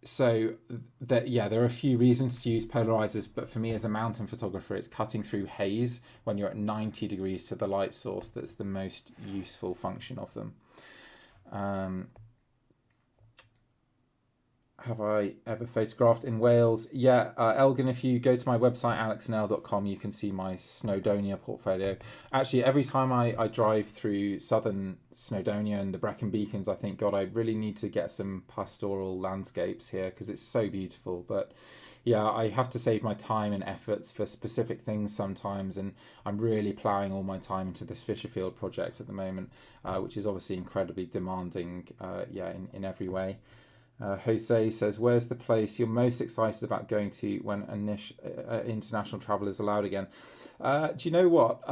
So that, yeah, there are a few reasons to use polarizers, but for me as a mountain photographer, it's cutting through haze when you're at 90 degrees to the light source that's the most useful function of them. Have I ever photographed in Wales? Yeah, Elgin, if you go to my website, alexnell.com, you can see my Snowdonia portfolio. Actually, every time I drive through southern Snowdonia and the Brecon Beacons, I think, God, I really need to get some pastoral landscapes here because it's so beautiful. But yeah, I have to save my time and efforts for specific things sometimes, and I'm really ploughing all my time into this Fisherfield project at the moment, which is obviously incredibly demanding, in every way. Jose says, where's the place you're most excited about going to when international travel is allowed again? Do you know what?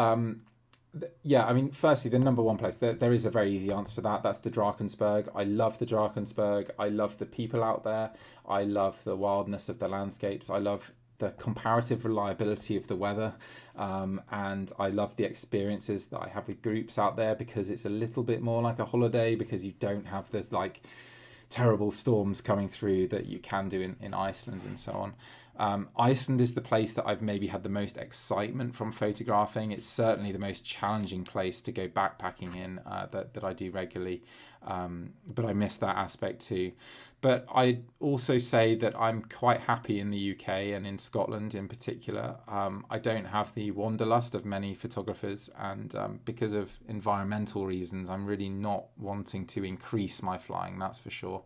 Firstly, the number one place, there is a very easy answer to that. That's the Drakensberg. I love the Drakensberg. I love the people out there. I love the wildness of the landscapes. I love the comparative reliability of the weather. And I love the experiences that I have with groups out there, because it's a little bit more like a holiday, because you don't have the terrible storms coming through that you can do in Iceland and so on. Iceland is the place that I've maybe had the most excitement from photographing. It's certainly the most challenging place to go backpacking in that I do regularly, but I miss that aspect too. But I'd also say that I'm quite happy in the UK and in Scotland in particular. I don't have the wanderlust of many photographers, and because of environmental reasons, I'm really not wanting to increase my flying, that's for sure.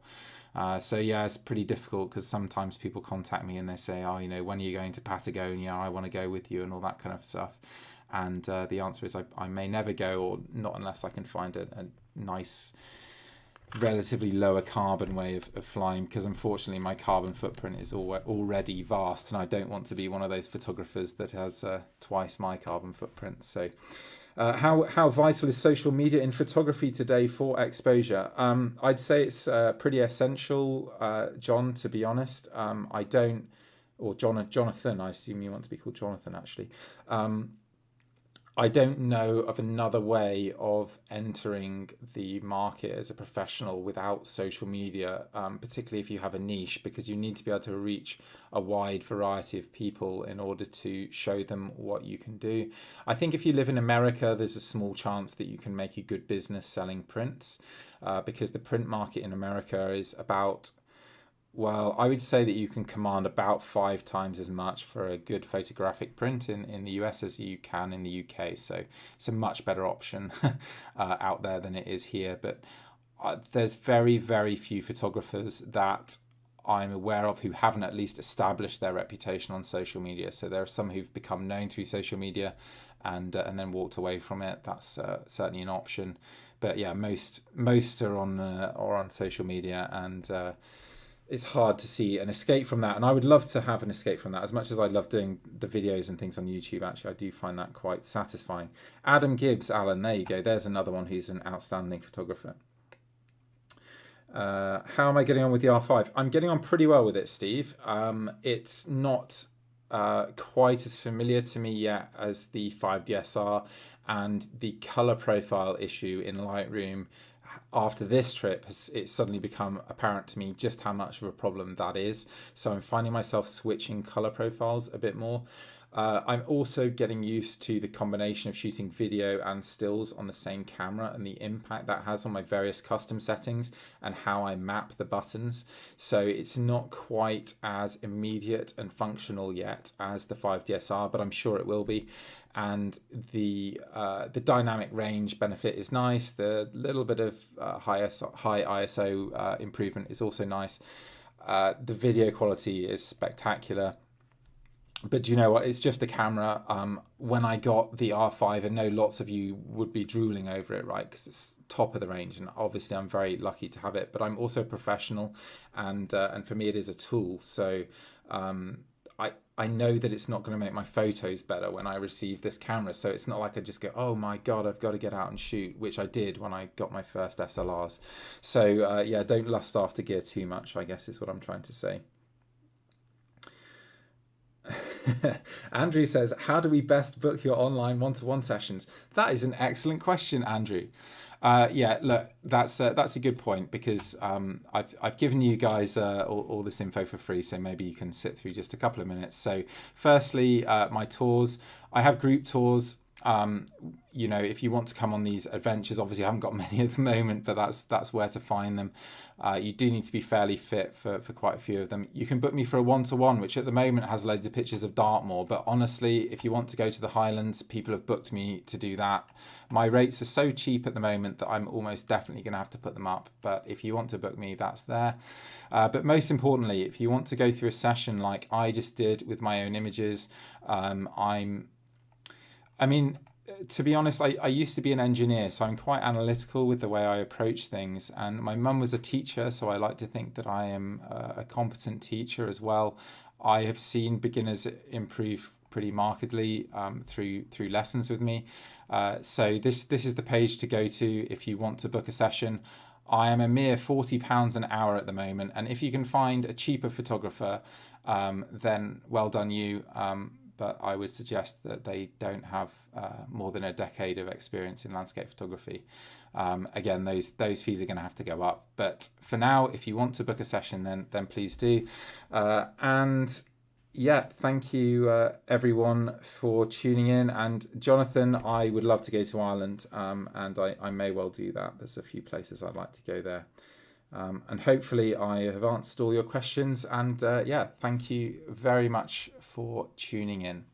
It's pretty difficult, because sometimes people contact me and they say, when are you going to Patagonia? I want to go with you, and all that kind of stuff. And the answer is I may never go, or not unless I can find a nice, relatively lower carbon way of flying, because unfortunately my carbon footprint is already vast, and I don't want to be one of those photographers that has twice my carbon footprint. So how vital is social media in photography today for exposure? I'd say it's pretty essential, John, to be honest. Jonathan, I assume you want to be called Jonathan, actually. I don't know of another way of entering the market as a professional without social media, particularly if you have a niche, because you need to be able to reach a wide variety of people in order to show them what you can do. I think if you live in America, there's a small chance that you can make a good business selling prints, because the print market in America is about, well, I would say that you can command about 5 times as much for a good photographic print in the US as you can in the UK. So it's a much better option out there than it is here. But there's very, very few photographers that I'm aware of who haven't at least established their reputation on social media. So there are some who've become known through social media and then walked away from it. That's certainly an option. But yeah, most are on social media, and it's hard to see an escape from that. And I would love to have an escape from that. As much as I love doing the videos and things on YouTube, actually, I do find that quite satisfying. Adam Gibbs, Alan, there you go. There's another one who's an outstanding photographer. How am I getting on with the R5? I'm getting on pretty well with it, Steve. It's not quite as familiar to me yet as the 5DSR, and the color profile issue in Lightroom after this trip it's suddenly become apparent to me just how much of a problem that is. So I'm finding myself switching color profiles a bit more. I'm also getting used to the combination of shooting video and stills on the same camera, and the impact that has on my various custom settings and how I map the buttons. So it's not quite as immediate and functional yet as the 5DSR, but I'm sure it will be. And the dynamic range benefit is nice. The little bit of high ISO improvement is also nice. The video quality is spectacular. But do you know what? It's just a camera. When I got the R5, I know lots of you would be drooling over it, right? Because it's top of the range, and obviously I'm very lucky to have it. But I'm also a professional, and for me it is a tool. So I know that it's not going to make my photos better when I receive this camera. So it's not like I just go, oh my God, I've got to get out and shoot, which I did when I got my first SLRs. So yeah, don't lust after gear too much, I guess is what I'm trying to say. Andrew says, how do we best book your online one-to-one sessions? That is an excellent question, Andrew. Yeah, look, that's a good point, because I've given you guys all this info for free, so maybe you can sit through just a couple of minutes. So firstly, my tours. I have group tours. You know, if you want to come on these adventures, obviously I haven't got many at the moment, but that's where to find them. You do need to be fairly fit for quite a few of them. You can book me for a one-to-one, which at the moment has loads of pictures of Dartmoor, but honestly, if you want to go to the Highlands, people have booked me to do that. My rates are so cheap at the moment that I'm almost definitely going to have to put them up, but if you want to book me, that's there. But most importantly, if you want to go through a session like I just did with my own images, I mean, to be honest, I used to be an engineer, so I'm quite analytical with the way I approach things. And my mum was a teacher, so I like to think that I am a competent teacher as well. I have seen beginners improve pretty markedly through lessons with me. So this is the page to go to if you want to book a session. I am a mere £40 an hour at the moment, and if you can find a cheaper photographer, then well done you. But I would suggest that they don't have more than a decade of experience in landscape photography. Again, those fees are going to have to go up. But for now, if you want to book a session, then please do. And yeah, thank you everyone for tuning in. And Jonathan, I would love to go to Ireland, and I may well do that. There's a few places I'd like to go there. And hopefully I have answered all your questions, and yeah, thank you very much for tuning in.